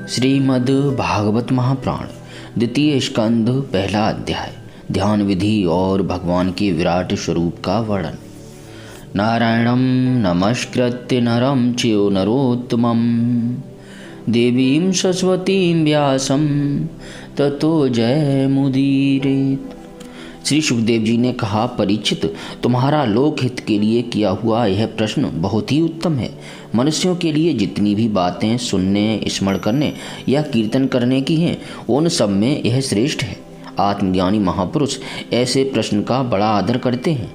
श्रीमद् भागवत महापुराण द्वितीय स्कंध पहला अध्याय ध्यान विधि और भगवान के विराट स्वरूप का वर्णन। नारायणं नमस्कृत्य नरं चैव नरोत्तमं देवीं सरस्वतीं व्यासं ततो जयमुदीरयेत्। श्री सुखदेव जी ने कहा, परीक्षित, तुम्हारा लोकहित के लिए किया हुआ यह प्रश्न बहुत ही उत्तम है। मनुष्यों के लिए जितनी भी बातें सुनने, स्मरण करने या कीर्तन करने की हैं, उन सब में यह श्रेष्ठ है। आत्मज्ञानी महापुरुष ऐसे प्रश्न का बड़ा आदर करते हैं।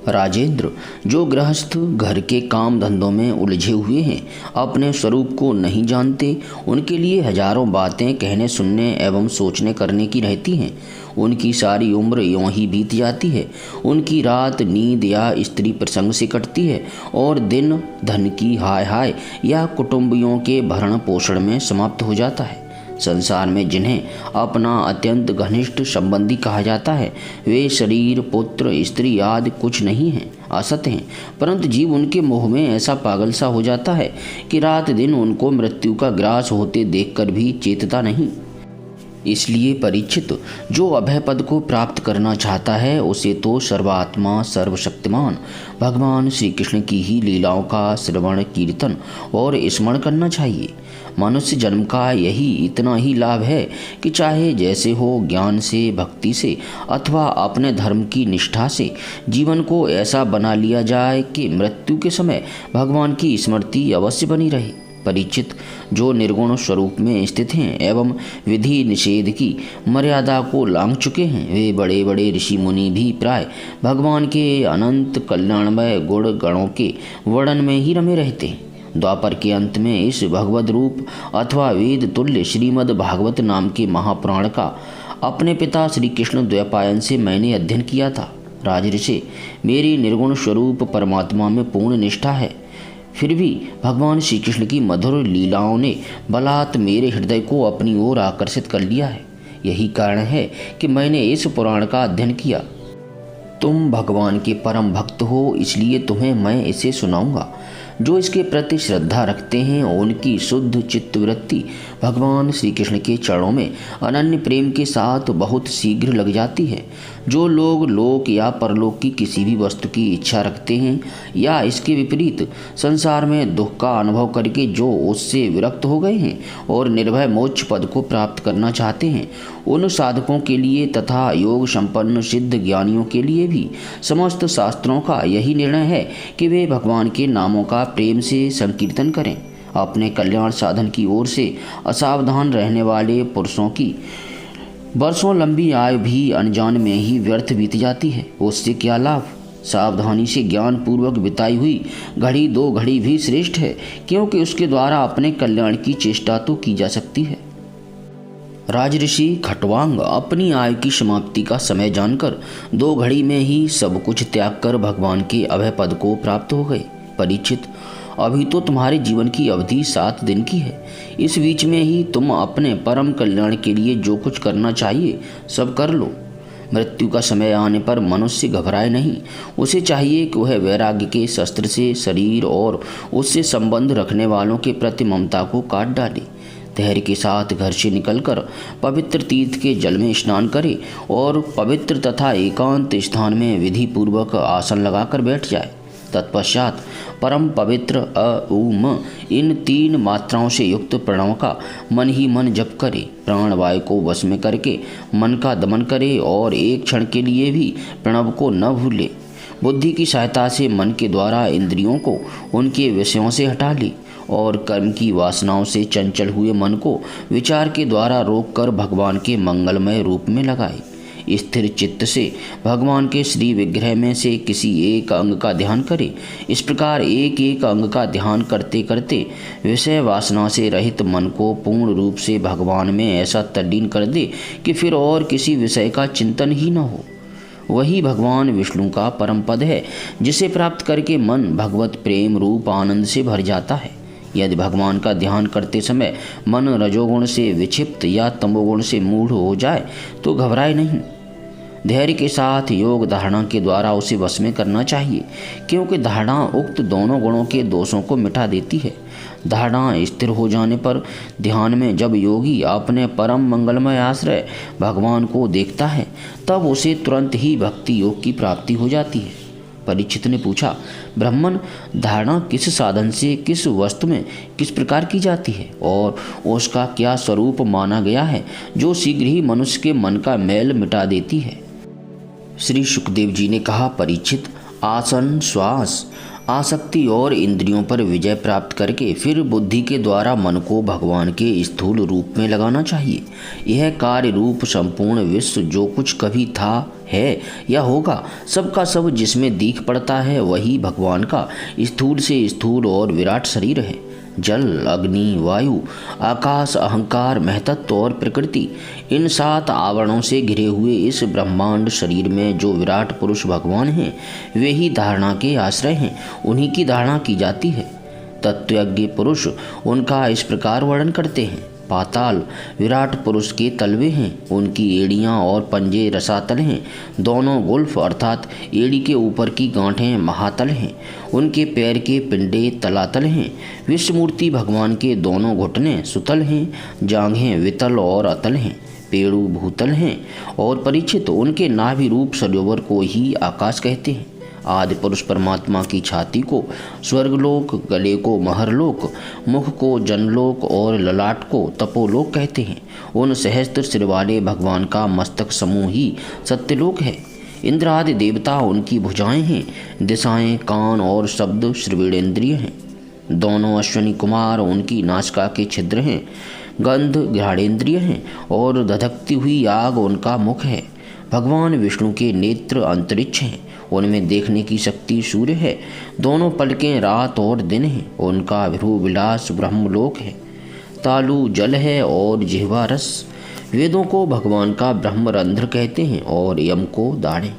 राजेंद्र, जो गृहस्थ घर के काम धंधों में उलझे हुए हैं, अपने स्वरूप को नहीं जानते, उनके लिए हजारों बातें कहने, सुनने एवं सोचने करने की रहती हैं। उनकी सारी उम्र यूं ही बीत जाती है। उनकी रात नींद या स्त्री प्रसंग से कटती है और दिन धन की हाय हाय या कुटुंबियों के भरण पोषण में समाप्त हो जाता है। संसार में जिन्हें अपना अत्यंत घनिष्ठ संबंधी कहा जाता है, वे शरीर, पुत्र, स्त्री आदि कुछ नहीं हैं, असत्य हैं, परंतु जीव उनके मोह में ऐसा पागल सा हो जाता है कि रात दिन उनको मृत्यु का ग्रास होते देखकर भी चेतता नहीं। इसलिए परीक्षित, जो अभय पद को प्राप्त करना चाहता है, उसे तो सर्वात्मा सर्वशक्तिमान भगवान श्री कृष्ण की ही लीलाओं का श्रवण, कीर्तन और स्मरण करना चाहिए। मनुष्य जन्म का यही इतना ही लाभ है कि चाहे जैसे हो, ज्ञान से, भक्ति से अथवा अपने धर्म की निष्ठा से जीवन को ऐसा बना लिया जाए कि मृत्यु के समय भगवान की स्मृति अवश्य बनी रहे। परीक्षित, जो निर्गुण स्वरूप में स्थित हैं एवं विधि निषेध की मर्यादा को लांघ चुके हैं, वे बड़े बड़े ऋषि मुनि भी प्राय भगवान के अनंत कल्याणमय गुण गणों के वर्णन में ही रमे रहते हैं। द्वापर के अंत में इस भगवद रूप अथवा वेद तुल्य श्रीमद् भागवत नाम के महापुराण का अपने पिता श्री कृष्ण द्वैपायन से मैंने अध्ययन किया था। राजऋषि, मेरी निर्गुण स्वरूप परमात्मा में पूर्ण निष्ठा है, फिर भी भगवान श्री कृष्ण की मधुर लीलाओं ने बलात् मेरे हृदय को अपनी ओर आकर्षित कर लिया है। यही कारण है कि मैंने इस पुराण का अध्ययन किया। तुम भगवान के परम भक्त हो, इसलिए तुम्हें मैं इसे सुनाऊंगा। जो इसके प्रति श्रद्धा रखते हैं, उनकी शुद्ध चित्तवृत्ति भगवान श्री कृष्ण के चरणों में अनन्य प्रेम के साथ बहुत शीघ्र लग जाती है। जो लोग लोक या परलोक की किसी भी वस्तु की इच्छा रखते हैं या इसके विपरीत संसार में दुख का अनुभव करके जो उससे विरक्त हो गए हैं और निर्भय मोक्ष पद को प्राप्त करना चाहते हैं, उन साधकों के लिए तथा योग संपन्न सिद्ध ज्ञानियों के लिए भी समस्त शास्त्रों का यही निर्णय है कि वे भगवान के नामों का प्रेम से संकीर्तन करें। अपने कल्याण साधन की ओर से असावधान रहने वाले पुरुषों की वर्षों लंबी आयु भी अनजान में ही व्यर्थ बीत जाती है। उससे क्या लाभ? सावधानी से ज्ञान पूर्वक बिताई हुई घड़ी दो घड़ी भी श्रेष्ठ है, क्योंकि उसके द्वारा अपने कल्याण की चेष्टा तो की जा सकती है। राजऋषि खट्वांग अपनी आयु की समाप्ति का समय जानकर 2 घड़ी में ही सब कुछ त्याग कर भगवान के अभय पद को प्राप्त हो गए। परीक्षित, अभी तो तुम्हारे जीवन की अवधि 7 दिन की है। इस बीच में ही तुम अपने परम कल्याण के लिए जो कुछ करना चाहिए सब कर लो। मृत्यु का समय आने पर मनुष्य घबराए नहीं। उसे चाहिए कि वह वैराग्य के शस्त्र से शरीर और उससे संबंध रखने वालों के प्रति ममता को काट डाले। धैर्य के साथ घर से निकलकर पवित्र तीर्थ के जल में स्नान करे और पवित्र तथा एकांत स्थान में विधि पूर्वक आसन लगाकर बैठ जाए। तत्पश्चात परम पवित्र अ-उ-म इन 3 मात्राओं से युक्त प्रणव का मन ही मन जप करे। प्राणवायु को वश में करके मन का दमन करे और एक क्षण के लिए भी प्रणव को न भूले। बुद्धि की सहायता से मन के द्वारा इंद्रियों को उनके विषयों से हटा ले और कर्म की वासनाओं से चंचल हुए मन को विचार के द्वारा रोककर भगवान के मंगलमय रूप में लगाए। स्थिर चित्त से भगवान के श्री विग्रह में से किसी एक अंग का ध्यान करे। इस प्रकार एक एक अंग का ध्यान करते करते विषय वासना से रहित मन को पूर्ण रूप से भगवान में ऐसा तल्लीन कर दे कि फिर और किसी विषय का चिंतन ही न हो। वही भगवान विष्णु का परम पद है, जिसे प्राप्त करके मन भगवत प्रेम रूप आनंद से भर जाता है। यदि भगवान का ध्यान करते समय मन रजोगुण से विक्षिप्त या तमोगुण से मूढ़ हो जाए तो घबराए नहीं। धैर्य के साथ योग धारणा के द्वारा उसे वश में करना चाहिए, क्योंकि धारणा उक्त दोनों गुणों के दोषों को मिटा देती है। धारणा स्थिर हो जाने पर ध्यान में जब योगी अपने परम मंगलमय आश्रय भगवान को देखता है तब उसे तुरंत ही भक्ति योग की प्राप्ति हो जाती है। परीक्षित ने पूछा, ब्राह्मण, धारणा किस साधन से किस वस्तु में किस प्रकार की जाती है और उसका क्या स्वरूप माना गया है जो शीघ्र ही मनुष्य के मन का मैल मिटा देती है? श्री सुखदेव जी ने कहा, परीक्षित, आसन, श्वास, आसक्ति और इंद्रियों पर विजय प्राप्त करके फिर बुद्धि के द्वारा मन को भगवान के स्थूल रूप में लगाना चाहिए। यह कार्य रूप संपूर्ण विश्व जो कुछ कभी था, है या होगा, सबका सब जिसमें दीख पड़ता है वही भगवान का स्थूल से स्थूल और विराट शरीर है। जल, अग्नि, वायु, आकाश, अहंकार, महतत्व और प्रकृति, इन 7 आवरणों से घिरे हुए इस ब्रह्मांड शरीर में जो विराट पुरुष भगवान हैं, वे ही धारणा के आश्रय हैं। उन्हीं की धारणा की जाती है। तत्वज्ञ पुरुष उनका इस प्रकार वर्णन करते हैं। पाताल विराट पुरुष के तलवे हैं, उनकी एड़ियाँ और पंजे रसातल हैं। दोनों गुल्फ अर्थात एड़ी के ऊपर की गांठें महातल हैं, उनके पैर के पिंडे तलातल हैं। विश्वमूर्ति भगवान के दोनों घुटने सुतल हैं, जांघें वितल और अतल हैं, पेड़ू भूतल हैं। और परीक्षित, उनके नाभि रूप सरोवर को ही आकाश कहते हैं। आदि पुरुष परमात्मा की छाती को स्वर्गलोक, गले को महरलोक, मुख को जनलोक और ललाट को तपोलोक कहते हैं। उन सहस्त्र सिर वाले भगवान का मस्तक समूह ही सत्यलोक है। इंद्र आदि देवता उनकी भुजाएं हैं। दिशाएं कान और शब्द श्रवणेन्द्रिय हैं। दोनों अश्विनी कुमार उनकी नासिका के छिद्र हैं। गंध घ्राणेन्द्रिय हैं और धधकती हुई आग उनका मुख है। भगवान विष्णु के नेत्र अंतरिक्ष हैं, उनमें देखने की शक्ति सूर्य है। दोनों पलकें रात और दिन हैं, उनका भ्रू विलास ब्रह्मलोक है। तालु जल है और जिह्वा रस। वेदों को भगवान का ब्रह्मरंध्र कहते हैं और यम को दाढ़ें।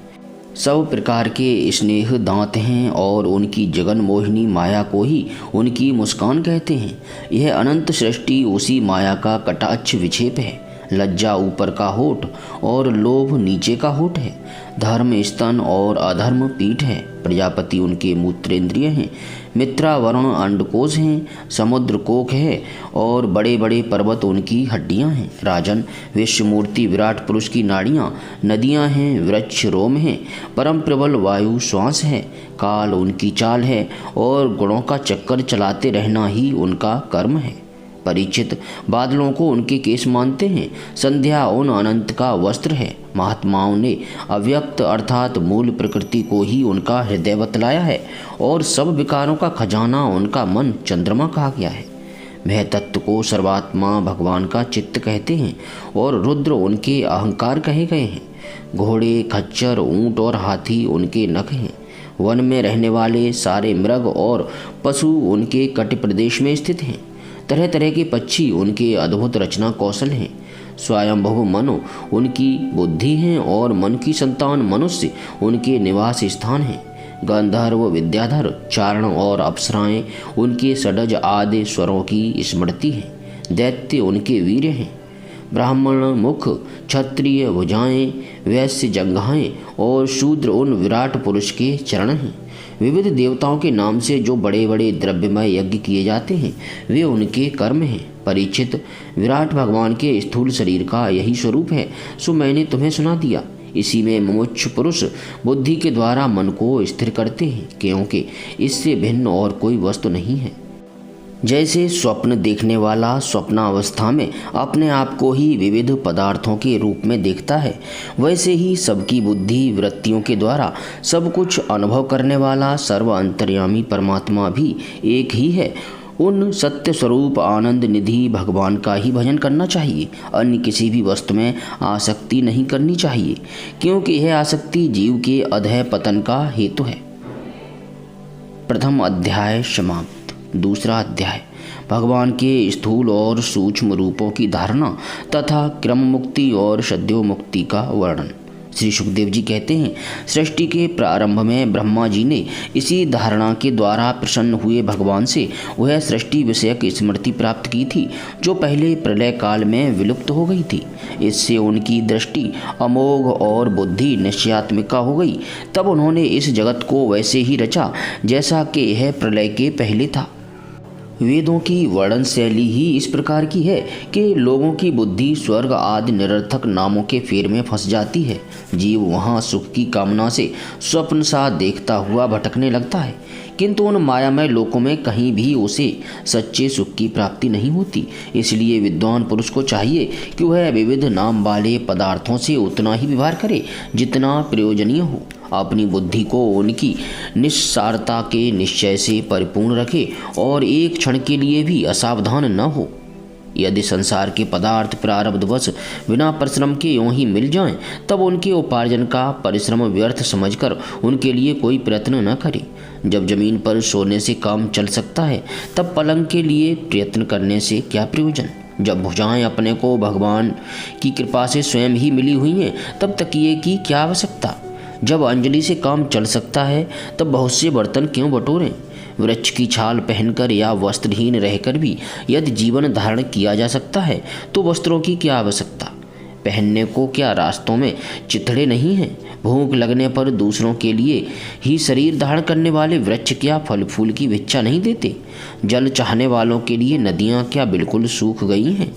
सब प्रकार के स्नेह दांत हैं और उनकी जगन मोहिनी माया को ही उनकी मुस्कान कहते हैं। यह अनंत सृष्टि उसी माया का कटाक्ष विक्षेप है। लज्जा ऊपर का होठ और लोभ नीचे का होठ है। धर्म स्तन और अधर्म पीठ है। प्रजापति उनके मूत्रेंद्रिय हैं। मित्रा वरुण अंडकोश हैं। समुद्र कोक है और बड़े बड़े पर्वत उनकी हड्डियां हैं। राजन, विश्वमूर्ति विराट पुरुष की नाड़ियाँ नदियाँ हैं। वृक्ष रोम हैं। परम प्रबल वायु श्वास है। काल उनकी चाल है और गुणों का चक्कर चलाते रहना ही उनका कर्म है। परीक्षित, बादलों को उनके केश मानते हैं। संध्या उन अनंत का वस्त्र है। महात्माओं ने अव्यक्त अर्थात मूल प्रकृति को ही उनका हृदय बतलाया है और सब विकारों का खजाना उनका मन चंद्रमा कहा गया है। वह तत्व को सर्वात्मा भगवान का चित्त कहते हैं और रुद्र उनके अहंकार कहे गए हैं। घोड़े, खच्चर, ऊंट और हाथी उनके नख हैं। वन में रहने वाले सारे मृग और पशु उनके कटि प्रदेश में स्थित हैं। तरह तरह के पक्षी उनके अद्भुत रचना कौशल हैं। स्वयंभव मनु उनकी बुद्धि हैं और मन की संतान मनुष्य उनके निवास स्थान हैं। गंधर्व, विद्याधर, चारण और अप्सराएं उनके षडज आदि स्वरों की स्मृति हैं। दैत्य उनके वीर हैं। ब्राह्मण मुख, क्षत्रिय भुजाएं, वैश्य जंघाएं और शूद्र उन विराट पुरुष के चरण हैं। विविध देवताओं के नाम से जो बड़े बड़े द्रव्यमय यज्ञ किए जाते हैं वे उनके कर्म हैं। परीक्षित, विराट भगवान के स्थूल शरीर का यही स्वरूप है, सो मैंने तुम्हें सुना दिया। इसी में मुमुक्षु पुरुष बुद्धि के द्वारा मन को स्थिर करते हैं, क्योंकि इससे भिन्न और कोई वस्तु नहीं है। जैसे स्वप्न देखने वाला स्वप्नावस्था में अपने आप को ही विविध पदार्थों के रूप में देखता है, वैसे ही सबकी बुद्धि वृत्तियों के द्वारा सब कुछ अनुभव करने वाला सर्व अंतर्यामी परमात्मा भी एक ही है। उन सत्य स्वरूप आनंद निधि भगवान का ही भजन करना चाहिए। अन्य किसी भी वस्तु में आसक्ति नहीं करनी चाहिए, क्योंकि यह आसक्ति जीव के अधः पतन का हेतु है। प्रथम अध्याय समाप्त। दूसरा अध्याय भगवान के स्थूल और सूक्ष्म रूपों की धारणा तथा क्रम मुक्ति और सद्यो मुक्ति का वर्णन। श्री सुखदेव जी कहते हैं, सृष्टि के प्रारंभ में ब्रह्मा जी ने इसी धारणा के द्वारा प्रसन्न हुए भगवान से वह सृष्टि विषयक स्मृति प्राप्त की थी जो पहले प्रलय काल में विलुप्त हो गई थी। इससे उनकी दृष्टि अमोघ और बुद्धि निश्चयात्मिका हो गई। तब उन्होंने इस जगत को वैसे ही रचा जैसा कि यह प्रलय के पहले था। वेदों की वर्णन शैली ही इस प्रकार की है कि लोगों की बुद्धि स्वर्ग आदि निरर्थक नामों के फेर में फंस जाती है। जीव वहाँ सुख की कामना से स्वप्न सा देखता हुआ भटकने लगता है, किंतु उन मायामय लोकों में कहीं भी उसे सच्चे सुख की प्राप्ति नहीं होती। इसलिए विद्वान पुरुष को चाहिए कि वह विविध नाम वाले पदार्थों से उतना ही व्यवहार करे जितना प्रयोजनीय हो। अपनी बुद्धि को उनकी निस्सारता के निश्चय से परिपूर्ण रखे और एक क्षण के लिए भी असावधान न हो। यदि संसार के पदार्थ प्रारब्धवश बिना परिश्रम के यूं ही मिल जाएं, तब उनके उपार्जन का परिश्रम व्यर्थ समझकर उनके लिए कोई प्रयत्न न करे। जब जमीन पर सोने से काम चल सकता है, तब पलंग के लिए प्रयत्न करने से क्या प्रयोजन। जब भुजाएं अपने को भगवान की कृपा से स्वयं ही मिली हुई हैं, तब तकिए की क्या आवश्यकता। जब अंजलि से काम चल सकता है, तब बहुत से बर्तन क्यों बटोरें। वृक्ष की छाल पहनकर या वस्त्रहीन रहकर भी यदि जीवन धारण किया जा सकता है, तो वस्त्रों की क्या आवश्यकता। पहनने को क्या रास्तों में चिथड़े नहीं हैं। भूख लगने पर दूसरों के लिए ही शरीर धारण करने वाले वृक्ष क्या फल फूल की भिक्षा नहीं देते। जल चाहने वालों के लिए नदियाँ क्या बिल्कुल सूख गई हैं।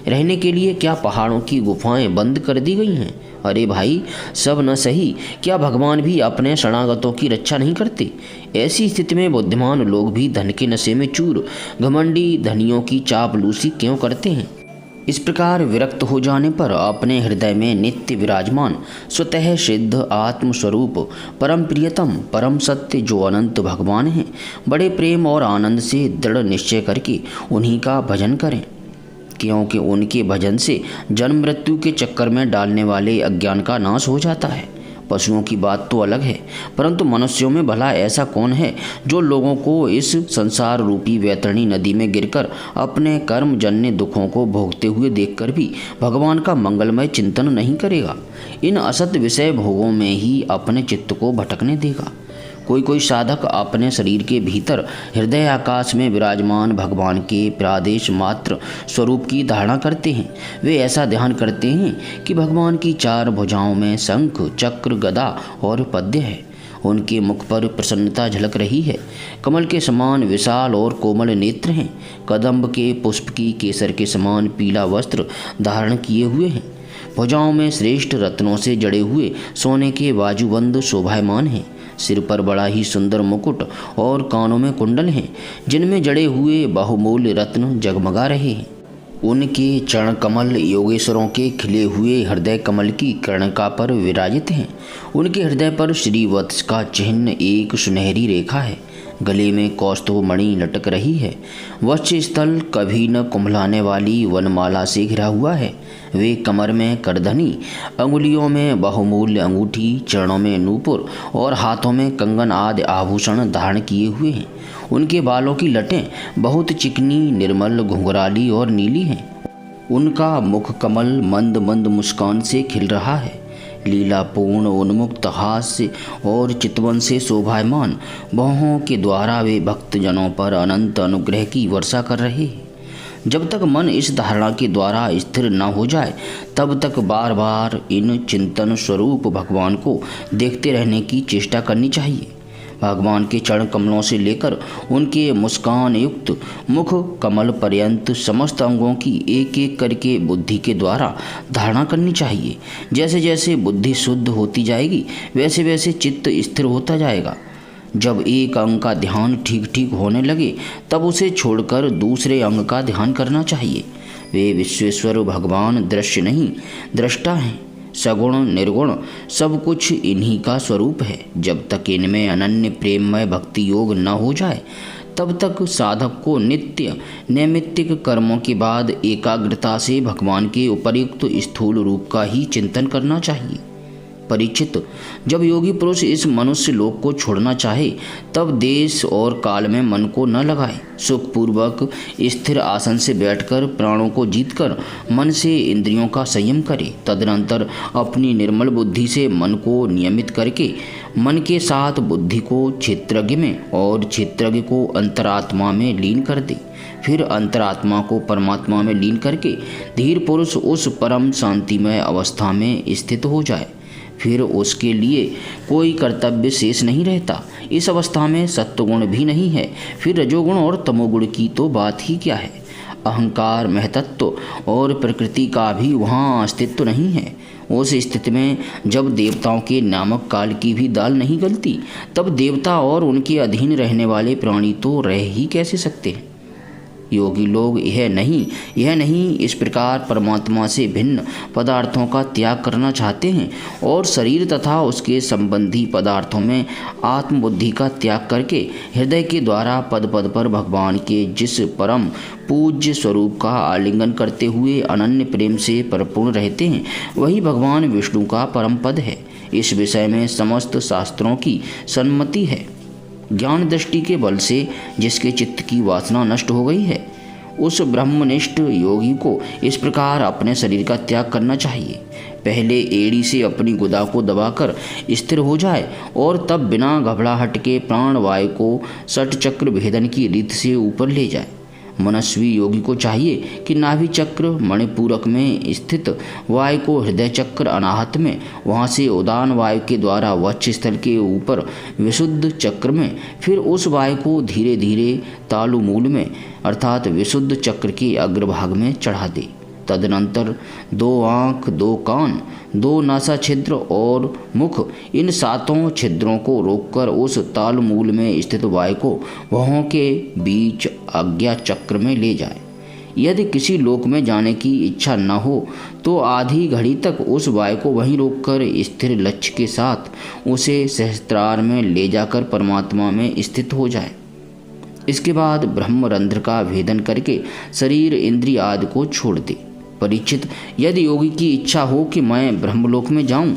रहने के लिए क्या पहाड़ों की गुफाएं बंद कर दी गई हैं। अरे भाई, सब न सही, क्या भगवान भी अपने शरणागतों की रक्षा नहीं करते। ऐसी स्थिति में बुद्धिमान लोग भी धन के नशे में चूर घमंडी धनियों की चापलूसी क्यों करते हैं। इस प्रकार विरक्त हो जाने पर अपने हृदय में नित्य विराजमान स्वतः सिद्ध आत्मस्वरूप परम प्रियतम परम सत्य जो अनंत भगवान हैं, बड़े प्रेम और आनंद से दृढ़ निश्चय करके उन्हीं का भजन करें, क्योंकि उनके भजन से जन्म मृत्यु के चक्कर में डालने वाले अज्ञान का नाश हो जाता है। पशुओं की बात तो अलग है, परंतु मनुष्यों में भला ऐसा कौन है जो लोगों को इस संसार रूपी वैतरणी नदी में गिरकर अपने कर्म जन्य दुखों को भोगते हुए देखकर भी भगवान का मंगलमय चिंतन नहीं करेगा। इन असत विषय भोगों में ही अपने चित्त को भटकने देगा। कोई साधक अपने शरीर के भीतर हृदय आकाश में विराजमान भगवान के प्रादेश मात्र स्वरूप की धारणा करते हैं। वे ऐसा ध्यान करते हैं कि भगवान की चार भुजाओं में शंख चक्र गदा और पद्य है। उनके मुख पर प्रसन्नता झलक रही है। कमल के समान विशाल और कोमल नेत्र हैं। कदम्ब के पुष्प की केसर के समान पीला वस्त्र धारण किए हुए हैं। भुजाओं में श्रेष्ठ रत्नों से जड़े हुए सोने के बाजूबंद शोभायमान हैं। सिर पर बड़ा ही सुंदर मुकुट और कानों में कुंडल हैं, जिनमें जड़े हुए बहुमूल्य रत्न जगमगा रहे हैं। उनके चरण कमल योगेश्वरों के खिले हुए हृदय कमल की कर्णिका पर विराजित हैं। उनके हृदय पर श्रीवत्स का चिन्ह एक सुनहरी रेखा है। गले में कौस्तुभ मणि लटक रही है। वक्ष स्थल कभी न कुंभलाने वाली वनमाला से घिरा हुआ है। वे कमर में करधनी, अंगुलियों में बहुमूल्य अंगूठी, चरणों में नूपुर और हाथों में कंगन आदि आभूषण धारण किए हुए हैं। उनके बालों की लटें बहुत चिकनी, निर्मल, घुंघराली और नीली हैं। उनका मुख कमल मंद मंद मुस्कान से खिल रहा है। लीलापूर्ण उन्मुक्त हास्य और चितवन से शोभायमान बाहों के द्वारा वे भक्तजनों पर अनंत अनुग्रह की वर्षा कर रहे हैं। जब तक मन इस धारणा के द्वारा स्थिर न हो जाए, तब तक बार बार इन चिंतन स्वरूप भगवान को देखते रहने की चेष्टा करनी चाहिए। भगवान के चरण कमलों से लेकर उनके मुस्कान युक्त मुख कमल पर्यंत समस्त अंगों की एक एक करके बुद्धि के द्वारा धारणा करनी चाहिए। जैसे जैसे बुद्धि शुद्ध होती जाएगी, वैसे वैसे चित्त स्थिर होता जाएगा। जब एक अंग का ध्यान ठीक ठीक होने लगे, तब उसे छोड़कर दूसरे अंग का ध्यान करना चाहिए। वे विश्वेश्वर भगवान दृश्य नहीं, दृष्टा हैं। सगुण निर्गुण सब कुछ इन्हीं का स्वरूप है। जब तक इनमें अनन्य प्रेममय भक्ति योग न हो जाए, तब तक साधक को नित्य नैमित्तिक कर्मों के बाद एकाग्रता से भगवान के उपर्युक्त स्थूल रूप का ही चिंतन करना चाहिए। परीक्षित, जब योगी पुरुष इस मनुष्य लोक को छोड़ना चाहे, तब देश और काल में मन को न लगाए। सुखपूर्वक स्थिर आसन से बैठकर प्राणों को जीतकर मन से इंद्रियों का संयम करे। तदनंतर अपनी निर्मल बुद्धि से मन को नियमित करके मन के साथ बुद्धि को क्षेत्रज्ञ में और क्षेत्रज्ञ को अंतरात्मा में लीन कर दे। फिर अंतरात्मा को परमात्मा में लीन करके धीर पुरुष उस परम शांतिमय अवस्था में स्थित हो जाए। फिर उसके लिए कोई कर्तव्य शेष नहीं रहता। इस अवस्था में सत्वगुण भी नहीं है, फिर रजोगुण और तमोगुण की तो बात ही क्या है। अहंकार, महतत्व और प्रकृति का भी वहाँ अस्तित्व नहीं है। उस स्थिति में जब देवताओं के नामक काल की भी दाल नहीं गलती, तब देवता और उनके अधीन रहने वाले प्राणी तो रह ही कैसे सकते हैं। योगी लोग यह नहीं इस प्रकार परमात्मा से भिन्न पदार्थों का त्याग करना चाहते हैं और शरीर तथा उसके संबंधी पदार्थों में आत्मबुद्धि का त्याग करके हृदय के द्वारा पद पद पर भगवान के जिस परम पूज्य स्वरूप का आलिंगन करते हुए अनन्य प्रेम से परिपूर्ण रहते हैं, वही भगवान विष्णु का परम पद है। इस विषय में समस्त शास्त्रों की सम्मति है। ज्ञान दृष्टि के बल से जिसके चित्त की वासना नष्ट हो गई है, उस ब्रह्मनिष्ठ योगी को इस प्रकार अपने शरीर का त्याग करना चाहिए। पहले एड़ी से अपनी गुदा को दबाकर स्थिर हो जाए और तब बिना घबराहट के प्राण वायु को षट चक्र भेदन की रीत से ऊपर ले जाए। मनस्वी योगी को चाहिए कि नाभि चक्र मणिपूरक में स्थित वायु को हृदय चक्र अनाहत में, वहाँ से उदान वायु के द्वारा वक्ष स्थल के ऊपर विशुद्ध चक्र में, फिर उस वायु को धीरे धीरे तालुमूल में अर्थात विशुद्ध चक्र के अग्रभाग में चढ़ा दे। तदनंतर 2 आँख, 2 कान, 2 नासा छिद्र और मुख, इन 7 छिद्रों को रोककर उस तालमूल में स्थित वायु को वहों के बीच आज्ञा चक्र में ले जाए। यदि किसी लोक में जाने की इच्छा न हो तो आधी घड़ी तक उस वायु को वहीं रोककर स्थिर लक्ष्य के साथ उसे सहस्त्रार में ले जाकर परमात्मा में स्थित हो जाए। इसके बाद ब्रह्मरंध्र का भेदन करके शरीर, इंद्रिय आदि को छोड़ दे। परीक्षित, यदि योगी की इच्छा हो कि मैं ब्रह्मलोक में जाऊं,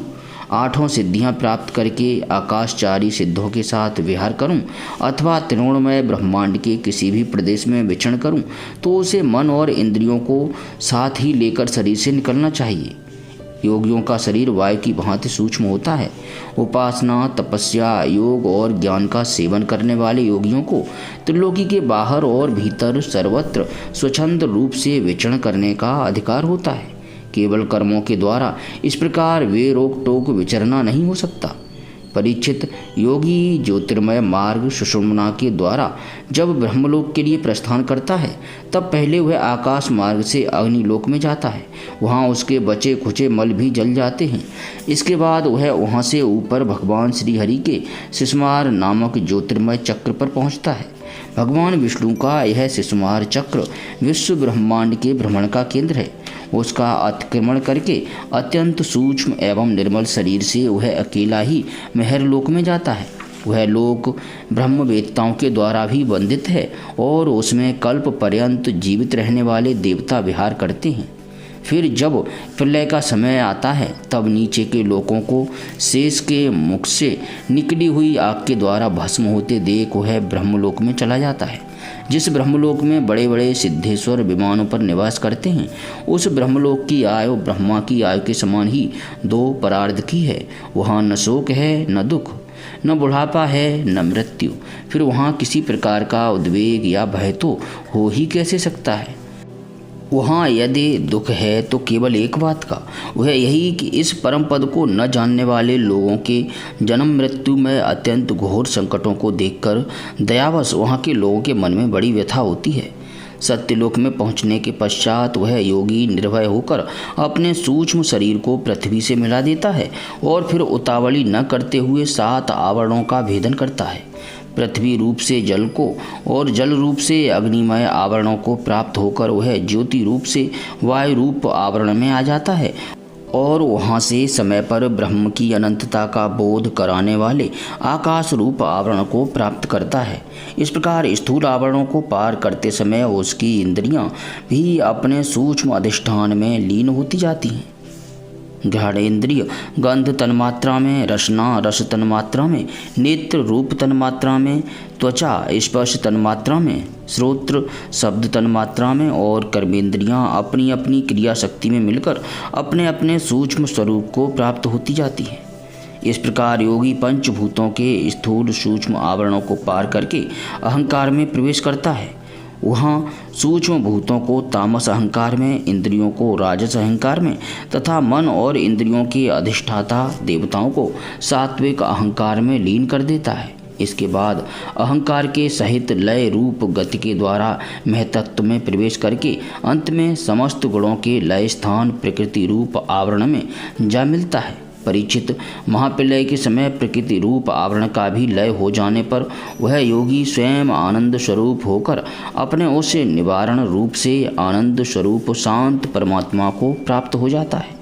8 सिद्धियां प्राप्त करके आकाशचारी सिद्धों के साथ विहार करूं अथवा त्रिकोणमय ब्रह्मांड के किसी भी प्रदेश में विचरण करूं, तो उसे मन और इंद्रियों को साथ ही लेकर शरीर से निकलना चाहिए। योगियों का शरीर वायु की भांति सूक्ष्म होता है। उपासना, तपस्या, योग और ज्ञान का सेवन करने वाले योगियों को त्रिलोकी के बाहर और भीतर सर्वत्र स्वच्छंद रूप से विचरण करने का अधिकार होता है। केवल कर्मों के द्वारा इस प्रकार वे रोक टोक विचरना नहीं हो सकता। परीक्षित, योगी ज्योतिर्मय मार्ग सुषुम्ना के द्वारा जब ब्रह्मलोक के लिए प्रस्थान करता है, तब पहले वह आकाश मार्ग से अग्निलोक में जाता है। वहाँ उसके बचे खुचे मल भी जल जाते हैं। इसके बाद वह वहाँ से ऊपर भगवान श्री हरि के शिशुमार नामक ज्योतिर्मय चक्र पर पहुँचता है। भगवान विष्णु का यह शिशुमार चक्र विश्व ब्रह्मांड के भ्रमण का केंद्र है। उसका अतिक्रमण करके अत्यंत सूक्ष्म एवं निर्मल शरीर से वह अकेला ही महरलोक में जाता है। वह लोक ब्रह्मवेत्ताओं के द्वारा भी वंदित है और उसमें कल्प पर्यंत जीवित रहने वाले देवता विहार करते हैं। फिर जब प्रलय का समय आता है, तब नीचे के लोकों को शेष के मुख से निकली हुई आग के द्वारा भस्म होते देख वह ब्रह्मलोक में चला जाता है। जिस ब्रह्मलोक में बड़े बड़े सिद्धेश्वर विमानों पर निवास करते हैं, उस ब्रह्मलोक की आयु ब्रह्मा की आयु के समान ही 2 परार्ध की है। वहाँ न शोक है, न दुख, न बुढ़ापा है, न मृत्यु। फिर वहाँ किसी प्रकार का उद्वेग या भय तो हो ही कैसे सकता है। वहाँ यदि दुख है तो केवल एक बात का, वह यही कि इस परम पद को न जानने वाले लोगों के जन्म मृत्यु में अत्यंत घोर संकटों को देखकर दयावश वहाँ के लोगों के मन में बड़ी व्यथा होती है। सत्यलोक में पहुँचने के पश्चात वह योगी निर्भय होकर अपने सूक्ष्म शरीर को पृथ्वी से मिला देता है और फिर उतावली न करते हुए 7 आवरणों का भेदन करता है। पृथ्वी रूप से जल को और जल रूप से अग्निमय आवरणों को प्राप्त होकर वह ज्योति रूप से वायु रूप आवरण में आ जाता है और वहाँ से समय पर ब्रह्म की अनंतता का बोध कराने वाले आकाश रूप आवरण को प्राप्त करता है। इस प्रकार स्थूल आवरणों को पार करते समय उसकी इंद्रियां भी अपने सूक्ष्म अधिष्ठान में लीन होती जाती हैं। घ्राणेन्द्रिय गंध तन्मात्रा में, रसना रस तन्मात्रा में, नेत्र रूप तन्मात्रा में, त्वचा स्पर्श तन्मात्रा में, श्रोत्र शब्द तन्मात्रा में और कर्मेंद्रियां अपनी अपनी क्रिया शक्ति में मिलकर अपने अपने सूक्ष्म स्वरूप को प्राप्त होती जाती है। इस प्रकार योगी पंचभूतों के स्थूल सूक्ष्म आवरणों को पार करके अहंकार में प्रवेश करता है। वहाँ सूक्ष्म भूतों को तामस अहंकार में, इंद्रियों को राजस अहंकार में तथा मन और इंद्रियों के अधिष्ठाता देवताओं को सात्विक अहंकार में लीन कर देता है। इसके बाद अहंकार के सहित लय रूप गति के द्वारा महतत्व में प्रवेश करके अंत में समस्त गुणों के लय स्थान प्रकृति रूप आवरण में जा मिलता है। परीक्षित, महाप्रलय के समय प्रकृति रूप आवरण का भी लय हो जाने पर वह योगी स्वयं आनंद स्वरूप होकर अपने उस निवारण रूप से आनंद स्वरूप शांत परमात्मा को प्राप्त हो जाता है।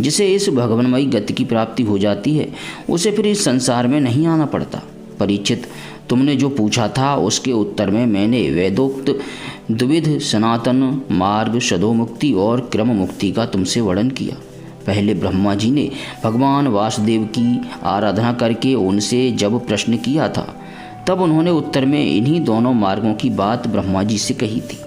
जिसे इस भगवानमयी गति की प्राप्ति हो जाती है उसे फिर इस संसार में नहीं आना पड़ता। परीक्षित, तुमने जो पूछा था उसके उत्तर में मैंने वेदोक्त द्विविध सनातन मार्ग शदोमुक्ति और क्रम मुक्ति का तुमसे वर्णन किया। पहले ब्रह्मा जी ने भगवान वासुदेव की आराधना करके उनसे जब प्रश्न किया था तब उन्होंने उत्तर में इन्हीं दोनों मार्गों की बात ब्रह्मा जी से कही थी।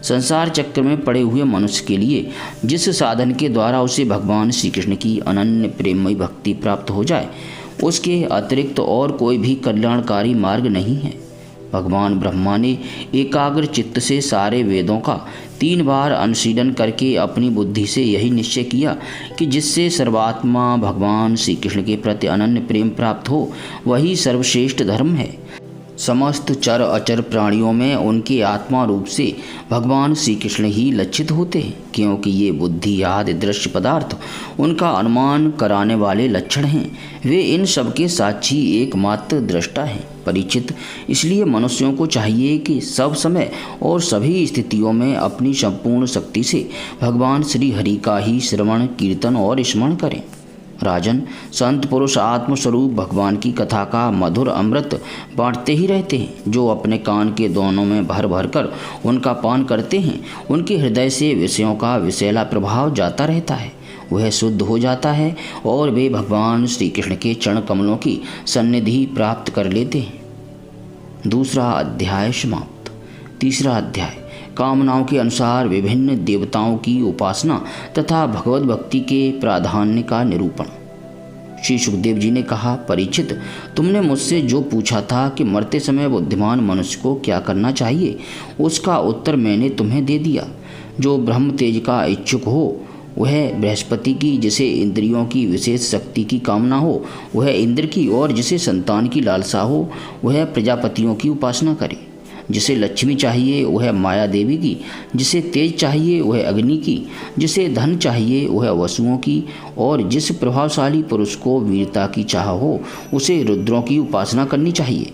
संसार चक्र में पड़े हुए मनुष्य के लिए जिस साधन के द्वारा उसे भगवान श्री कृष्ण की अनन्य प्रेममयी भक्ति प्राप्त हो जाए उसके अतिरिक्त और कोई भी कल्याणकारी मार्ग नहीं है। भगवान ब्रह्मा ने एकाग्र चित्त से सारे वेदों का 3 बार अनुशीलन करके अपनी बुद्धि से यही निश्चय किया कि जिससे सर्वात्मा भगवान श्री कृष्ण के प्रति अनन्य प्रेम प्राप्त हो वही सर्वश्रेष्ठ धर्म है। समस्त चर अचर प्राणियों में उनके आत्मा रूप से भगवान श्री कृष्ण ही लक्षित होते हैं, क्योंकि ये बुद्धि आदि दृश्य पदार्थ उनका अनुमान कराने वाले लक्षण हैं। वे इन सब के साक्षी एकमात्र दृष्टा हैं। परीक्षित, इसलिए मनुष्यों को चाहिए कि सब समय और सभी स्थितियों में अपनी संपूर्ण शक्ति से भगवान श्री हरि का ही श्रवण कीर्तन और स्मरण करें। राजन, संत पुरुष आत्मस्वरूप भगवान की कथा का मधुर अमृत बांटते ही रहते हैं। जो अपने कान के दोनों में भर भर कर उनका पान करते हैं उनके हृदय से विषयों का विषैला प्रभाव जाता रहता है, वह शुद्ध हो जाता है और वे भगवान श्री कृष्ण के चरण कमलों की सन्निधि प्राप्त कर लेते हैं। दूसरा अध्याय समाप्त। तीसरा अध्याय कामनाओं के अनुसार विभिन्न देवताओं की उपासना तथा भगवत भक्ति के प्राधान्य का निरूपण। श्री सुखदेव जी ने कहा, परीक्षित, तुमने मुझसे जो पूछा था कि मरते समय बुद्धिमान मनुष्य को क्या करना चाहिए उसका उत्तर मैंने तुम्हें दे दिया। जो ब्रह्म तेज का इच्छुक हो वह बृहस्पति की, जिसे इंद्रियों की विशेष शक्ति की कामना हो वह इंद्र की, और जिसे संतान की लालसा हो वह प्रजापतियों की उपासना करे। जिसे लक्ष्मी चाहिए वह माया देवी की, जिसे तेज चाहिए वह अग्नि की, जिसे धन चाहिए वह वसुओं की, और जिस प्रभावशाली पुरुष को वीरता की चाह हो उसे रुद्रों की उपासना करनी चाहिए।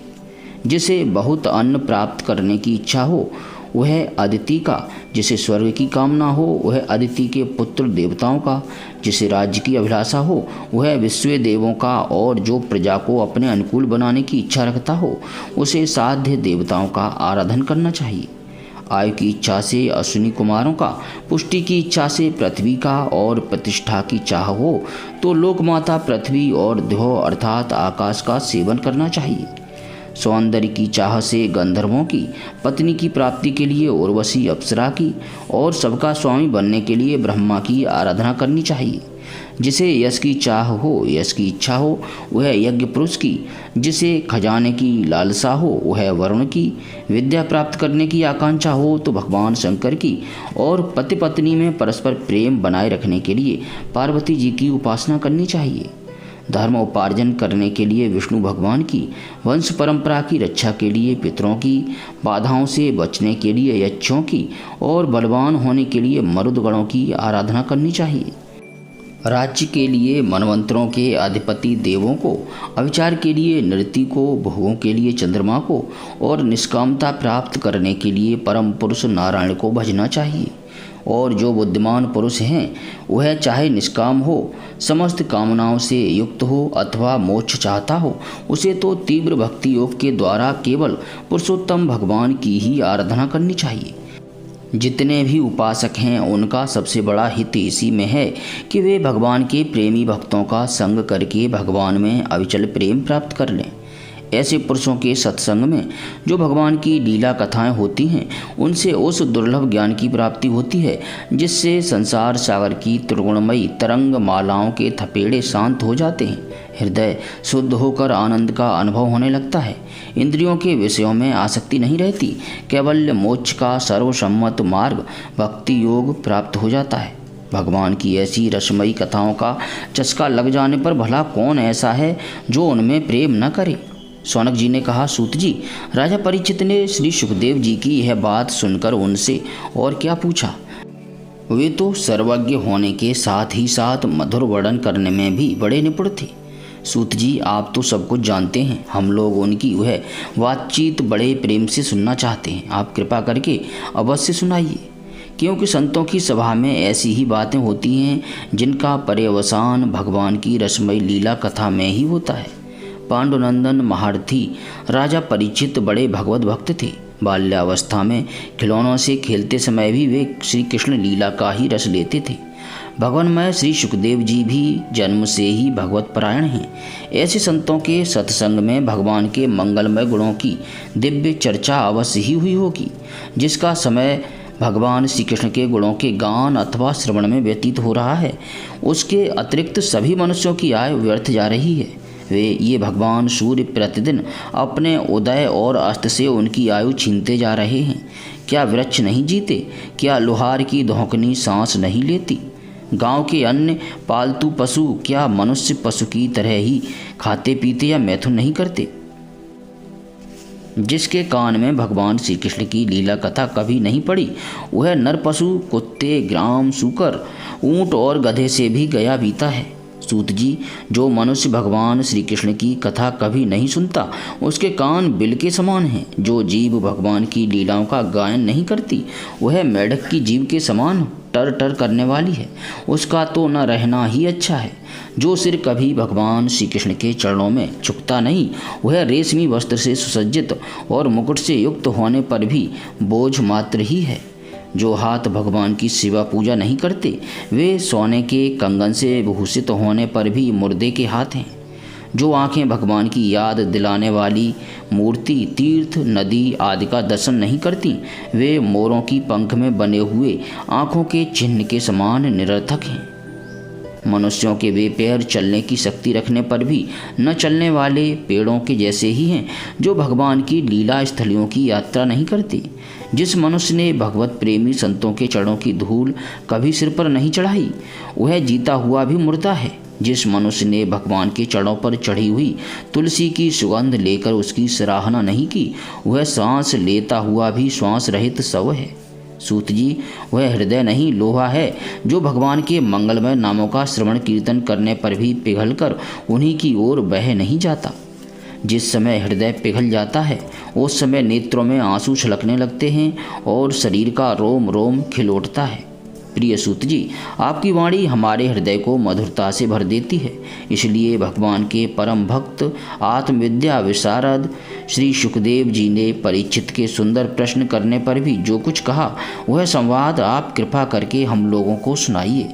जिसे बहुत अन्न प्राप्त करने की इच्छा हो वह अदिति का, जिसे स्वर्ग की कामना हो वह अदिति के पुत्र देवताओं का, जिसे राज्य की अभिलाषा हो वह विश्व देवों का, और जो प्रजा को अपने अनुकूल बनाने की इच्छा रखता हो उसे साध्य देवताओं का आराधन करना चाहिए। आयु की इच्छा से अश्विनी कुमारों का, पुष्टि की इच्छा से पृथ्वी का, और प्रतिष्ठा की चाह हो तो लोकमाता पृथ्वी और द्यौ अर्थात आकाश का सेवन करना चाहिए। सौंदर्य की चाह से गंधर्वों की, पत्नी की प्राप्ति के लिए उर्वशी अप्सरा की, और सबका स्वामी बनने के लिए ब्रह्मा की आराधना करनी चाहिए। जिसे यश की चाह हो, यश की इच्छा हो वह यज्ञ पुरुष की, जिसे खजाने की लालसा हो वह वरुण की, विद्या प्राप्त करने की आकांक्षा हो तो भगवान शंकर की, और पति पत्नी में परस्पर प्रेम बनाए रखने के लिए पार्वती जी की उपासना करनी चाहिए। धर्म उपार्जन करने के लिए विष्णु भगवान की, वंश परंपरा की रक्षा के लिए पितरों की, बाधाओं से बचने के लिए यक्षों की, और बलवान होने के लिए मरुदगणों की आराधना करनी चाहिए। राज्य के लिए मनवंतरों के अधिपति देवों को, अविचार के लिए नृति को, भोगों के लिए चंद्रमा को, और निष्कामता प्राप्त करने के लिए परम पुरुष नारायण को भजना चाहिए। और जो बुद्धिमान पुरुष हैं वह चाहे निष्काम हो, समस्त कामनाओं से युक्त हो अथवा मोक्ष चाहता हो, उसे तो तीव्र भक्ति योग के द्वारा केवल पुरुषोत्तम भगवान की ही आराधना करनी चाहिए। जितने भी उपासक हैं उनका सबसे बड़ा हित इसी में है कि वे भगवान के प्रेमी भक्तों का संग करके भगवान में अविचल प्रेम प्राप्त कर लें। ऐसे पुरुषों के सत्संग में जो भगवान की लीला कथाएं होती हैं, उनसे उस दुर्लभ ज्ञान की प्राप्ति होती है जिससे संसार सागर की त्रिगुणमयी तरंग मालाओं के थपेड़े शांत हो जाते हैं। हृदय शुद्ध होकर आनंद का अनुभव होने लगता है। इंद्रियों के विषयों में आसक्ति नहीं रहती। कैवल्य मोक्ष का सर्वसम्मत मार्ग भक्ति योग प्राप्त हो जाता है। भगवान की ऐसी रसमयी कथाओं का चस्का लग जाने पर भला कौन ऐसा है जो उनमें प्रेम न करे। शौनक जी ने कहा, सूत जी, राजा परीक्षित ने श्री सुखदेव जी की यह बात सुनकर उनसे और क्या पूछा। वे तो सर्वज्ञ होने के साथ ही साथ मधुर वर्णन करने में भी बड़े निपुण थे। सूत जी, आप तो सब कुछ जानते हैं, हम लोग उनकी वह बातचीत बड़े प्रेम से सुनना चाहते हैं। आप कृपा करके अवश्य सुनाइए, क्योंकि संतों की सभा में ऐसी ही बातें होती हैं जिनका पर्यवसान भगवान की रसमयी लीला कथा में ही होता है। पांडुनंदन महारथी राजा परीक्षित बड़े भगवत भक्त थे। बाल्यावस्था में खिलौनों से खेलते समय भी वे श्री कृष्ण लीला का ही रस लेते थे। भगवानमय श्री सुखदेव जी भी जन्म से ही भगवत परायण हैं। ऐसे संतों के सत्संग में भगवान के मंगलमय गुणों की दिव्य चर्चा अवश्य ही हुई होगी, जिसका समय भगवान श्री कृष्ण के गुणों के गान अथवा श्रवण में व्यतीत हो रहा है, उसके अतिरिक्त सभी मनुष्यों की आयु व्यर्थ जा रही है। ये भगवान सूर्य प्रतिदिन अपने उदय और अस्त से उनकी आयु छीनते जा रहे हैं। क्या वृक्ष नहीं जीते? क्या लोहार की धौंकनी सांस नहीं लेती? गांव के अन्य पालतू पशु क्या मनुष्य पशु की तरह ही खाते पीते या मैथुन नहीं करते? जिसके कान में भगवान श्री कृष्ण की लीला कथा कभी नहीं पड़ी, वह नर पशु कुत्ते, ग्राम, सूकर, ऊंट और गधे से भी गया बीता है। सूत जी, जो मनुष्य भगवान श्री कृष्ण की कथा कभी नहीं सुनता, उसके कान बिल के समान हैं। जो जीव भगवान की लीलाओं का गायन नहीं करती, वह मेढक की जीव के समान टर टर करने वाली है। उसका तो न रहना ही अच्छा है। जो सिर कभी भगवान श्री कृष्ण के चरणों में झुकता नहीं, वह रेशमी वस्त्र से सुसज्जित और मुकुट से युक्त होने पर भी बोझ मात्र ही है। जो हाथ भगवान की सेवा पूजा नहीं करते, वे सोने के कंगन से भूषित होने पर भी मुर्दे के हाथ हैं। जो आंखें भगवान की याद दिलाने वाली मूर्ति, तीर्थ, नदी आदि का दर्शन नहीं करती, वे मोरों की पंख में बने हुए आँखों के चिन्ह के समान निरर्थक हैं। मनुष्यों के वे पैर चलने की शक्ति रखने पर भी न चलने वाले पेड़ों के जैसे ही हैं, जो भगवान की लीला स्थलियों की यात्रा नहीं करते। जिस मनुष्य ने भगवत प्रेमी संतों के चरणों की धूल कभी सिर पर नहीं चढ़ाई, वह जीता हुआ भी मुर्दा है। जिस मनुष्य ने भगवान के चरणों पर चढ़ी हुई तुलसी की सुगंध लेकर उसकी सराहना नहीं की, वह सांस लेता हुआ भी श्वास रहित शव है। सूत जी, वह हृदय नहीं लोहा है जो भगवान के मंगलमय नामों का श्रवण कीर्तन करने पर भी पिघलकर उन्हीं की ओर बह नहीं जाता। जिस समय हृदय पिघल जाता है, उस समय नेत्रों में आंसू छलकने लगते हैं और शरीर का रोम रोम खिल उठता है। प्रिय सूत जी, आपकी वाणी हमारे हृदय को मधुरता से भर देती है। इसलिए भगवान के परम भक्त आत्मविद्या विशारद श्री सुखदेव जी ने परीक्षित के सुंदर प्रश्न करने पर भी जो कुछ कहा, वह संवाद आप कृपा करके हम लोगों को सुनाइए।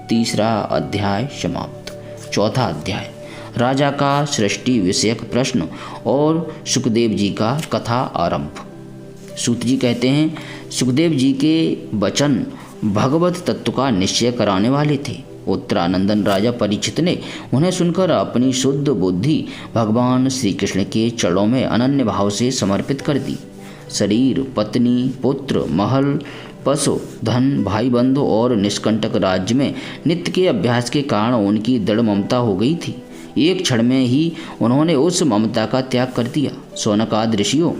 3 अध्याय समाप्त। 4 अध्याय राजा का सृष्टि विषयक प्रश्न और सुखदेव जी का कथा आरंभ। सूत जी कहते हैं, सुखदेव जी के वचन भगवत तत्व का निश्चय कराने वाले थे। उत्तरानंदन राजा परीक्षित ने उन्हें सुनकर अपनी शुद्ध बुद्धि भगवान श्री कृष्ण के चरणों में अनन्य भाव से समर्पित कर दी। शरीर, पत्नी, पुत्र, महल, पशु, धन, भाई बंधु और निष्कंटक राज्य में नित्य के अभ्यास के कारण उनकी दृढ़ ममता हो गई थी। एक क्षण में ही उन्होंने उस ममता का त्याग कर दिया। शौनकादि ऋषियों,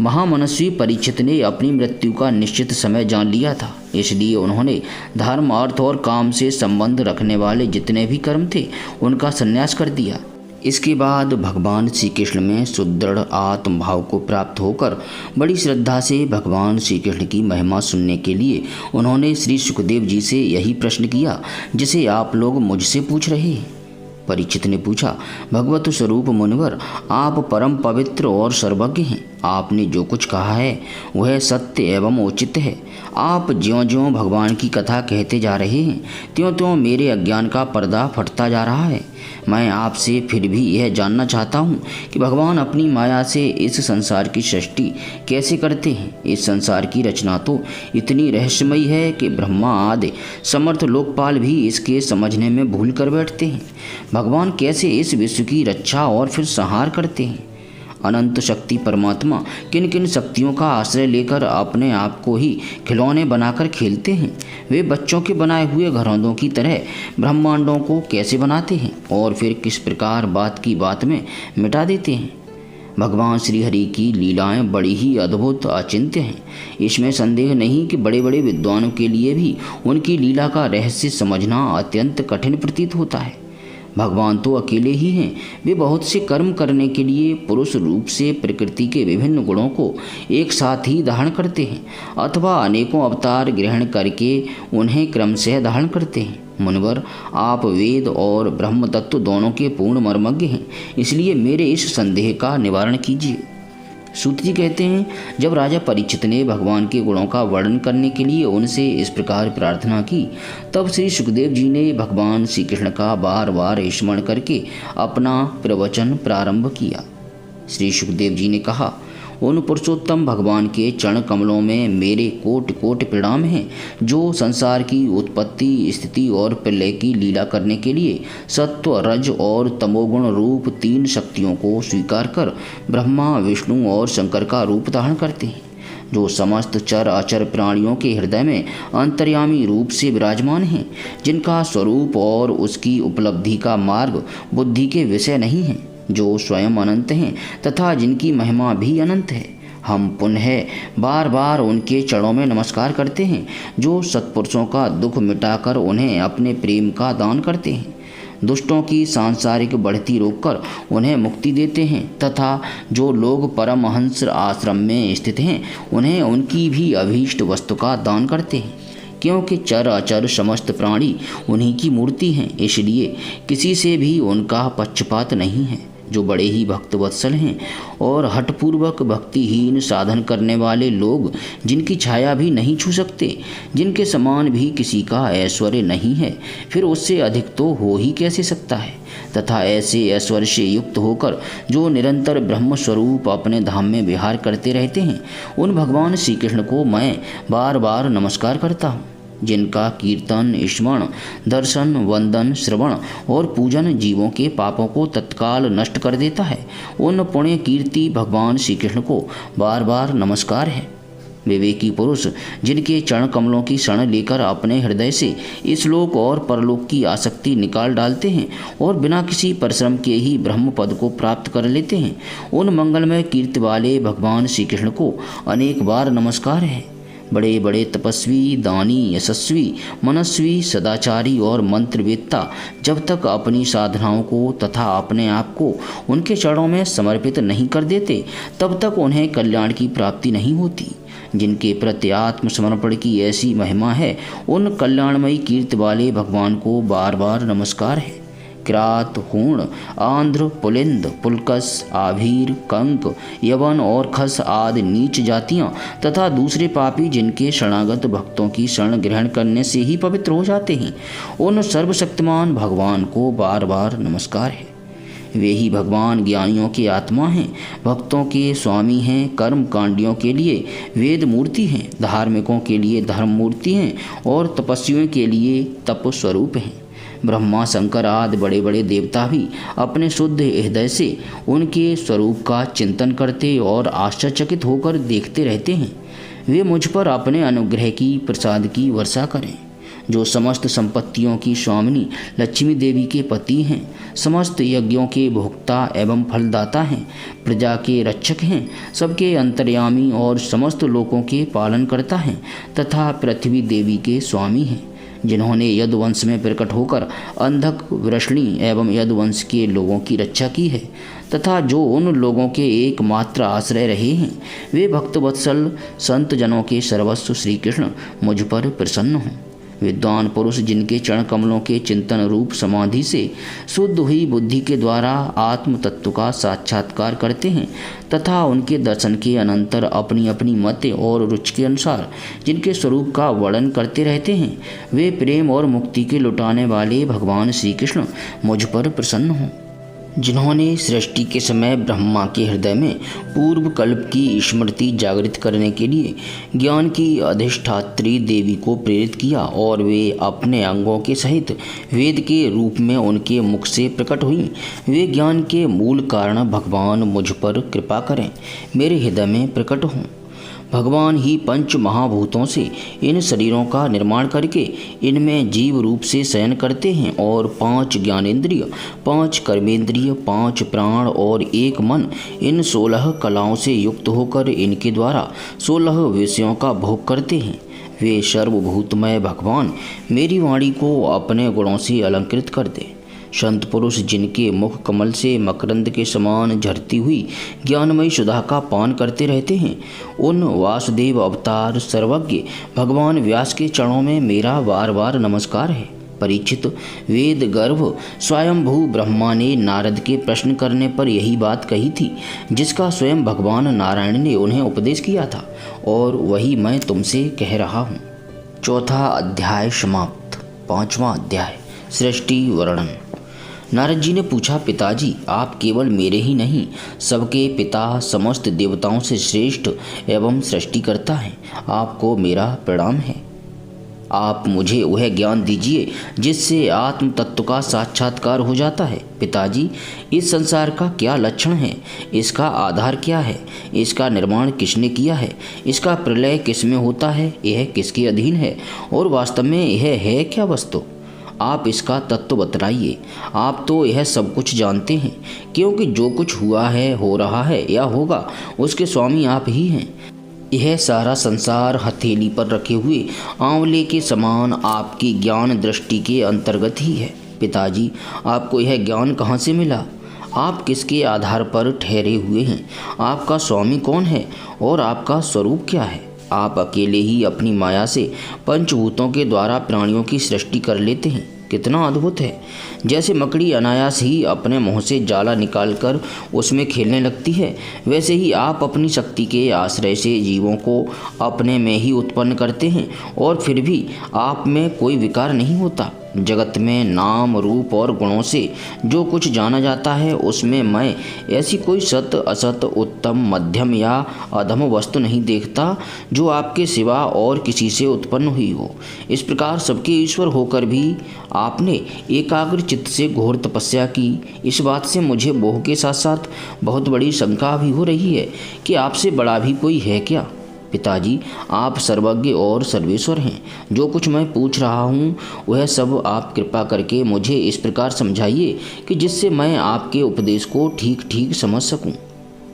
महामनस्वी परीक्षित ने अपनी मृत्यु का निश्चित समय जान लिया था, इसलिए उन्होंने धर्म, अर्थ और काम से संबंध रखने वाले जितने भी कर्म थे, उनका संन्यास कर दिया। इसके बाद भगवान श्री कृष्ण में सुदृढ़ आत्म भाव को प्राप्त होकर बड़ी श्रद्धा से भगवान श्री कृष्ण की महिमा सुनने के लिए उन्होंने श्री सुखदेव जी से यही प्रश्न किया जिसे आप लोग मुझसे पूछ रहे हैं। परीक्षित ने पूछा, भगवत स्वरूप मुनिवर, आप परम पवित्र और सर्वज्ञ हैं। आपने जो कुछ कहा है वह सत्य एवं उचित है। आप ज्यों ज्यों भगवान की कथा कहते जा रहे हैं त्यों त्यों मेरे अज्ञान का पर्दा फटता जा रहा है। मैं आपसे फिर भी यह जानना चाहता हूँ कि भगवान अपनी माया से इस संसार की सृष्टि कैसे करते हैं। इस संसार की रचना तो इतनी रहस्यमयी है कि ब्रह्मा आदि समर्थ लोकपाल भी इसके समझने में भूल कर बैठते हैं। भगवान कैसे इस विश्व की रक्षा और फिर संहार करते हैं। अनंत शक्ति परमात्मा किन किन शक्तियों का आश्रय लेकर अपने आप को ही खिलौने बनाकर खेलते हैं। वे बच्चों के बनाए हुए घरौंदों की तरह ब्रह्मांडों को कैसे बनाते हैं और फिर किस प्रकार बात की बात में मिटा देते हैं। भगवान श्री हरि की लीलाएं बड़ी ही अद्भुत अचिंत्य हैं। इसमें संदेह नहीं कि बड़े बड़े विद्वानों के लिए भी उनकी लीला का रहस्य समझना अत्यंत कठिन प्रतीत होता है। भगवान तो अकेले ही हैं। वे बहुत से कर्म करने के लिए पुरुष रूप से प्रकृति के विभिन्न गुणों को एक साथ ही धारण करते हैं अथवा अनेकों अवतार ग्रहण करके उन्हें क्रमशः धारण करते हैं। मुनिवर, आप वेद और ब्रह्म तत्व दोनों के पूर्ण मर्मज्ञ हैं, इसलिए मेरे इस संदेह का निवारण कीजिए। सूत जी कहते हैं, जब राजा परीक्षित ने भगवान के गुणों का वर्णन करने के लिए उनसे इस प्रकार प्रार्थना की, तब श्री सुखदेव जी ने भगवान श्री कृष्ण का बार बार स्मरण करके अपना प्रवचन प्रारंभ किया। श्री सुखदेव जी ने कहा, उन पुरुषोत्तम भगवान के चरण कमलों में मेरे कोटि कोटि प्रणाम हैं, जो संसार की उत्पत्ति, स्थिति और प्रलय की लीला करने के लिए सत्व, रज और तमोगुण रूप 3 शक्तियों को स्वीकार कर ब्रह्मा, विष्णु और शंकर का रूप धारण करते हैं, जो समस्त चर अचर प्राणियों के हृदय में अंतर्यामी रूप से विराजमान हैं, जिनका स्वरूप और उसकी उपलब्धि का मार्ग बुद्धि के विषय नहीं है, जो स्वयं अनंत हैं तथा जिनकी महिमा भी अनंत है। हम पुनः बार बार उनके चरणों में नमस्कार करते हैं, जो सत्पुरुषों का दुख मिटाकर उन्हें अपने प्रेम का दान करते हैं, दुष्टों की सांसारिक बढ़ती रोककर उन्हें मुक्ति देते हैं तथा जो लोग परमहंस आश्रम में स्थित हैं उन्हें उनकी भी अभीष्ट वस्तु का दान करते हैं। क्योंकि चर अचर समस्त प्राणी उन्हीं की मूर्ति हैं, इसलिए किसी से भी उनका पक्षपात नहीं है। जो बड़े ही भक्त वत्सल हैं और हठपूर्वक भक्तिहीन साधन करने वाले लोग, जिनकी छाया भी नहीं छू सकते, जिनके समान भी किसी का ऐश्वर्य नहीं है, फिर उससे अधिक तो हो ही कैसे सकता है। तथा ऐसे ऐश्वर्य से युक्त होकर जो निरंतर ब्रह्म स्वरूप अपने धाम में विहार करते रहते हैं, उन भगवान श्री कृष्ण को मैं बार बार नमस्कार करता हूँ, जिनका कीर्तन, स्मरण, दर्शन, वंदन, श्रवण और पूजन जीवों के पापों को तत्काल नष्ट कर देता है। उन पुण्य कीर्ति भगवान श्री कृष्ण को बार बार नमस्कार है। विवेकी पुरुष जिनके चरण कमलों की शरण लेकर अपने हृदय से इस लोक और परलोक की आसक्ति निकाल डालते हैं और बिना किसी परिश्रम के ही ब्रह्म पद को प्राप्त कर लेते हैं, उन मंगलमय कीर्ति वाले भगवान श्री कृष्ण को अनेक बार नमस्कार है। बड़े बड़े तपस्वी, दानी, यशस्वी, मनस्वी, सदाचारी और मंत्रवेत्ता जब तक अपनी साधनाओं को तथा अपने आप को उनके चरणों में समर्पित नहीं कर देते, तब तक उन्हें कल्याण की प्राप्ति नहीं होती। जिनके प्रति आत्मसमर्पण की ऐसी महिमा है, उन कल्याणमयी कीर्ति वाले भगवान को बार बार नमस्कार है। किरात, हूण, आंध्र, पुलिंद, पुलकस, आभीर, कंक, यवन और खस आदि नीच जातियां तथा दूसरे पापी जिनके शरणागत भक्तों की शरण ग्रहण करने से ही पवित्र हो जाते हैं, उन सर्वशक्तिमान भगवान को बार बार नमस्कार है। वे ही भगवान ज्ञानियों के आत्मा हैं, भक्तों के स्वामी हैं, कर्म कांडियों के लिए वेद मूर्ति हैं, धार्मिकों के लिए धर्म मूर्ति हैं और तपस्वियों के लिए तप स्वरूप हैं। ब्रह्मा, शंकर आदि बड़े बड़े देवता भी अपने शुद्ध हृदय से उनके स्वरूप का चिंतन करते और आश्चर्यचकित होकर देखते रहते हैं। वे मुझ पर अपने अनुग्रह की प्रसाद की वर्षा करें। जो समस्त संपत्तियों की स्वामिनी लक्ष्मी देवी के पति हैं, समस्त यज्ञों के भोक्ता एवं फलदाता हैं, प्रजा के रक्षक हैं, सबके अंतर्यामी और समस्त लोकों के पालन करता हैं तथा पृथ्वी देवी के स्वामी हैं, जिन्होंने यदुवंश में प्रकट होकर अंधक, वृष्णि एवं यदुवंश के लोगों की रक्षा की है तथा जो उन लोगों के एकमात्र आश्रय रहे हैं, वे भक्तवत्सल संत जनों के सर्वस्व श्री कृष्ण मुझ पर प्रसन्न हों। विद्वान पुरुष जिनके चरण कमलों के चिंतन रूप समाधि से शुद्ध हुई बुद्धि के द्वारा आत्म तत्व का साक्षात्कार करते हैं तथा उनके दर्शन के अनंतर अपनी अपनी मत और रुचि के अनुसार जिनके स्वरूप का वर्णन करते रहते हैं, वे प्रेम और मुक्ति के लुटाने वाले भगवान श्री कृष्ण मुझ पर प्रसन्न हों। जिन्होंने सृष्टि के समय ब्रह्मा के हृदय में पूर्व कल्प की स्मृति जागृत करने के लिए ज्ञान की अधिष्ठात्री देवी को प्रेरित किया और वे अपने अंगों के सहित वेद के रूप में उनके मुख से प्रकट हुई, वे ज्ञान के मूल कारण भगवान मुझ पर कृपा करें, मेरे हृदय में प्रकट हों। भगवान ही पंच महाभूतों से इन शरीरों का निर्माण करके इनमें जीव रूप से शयन करते हैं और 5 ज्ञानेंद्रिय, 5 कर्मेंद्रिय, 5 प्राण और 1 मन इन 16 कलाओं से युक्त होकर इनके द्वारा 16 विषयों का भोग करते हैं। वे सर्वभूतमय भगवान मेरी वाणी को अपने गुणों से अलंकृत कर दें। संत पुरुष जिनके मुख कमल से मकरंद के समान झरती हुई ज्ञानमयी सुधा का पान करते रहते हैं, उन वासुदेव अवतार सर्वज्ञ भगवान व्यास के चरणों में मेरा बार बार नमस्कार है। परीक्षित, वेद गर्भ स्वयंभू ब्रह्मा ने नारद के प्रश्न करने पर यही बात कही थी जिसका स्वयं भगवान नारायण ने उन्हें उपदेश किया था और वही मैं तुमसे कह रहा हूँ। चौथा अध्याय समाप्त। 5वां अध्याय सृष्टि वर्णन। नारद जी ने पूछा, पिताजी, आप केवल मेरे ही नहीं सबके पिता, समस्त देवताओं से श्रेष्ठ एवं सृष्टिकर्ता हैं। आपको मेरा प्रणाम है। आप मुझे वह ज्ञान दीजिए जिससे आत्म तत्व का साक्षात्कार हो जाता है। पिताजी, इस संसार का क्या लक्षण है? इसका आधार क्या है? इसका निर्माण किसने किया है? इसका प्रलय किसमें होता है? यह किसके अधीन है? और वास्तव में यह है क्या वस्तु? आप इसका तत्व बतलाइए। आप तो यह सब कुछ जानते हैं, क्योंकि जो कुछ हुआ है, हो रहा है या होगा, उसके स्वामी आप ही हैं। यह सारा संसार हथेली पर रखे हुए आंवले के समान आपकी ज्ञान दृष्टि के अंतर्गत ही है। पिताजी, आपको यह ज्ञान कहाँ से मिला? आप किसके आधार पर ठहरे हुए हैं? आपका स्वामी कौन है और आपका स्वरूप क्या है? आप अकेले ही अपनी माया से पंचभूतों के द्वारा प्राणियों की सृष्टि कर लेते हैं। कितना अद्भुत है! जैसे मकड़ी अनायास ही अपने मुंह से जाला निकालकर उसमें खेलने लगती है, वैसे ही आप अपनी शक्ति के आश्रय से जीवों को अपने में ही उत्पन्न करते हैं और फिर भी आप में कोई विकार नहीं होता। जगत में नाम, रूप और गुणों से जो कुछ जाना जाता है, उसमें मैं ऐसी कोई सत, असत, उत्तम, मध्यम या अधम वस्तु नहीं देखता जो आपके सिवा और किसी से उत्पन्न हुई हो। इस प्रकार सबके ईश्वर होकर भी आपने एकाग्र चित्त से घोर तपस्या की। इस बात से मुझे मोह के साथ साथ बहुत बड़ी शंका भी हो रही है कि आपसे बड़ा भी कोई है क्या? पिताजी, आप सर्वज्ञ और सर्वेश्वर हैं। जो कुछ मैं पूछ रहा हूँ वह सब आप कृपा करके मुझे इस प्रकार समझाइए कि जिससे मैं आपके उपदेश को ठीक ठीक समझ सकूँ।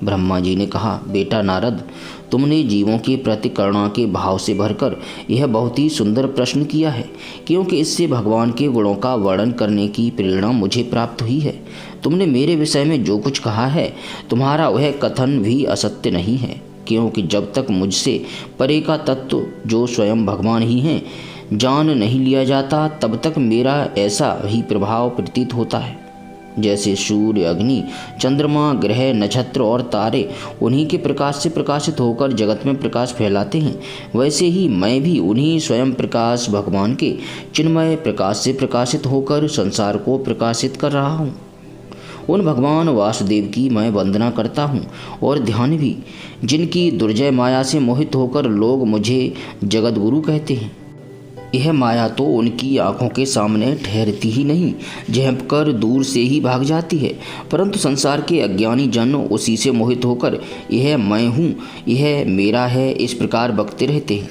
ब्रह्मा जी ने कहा, बेटा नारद, तुमने जीवों के प्रति करुणा के भाव से भरकर यह बहुत ही सुंदर प्रश्न किया है, क्योंकि इससे भगवान के गुणों का वर्णन करने की प्रेरणा मुझे प्राप्त हुई है। तुमने मेरे विषय में जो कुछ कहा है, तुम्हारा वह कथन भी असत्य नहीं है, क्योंकि जब तक मुझसे परे का तत्व जो स्वयं भगवान ही हैं जान नहीं लिया जाता, तब तक मेरा ऐसा ही प्रभाव प्रतीत होता है। जैसे सूर्य, अग्नि, चंद्रमा, ग्रह, नक्षत्र और तारे उन्हीं के प्रकाश से प्रकाशित होकर जगत में प्रकाश फैलाते हैं, वैसे ही मैं भी उन्हीं स्वयं प्रकाश भगवान के चिन्मय प्रकाश से प्रकाशित होकर संसार को प्रकाशित कर रहा हूँ। उन भगवान वासुदेव की मैं वंदना करता हूँ और ध्यान भी, जिनकी दुर्जय माया से मोहित होकर लोग मुझे जगत गुरु कहते हैं। यह माया तो उनकी आंखों के सामने ठहरती ही नहीं, झेंप कर दूर से ही भाग जाती है, परंतु संसार के अज्ञानी जन उसी से मोहित होकर यह मैं हूँ, यह मेरा है, इस प्रकार बकते रहते हैं।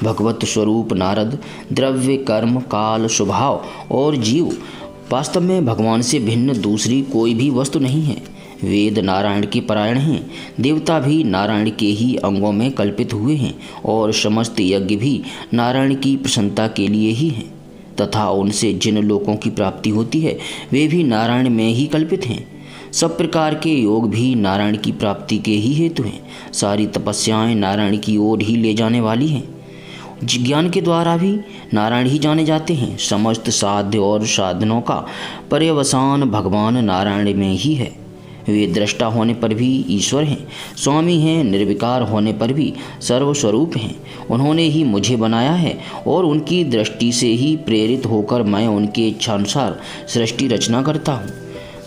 भगवत स्वरूप नारद, द्रव्य, कर्म, काल, स्वभाव और जीव वास्तव में भगवान से भिन्न दूसरी कोई भी वस्तु नहीं है। वेद नारायण के परायण हैं, देवता भी नारायण के ही अंगों में कल्पित हुए हैं और समस्त यज्ञ भी नारायण की प्रसन्नता के लिए ही हैं, तथा उनसे जिन लोकों की प्राप्ति होती है वे भी नारायण में ही कल्पित हैं। सब प्रकार के योग भी नारायण की प्राप्ति के ही हेतु हैं। सारी तपस्याएं नारायण की ओर ही ले जाने वाली हैं। ज्ञान के द्वारा भी नारायण ही जाने जाते हैं। समस्त साध्य और साधनों का पर्यवसान भगवान नारायण में ही है। वे दृष्टा होने पर भी ईश्वर हैं, स्वामी हैं, निर्विकार होने पर भी सर्वस्वरूप हैं। उन्होंने ही मुझे बनाया है और उनकी दृष्टि से ही प्रेरित होकर मैं उनके इच्छानुसार सृष्टि रचना करता हूँ।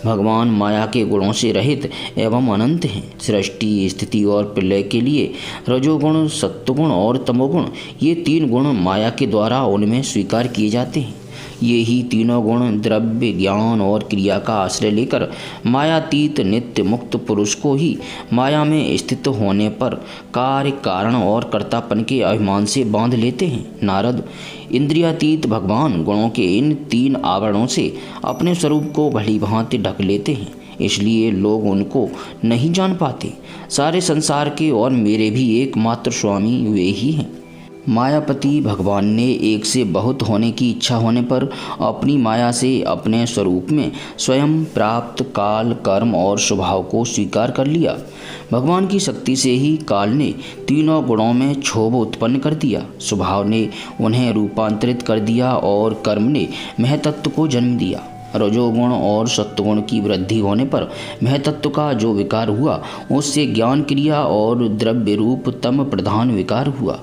भगवान माया के गुणों से रहित एवं अनंत हैं। सृष्टि, स्थिति और प्रलय के लिए रजोगुण, सत्वगुण और तमोगुण, ये 3 गुण माया के द्वारा उनमें स्वीकार किए जाते हैं। ये ही तीनों गुण द्रव्य, ज्ञान और क्रिया का आश्रय लेकर मायातीत नित्य मुक्त पुरुष को ही माया में स्थित होने पर कार्य, कारण और कर्तापन के अभिमान से बांध लेते हैं। नारद, इंद्रियातीत भगवान गुणों के इन 3 आवरणों से अपने स्वरूप को भली भांति ढक लेते हैं, इसलिए लोग उनको नहीं जान पाते। सारे संसार के और मेरे भी एकमात्र स्वामी वे ही हैं। मायापति भगवान ने एक से बहुत होने की इच्छा होने पर अपनी माया से अपने स्वरूप में स्वयं प्राप्त काल, कर्म और स्वभाव को स्वीकार कर लिया। भगवान की शक्ति से ही काल ने तीनों गुणों में क्षोभ उत्पन्न कर दिया, स्वभाव ने उन्हें रूपांतरित कर दिया और कर्म ने महतत्व को जन्म दिया। रजोगुण और सत्वगुण की वृद्धि होने पर महतत्व का जो विकार हुआ, उससे ज्ञान क्रिया और द्रव्य रूप तम प्रधान विकार हुआ।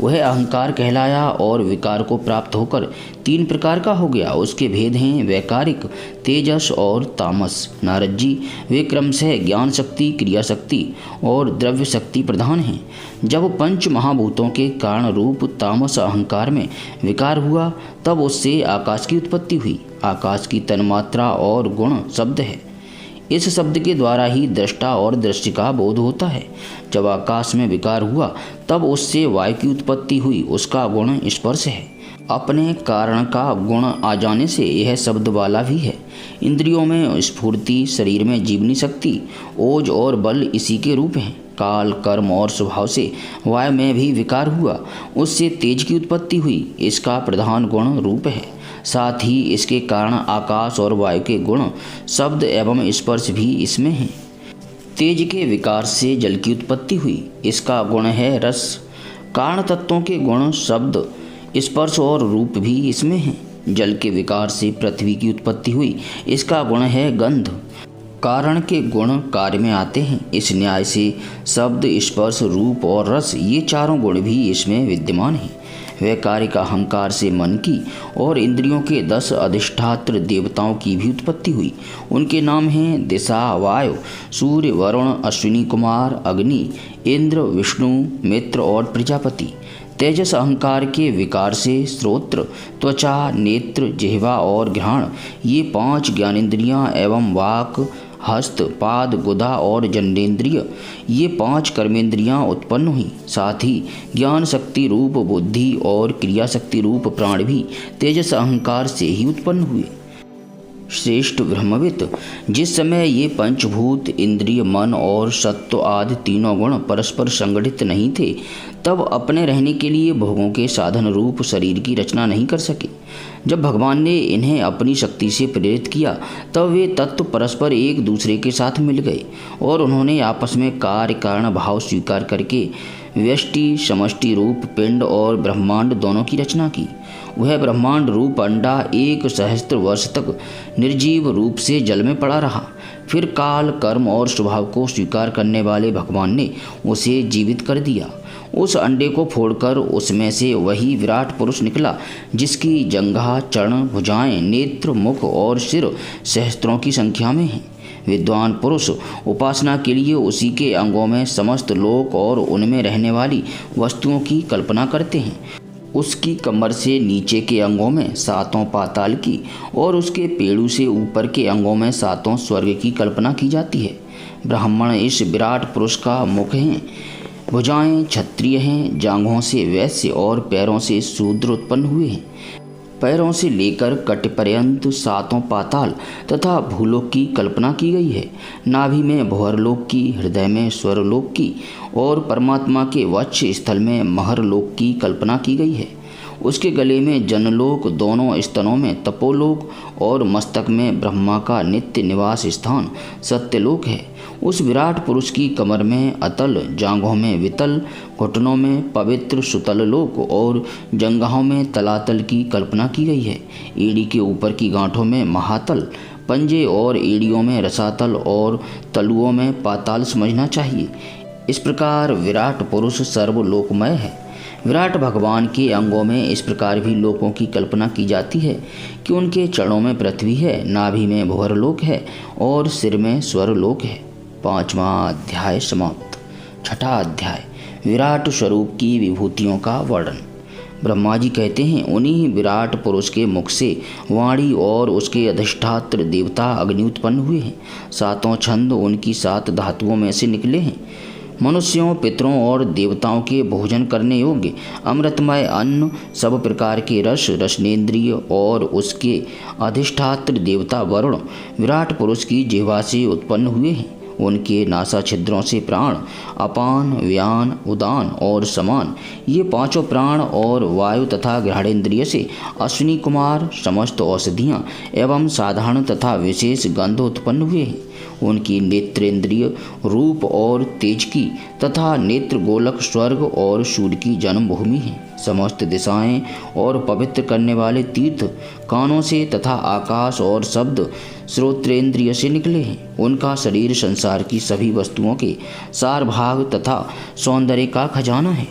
वह अहंकार कहलाया और विकार को प्राप्त होकर 3 प्रकार का हो गया। उसके भेद हैं वैकारिक, तेजस और तामस। नारद जी, वे क्रमशः ज्ञान शक्ति, क्रिया शक्ति और द्रव्य शक्ति प्रधान हैं। जब 5 महाभूतों के कारण रूप तामस अहंकार में विकार हुआ, तब उससे आकाश की उत्पत्ति हुई। आकाश की तन्मात्रा और गुण शब्द है। इस शब्द के द्वारा ही दृष्टा और दृश्य का बोध होता है। जब आकाश में विकार हुआ, तब उससे वायु की उत्पत्ति हुई। उसका गुण स्पर्श है। अपने कारण का गुण आ जाने से यह शब्द वाला भी है। इंद्रियों में स्फूर्ति, शरीर में जीवनी शक्ति, ओज और बल इसी के रूप हैं। काल, कर्म और स्वभाव से वायु में भी विकार हुआ, उससे तेज की उत्पत्ति हुई। इसका प्रधान गुण रूप है। साथ ही इसके कारण आकाश और वायु के गुण, शब्द एवं स्पर्श भी इसमें हैं। तेज के विकार से जल की उत्पत्ति हुई, इसका गुण है रस। कारण तत्वों के गुण, शब्द, स्पर्श और रूप भी इसमें हैं। जल के विकार से पृथ्वी की उत्पत्ति हुई, इसका गुण है गंध। कारण के गुण कार्य में आते हैं। इस न्याय से शब्द, स्पर्श, रूप और रस, ये 4 गुण भी इसमें विद्यमान हैं। वैकारिक अहंकार से मन की और इंद्रियों के 10 अधिष्ठात्र देवताओं की भी उत्पत्ति हुई। उनके नाम हैं दिशा, वायु, सूर्य, वरुण, अश्विनी कुमार, अग्नि, इंद्र, विष्णु, मित्र और प्रजापति। तेजस अहंकार के विकार से श्रोत्र, त्वचा, नेत्र, जिह्वा और घ्राण, ये 5 ज्ञानेंद्रियां एवं वाक, हस्त, पाद, गुदा और जननेन्द्रिय, ये 5 कर्मेंद्रियां उत्पन्न हुई। साथ ही ज्ञान शक्ति रूप बुद्धि और क्रिया शक्ति रूप प्राण भी तेजस अहंकार से ही उत्पन्न हुए। श्रेष्ठ ब्रह्मविद, जिस समय ये पंचभूत, इंद्रिय, मन और सत्व आदि तीनों गुण परस्पर संगठित नहीं थे, तब अपने रहने के लिए भोगों के साधन रूप शरीर की रचना नहीं कर सके। जब भगवान ने इन्हें अपनी शक्ति से प्रेरित किया, तब वे तत्व परस्पर एक दूसरे के साथ मिल गए और उन्होंने आपस में कार्य कारण भाव स्वीकार करके व्यष्टि, समष्टि रूप पिंड और ब्रह्मांड दोनों की रचना की। वह ब्रह्मांड रूप अंडा 1 सहस्त्र वर्ष तक निर्जीव रूप से जल में पड़ा रहा। फिर काल, कर्म और स्वभाव को स्वीकार करने वाले भगवान ने उसे जीवित कर दिया। उस अंडे को फोड़कर उसमें से वही विराट पुरुष निकला, जिसकी जंघा, चरण, भुजाएं, नेत्र, मुख और सिर सहस्त्रों की संख्या में हैं। विद्वान पुरुष उपासना के लिए उसी के अंगों में समस्त लोक और उनमें रहने वाली वस्तुओं की कल्पना करते हैं। उसकी कमर से नीचे के अंगों में 7 पाताल की और उसके पेड़ू से ऊपर के अंगों में 7 स्वर्ग की कल्पना की जाती है। ब्राह्मण इस विराट पुरुष का मुख हैं, भुजाएं क्षत्रिय हैं, जांघों से वैश्य और पैरों से शूद्र उत्पन्न हुए हैं। पैरों से लेकर कट पर्यंत 7 पाताल तथा भूलोक की कल्पना की गई है। नाभि में भुवरलोक की, हृदय में स्वरलोक की और परमात्मा के वक्ष स्थल में महरलोक की कल्पना की गई है। उसके गले में जनलोक, दोनों स्तनों में तपोलोक और मस्तक में ब्रह्मा का नित्य निवास स्थान सत्यलोक है। उस विराट पुरुष की कमर में अतल, जांघों में वितल, घुटनों में पवित्र सुतल लोक और जंघाओं में तलातल की कल्पना की गई है। एड़ी के ऊपर की गांठों में महातल, पंजे और एड़ियों में रसातल और तलुओं में पाताल समझना चाहिए। इस प्रकार विराट पुरुष सर्वलोकमय है। विराट भगवान के अंगों में इस प्रकार भी लोकों की कल्पना की जाती है कि उनके चरणों में पृथ्वी है, नाभि में भुवरलोक है और सिर में स्वरलोक है। 5वां अध्याय समाप्त। 6ठा अध्याय विराट स्वरूप की विभूतियों का वर्णन। ब्रह्मा जी कहते हैं, उन्हीं विराट पुरुष के मुख से वाणी और उसके अधिष्ठात्र देवता अग्नि उत्पन्न हुए हैं। 7 छंद उनकी 7 धातुओं में से निकले हैं। मनुष्यों, पितरों और देवताओं के भोजन करने योग्य अमृतमय अन्न, सब प्रकार के रस, रसनेन्द्रिय और उसके अधिष्ठात्र देवता वरुण विराट पुरुष की जिह्वा से उत्पन्न हुए हैं। उनके नासा छिद्रों से प्राण, अपान, व्यान, उदान और समान, ये 5 प्राण और वायु तथा ग्रहणेन्द्रिय से अश्विनी कुमार समस्त औषधियाँ एवं साधारण तथा विशेष गंध उत्पन्न हुए हैं। उनकी नेत्रेंद्रिय रूप और तेज की तथा नेत्र गोलक स्वर्ग और सूर्य की जन्मभूमि है। समस्त दिशाएं और पवित्र करने वाले तीर्थ कानों से तथा आकाश और शब्द श्रोत्रेंद्रिय से निकले हैं। उनका शरीर संसार की सभी वस्तुओं के सार भाग तथा सौंदर्य का खजाना है।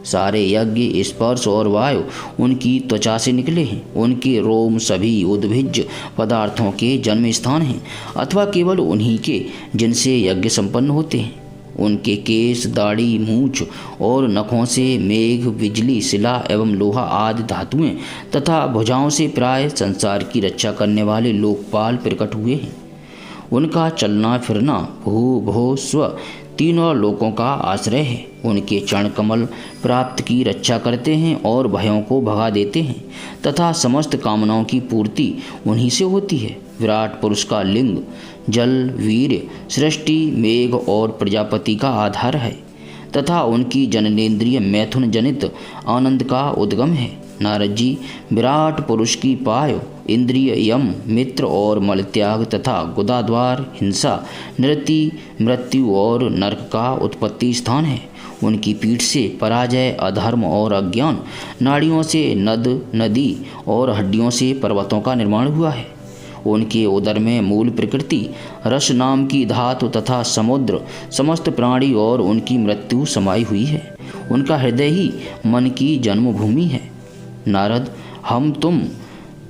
सारे यज्ञ, स्पर्श और वायु उनकी त्वचा से निकले हैं। उनके रोम सभी उद्भिज पदार्थों के जन्म स्थान हैं अथवा केवल उन्हीं के जिनसे यज्ञ संपन्न होते हैं। उनके केश, दाढ़ी, मूछ और नखों से मेघ, बिजली, शिला एवं लोहा आदि धातुएं तथा भुजाओं से प्राय संसार की रक्षा करने वाले लोकपाल प्रकट हुए हैं। उनका चलना फिरना भू भो स्व तीनों लोकों का आश्रय है। उनके चरण कमल प्राप्त की रक्षा करते हैं और भयों को भगा देते हैं तथा समस्त कामनाओं की पूर्ति उन्हीं से होती है। विराट पुरुष का लिंग जल, वीर्य, सृष्टि, मेघ और प्रजापति का आधार है तथा उनकी जननेन्द्रिय मैथुन जनित आनंद का उद्गम है। नारद जी विराट पुरुष की पाय इंद्रिय यम, मित्र और मलत्याग तथा गुदाद्वार, हिंसा, नृति, मृत्यु और नरक का उत्पत्ति स्थान है। उनकी पीठ से पराजय, अधर्म और अज्ञान, नाड़ियों से नद, नदी और हड्डियों से पर्वतों का निर्माण हुआ है। उनके उदर में मूल प्रकृति, रस नाम की धातु तथा समुद्र, समस्त प्राणी और उनकी मृत्यु समाई हुई है। उनका हृदय ही मन की जन्मभूमि है। नारद, हम तुम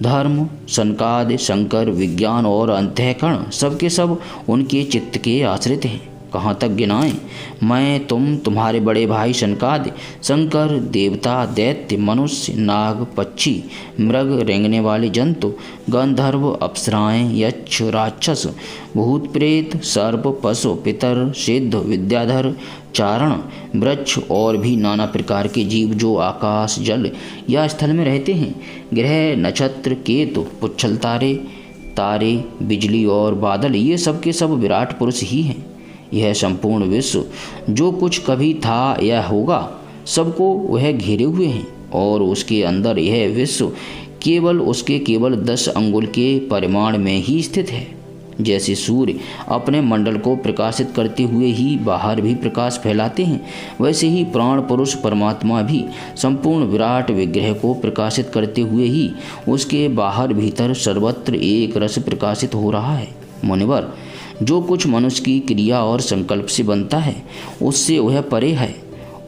धर्म, सनकादि, शंकर, विज्ञान और अंतःकरण सबके सब उनके चित्त के आश्रित हैं। कहाँ तक गिनाएं? मैं, तुम, तुम्हारे बड़े भाई सनकादि, शंकर, देवता, दैत्य, मनुष्य, नाग, पक्षी, मृग, रेंगने वाले जंतु, गंधर्व, अप्सराएं, यक्ष, राक्षस, भूत प्रेत, सर्प, पशु, पितर, सिद्ध, विद्याधर, चारण, वृक्ष और भी नाना प्रकार के जीव जो आकाश, जल या स्थल में रहते हैं, ग्रह, नक्षत्र, केतु, पुच्छल तारे, तारे, बिजली और बादल, ये सब के सब विराट पुरुष ही हैं। यह संपूर्ण विश्व जो कुछ कभी था या होगा, सबको वह घेरे हुए हैं और उसके अंदर यह विश्व केवल उसके केवल 10 अंगुल के परिमाण में ही स्थित है। जैसे सूर्य अपने मंडल को प्रकाशित करते हुए ही बाहर भी प्रकाश फैलाते हैं, वैसे ही प्राण पुरुष परमात्मा भी संपूर्ण विराट विग्रह को प्रकाशित करते हुए ही उसके बाहर भीतर सर्वत्र एक रस प्रकाशित हो रहा है। मुनिवर, जो कुछ मनुष्य की क्रिया और संकल्प से बनता है उससे वह परे है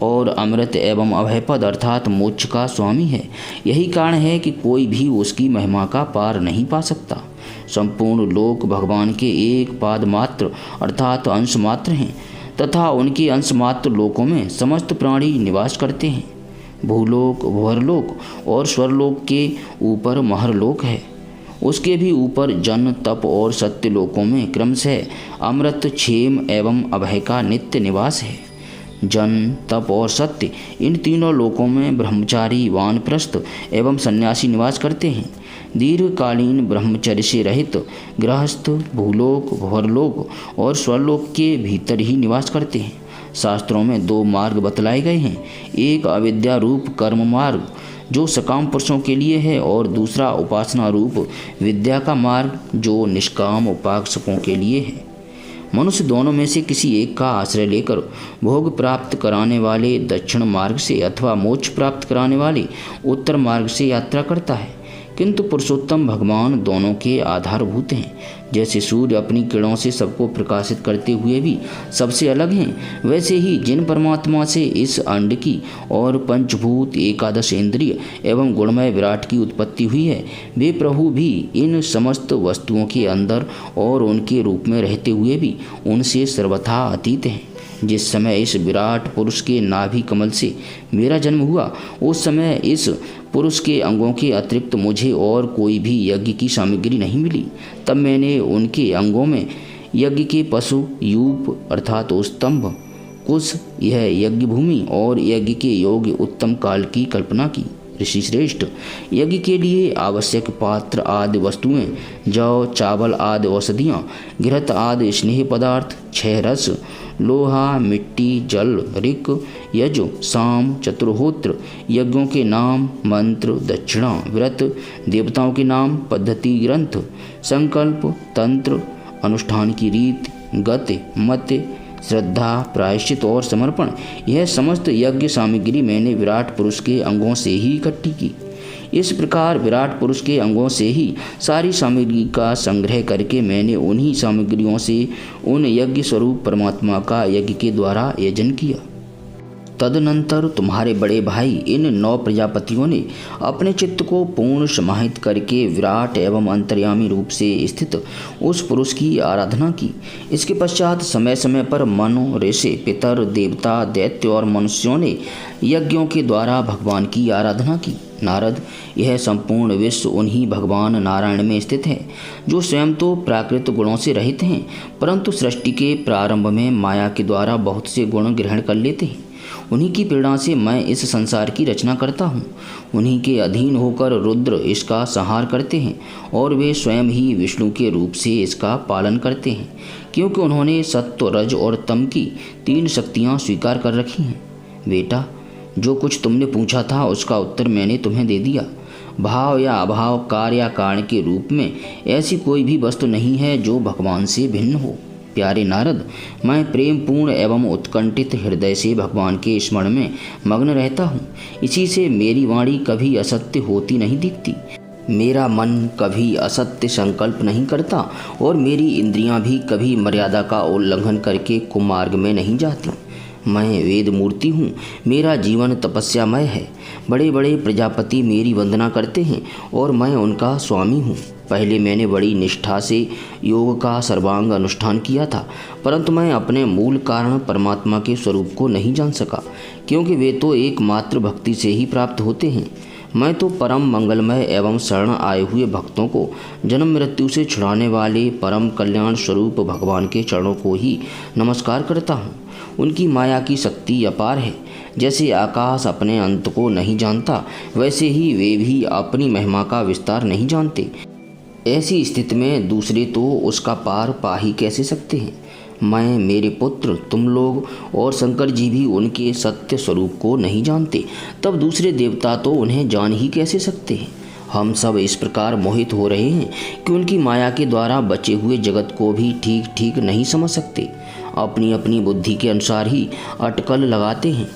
और अमृत एवं अभयपद अर्थात मोक्ष का स्वामी है। यही कारण है कि कोई भी उसकी महिमा का पार नहीं पा सकता। संपूर्ण लोक भगवान के एक पाद मात्र अर्थात अंश मात्र हैं तथा उनके अंश मात्र लोकों में समस्त प्राणी निवास करते हैं। भूलोक, भुवरलोक और स्वरलोक के ऊपर महरलोक है। उसके भी ऊपर जन, तप और सत्य लोकों में क्रमशः अमृत, क्षेम एवं अभय का नित्य निवास है। जन, तप और सत्य इन तीनों लोकों में ब्रह्मचारी, वानप्रस्थ एवं सन्यासी निवास करते हैं। दीर्घकालीन ब्रह्मचर्य से रहित गृहस्थ भूलोक, भुवरलोक और स्वरलोक के भीतर ही निवास करते हैं। शास्त्रों में 2 मार्ग बतलाए गए हैं। एक अविद्या रूप कर्म मार्ग जो सकाम पुरुषों के लिए है, और दूसरा उपासना रूप विद्या का मार्ग जो निष्काम उपासकों के लिए है। मनुष्य दोनों में से किसी एक का आश्रय लेकर भोग प्राप्त कराने वाले दक्षिण मार्ग से अथवा मोक्ष प्राप्त कराने वाले उत्तर मार्ग से यात्रा करता है, किंतु पुरुषोत्तम भगवान दोनों के आधारभूत हैं। जैसे सूर्य अपनी किरणों से सबको प्रकाशित करते हुए भी सबसे अलग हैं, वैसे ही जिन परमात्मा से इस अंड की और पंचभूत एकादश इंद्रिय एवं गुणमय विराट की उत्पत्ति हुई है, वे प्रभु भी इन समस्त वस्तुओं के अंदर और उनके रूप में रहते हुए भी उनसे सर्वथा अतीत हैं। जिस समय इस विराट पुरुष के नाभि कमल से मेरा जन्म हुआ, उस समय इस पुरुष के अंगों के अतिरिक्त मुझे और कोई भी यज्ञ की सामग्री नहीं मिली। तब मैंने उनके अंगों में यज्ञ के पशु, यूप अर्थात स्तंभ, कुश, यह यज्ञ भूमि और यज्ञ के योग्य उत्तम काल की कल्पना की। ऋषि श्रेष्ठ, यज्ञ के लिए आवश्यक पात्र आदि वस्तुएं, जौ, चावल आदि औषधियाँ, घृत आदि स्नेह पदार्थ, 6 रस, लोहा, मिट्टी, जल, ऋक, यजु, साम, चतुर्होत्र, यज्ञों के नाम, मंत्र, दक्षिणा, व्रत, देवताओं के नाम, पद्धति, ग्रंथ, संकल्प, तंत्र, अनुष्ठान की रीत, गति, मत, श्रद्धा, प्रायश्चित और समर्पण, यह समस्त यज्ञ सामग्री मैंने विराट पुरुष के अंगों से ही इकट्ठी की। इस प्रकार विराट पुरुष के अंगों से ही सारी सामग्री का संग्रह करके मैंने उन्हीं सामग्रियों से उन यज्ञ स्वरूप परमात्मा का यज्ञ के द्वारा यजन किया। तदनंतर तुम्हारे बड़े भाई इन 9 प्रजापतियों ने अपने चित्त को पूर्ण समाहित करके विराट एवं अंतर्यामी रूप से स्थित उस पुरुष की आराधना की। इसके पश्चात समय समय पर मनु, ऋषि, पितर, देवता, दैत्य और मनुष्यों ने यज्ञों के द्वारा भगवान की आराधना की। नारद, यह संपूर्ण विश्व उन्हीं भगवान नारायण में स्थित है, जो स्वयं तो प्राकृत गुणों से रहित हैं, परंतु सृष्टि के प्रारंभ में माया के द्वारा बहुत से गुण ग्रहण कर लेते हैं। उन्हीं की प्रेरणा से मैं इस संसार की रचना करता हूँ। उन्हीं के अधीन होकर रुद्र इसका संहार करते हैं, और वे स्वयं ही विष्णु के रूप से इसका पालन करते हैं, क्योंकि उन्होंने सत्व, रज और तम की 3 शक्तियाँ स्वीकार कर रखी हैं। बेटा, जो कुछ तुमने पूछा था उसका उत्तर मैंने तुम्हें दे दिया। भाव या अभाव, कार्य या कारण के रूप में ऐसी कोई भी वस्तु नहीं है जो भगवान से भिन्न हो। प्यारे नारद, मैं प्रेम पूर्ण एवं उत्कंठित हृदय से भगवान के स्मरण में मग्न रहता हूँ। इसी से मेरी वाणी कभी असत्य होती नहीं दिखती, मेरा मन कभी असत्य संकल्प नहीं करता, और मेरी इंद्रियां भी कभी मर्यादा का उल्लंघन करके कुमार्ग में नहीं जाती। मैं वेद मूर्ति हूँ, मेरा जीवन तपस्यामय है। बड़े बड़े प्रजापति मेरी वंदना करते हैं और मैं उनका स्वामी हूँ। पहले मैंने बड़ी निष्ठा से योग का सर्वांग अनुष्ठान किया था, परंतु मैं अपने मूल कारण परमात्मा के स्वरूप को नहीं जान सका, क्योंकि वे तो एकमात्र भक्ति से ही प्राप्त होते हैं। मैं तो परम मंगलमय एवं शरण आए हुए भक्तों को जन्म मृत्यु से छुड़ाने वाले परम कल्याण स्वरूप भगवान के चरणों को ही नमस्कार करता हूँ। उनकी माया की शक्ति अपार है। जैसे आकाश अपने अंत को नहीं जानता, वैसे ही वे भी अपनी महिमा का विस्तार नहीं जानते। ऐसी स्थिति में दूसरे तो उसका पार पा ही कैसे सकते हैं। मैं, मेरे पुत्र, तुम लोग और शंकर जी भी उनके सत्य स्वरूप को नहीं जानते, तब दूसरे देवता तो उन्हें जान ही कैसे सकते हैं। हम सब इस प्रकार मोहित हो रहे हैं कि उनकी माया के द्वारा बचे हुए जगत को भी ठीक ठीक नहीं समझ सकते। अपनी अपनी बुद्धि के अनुसार ही अटकल लगाते हैं।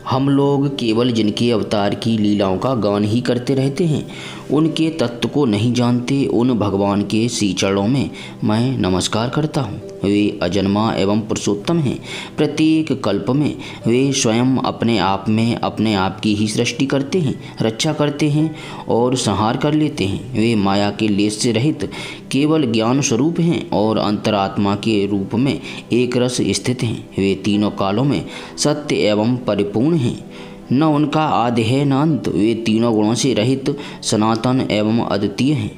हम लोग केवल जिनके अवतार की लीलाओं का गान ही करते रहते हैं, उनके तत्व को नहीं जानते। उन भगवान के श्री चरणों में मैं नमस्कार करता हूँ। वे अजन्मा एवं पुरुषोत्तम हैं। प्रत्येक कल्प में वे स्वयं अपने आप में अपने आप की ही सृष्टि करते हैं, रक्षा करते हैं और संहार कर लेते हैं। वे माया के लेस से रहित केवल ज्ञान स्वरूप हैं और अंतरात्मा के रूप में एक रस स्थित हैं। वे तीनों कालों में सत्य एवं परिपूर्ण हैं। न उनका आदि है न अंत। वे तीनों गुणों से रहित सनातन एवं अद्वितीय हैं।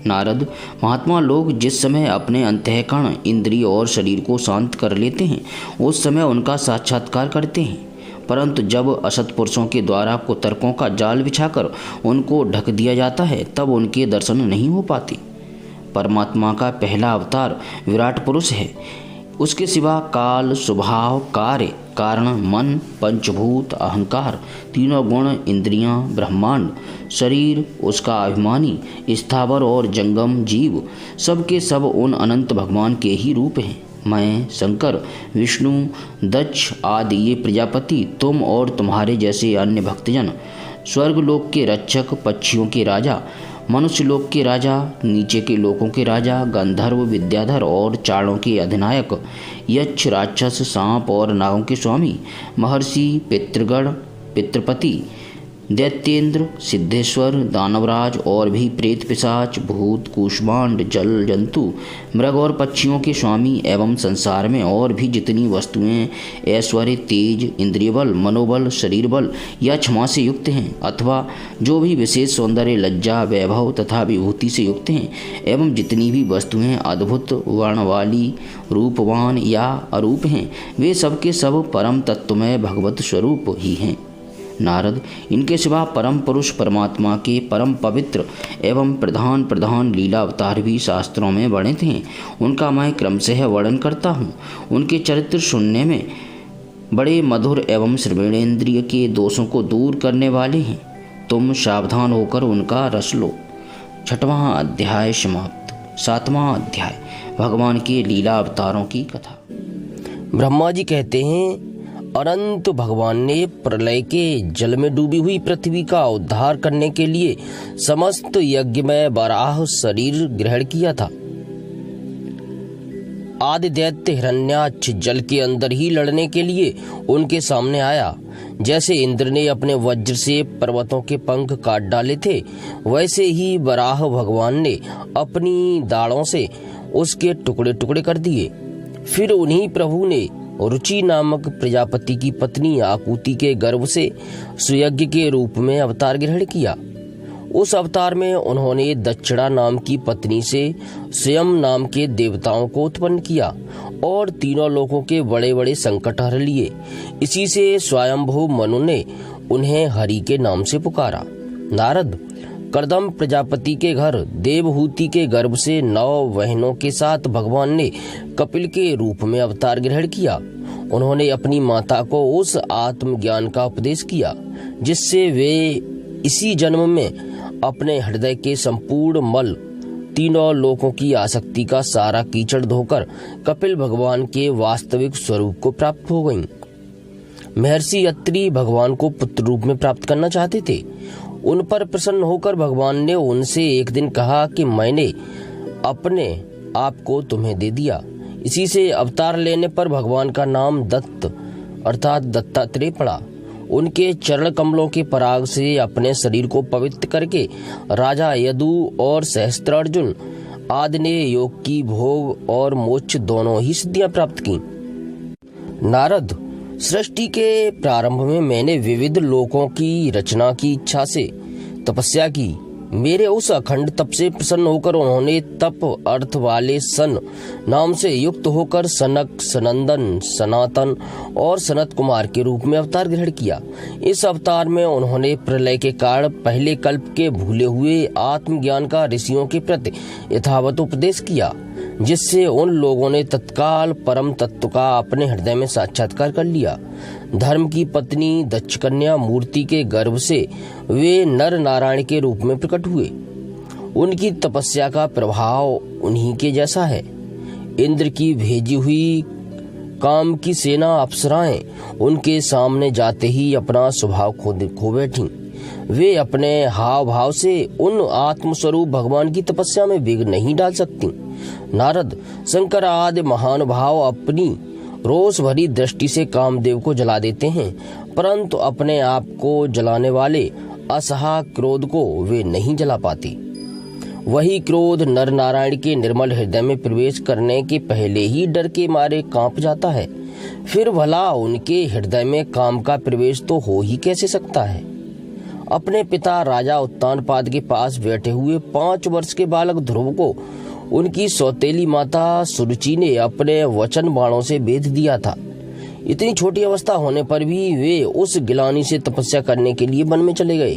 नारद, महात्मा लोग जिस समय अपने अंतःकरण, इंद्रिय और शरीर को शांत कर लेते हैं, उस समय उनका साक्षात्कार करते हैं। परंतु जब असत पुरुषों के द्वारा कुतर्कों का जाल बिछाकर उनको ढक दिया जाता है, तब उनके दर्शन नहीं हो पाते। परमात्मा का पहला अवतार विराट पुरुष है। उसके सिवा काल, स्वभाव, कार्य, कारण, मन, पंचभूत, अहंकार, तीनों गुण, इंद्रियां, ब्रह्मांड, शरीर, उसका अभिमानी, स्थावर और जंगम जीव, सब के सब उन अनंत भगवान के ही रूप हैं। मैं, शंकर, विष्णु, दक्ष आदि ये प्रजापति, तुम और तुम्हारे जैसे अन्य भक्तजन, स्वर्गलोक के रक्षक, पक्षियों के राजा, मनुष्य लोक के राजा, नीचे के लोकों के राजा, गंधर्व, विद्याधर और चारणों के अधिनायक, यक्ष, राक्षस, सांप और नागों के स्वामी, महर्षि, पितृगण, पितृपति, दैत्येंद्र, सिद्धेश्वर, दानवराज और भी प्रेत, पिशाच, भूत, कूष्मांड, जल जंतु, मृग और पक्षियों के स्वामी एवं संसार में और भी जितनी वस्तुएं ऐश्वर्य, तेज, इंद्रिय बल, मनोबल, शरीर बल या क्षमा से युक्त हैं अथवा जो भी विशेष सौंदर्य, लज्जा, वैभव तथा विभूति से युक्त हैं, एवं जितनी भी वस्तुएं अद्भुत वर्ण वाली, रूपवान या अरूप हैं, वे सब के सब परम तत्वमय भगवत स्वरूप ही हैं। नारद, इनके सिवा परम पुरुष परमात्मा के परम पवित्र एवं प्रधान प्रधान लीला अवतार भी शास्त्रों में वर्णित हैं। उनका मैं क्रमशः वर्णन करता हूँ। उनके चरित्र सुनने में बड़े मधुर एवं श्रवणेन्द्रिय के दोषों को दूर करने वाले हैं। तुम सावधान होकर उनका रस लो। 6वां अध्याय समाप्त। 7वां अध्याय भगवान के लीला अवतारों की कथा। ब्रह्मा जी कहते हैं, अनंत भगवान ने प्रलय के जल में डूबी हुई पृथ्वी का उद्धार करने के लिए समस्त यज्ञ में वराह शरीर ग्रहण किया था। आदि दैत्य हिरण्याक्ष जल के अंदर ही लड़ने के लिए उनके सामने आया। जैसे इंद्र ने अपने वज्र से पर्वतों के पंख काट डाले थे, वैसे ही वराह भगवान ने अपनी दाढ़ों से उसके टुकड़े टुकड़े कर दिए। फिर उन्हीं प्रभु ने रुचि नामक प्रजापति की पत्नी आकुति के गर्भ से सुयज्ञ के रूप में अवतार ग्रहण किया। उस अवतार में उन्होंने दक्षिणा नाम की पत्नी से स्वयं नाम के देवताओं को उत्पन्न किया और तीनों लोकों के बड़े बड़े संकट हर लिए। इसी से स्वयंभू मनु ने उन्हें हरि के नाम से पुकारा। नारद, कर्दम प्रजापति के घर देवहूति के गर्भ से 9 बहनों के साथ भगवान ने कपिल के रूप में अवतार ग्रहण किया। उन्होंने अपनी माता को उस आत्मज्ञान का उपदेश किया जिससे वे इसी जन्म में अपने हृदय के संपूर्ण मल, तीनों लोकों की आसक्ति का सारा कीचड़ धोकर कपिल भगवान के वास्तविक स्वरूप को प्राप्त हो गईं। महर्षि अत्रि भगवान को पुत्र रूप में प्राप्त करना चाहते थे। उन पर प्रसन्न होकर भगवान ने उनसे एक दिन कहा कि मैंने अपने आप को तुम्हें दे दिया। इसी से अवतार लेने पर भगवान का नाम दत्त अर्थात दत्तात्रेय पड़ा। उनके चरण कमलों के पराग से अपने शरीर को पवित्र करके राजा यदु और सहस्त्रार्जुन आदि ने योग की भोग और मोक्ष दोनों ही सिद्धियां प्राप्त की। नारद, सृष्टि के प्रारंभ में मैंने विविध लोकों की रचना की इच्छा से तपस्या की। मेरे उस अखंड तप से प्रसन्न होकर उन्होंने तप अर्थ वाले सन नाम से युक्त होकर सनक, सनंदन, सनातन और सनत कुमार के रूप में अवतार ग्रहण किया। इस अवतार में उन्होंने प्रलय के कारण पहले कल्प के भूले हुए आत्मज्ञान का ऋषियों के प्रति यथावत उपदेश किया, जिससे उन लोगों ने तत्काल परम तत्व का अपने हृदय में साक्षात्कार कर लिया। धर्म की पत्नी दक्ष कन्या मूर्ति के गर्भ से वे नर नारायण के रूप में प्रकट हुए। उनकी तपस्या का प्रभाव उन्हीं के जैसा है। इंद्र की भेजी हुई काम की सेना अप्सराएं उनके सामने जाते ही अपना स्वभाव खो बैठी। वे अपने हाव भाव से उन आत्मस्वरूप भगवान की तपस्या में विघ्न नहीं डाल सकती। नारद, शंकर आदि महान भाव अपनी रोष भरी दृष्टि से कामदेव को जला देते हैं, परंतु अपने आप को जलाने वाले असहा क्रोध को वे नहीं जला पाती। वही क्रोध नर नारायण के निर्मल हृदय में प्रवेश करने के पहले ही डर के मारे कांप जाता है। फिर भला उनके हृदय में काम का प्रवेश तो हो ही कैसे सकता है। अपने पिता राजा उत्तानपाद के पास बैठे हुए 5 वर्ष के बालक ध्रुव को उनकी सौतेली माता सुरुचि ने अपने वचन बाणों से बेध दिया था। इतनी छोटी अवस्था होने पर भी वे उस गिलानी से तपस्या करने के लिए वन में चले गए।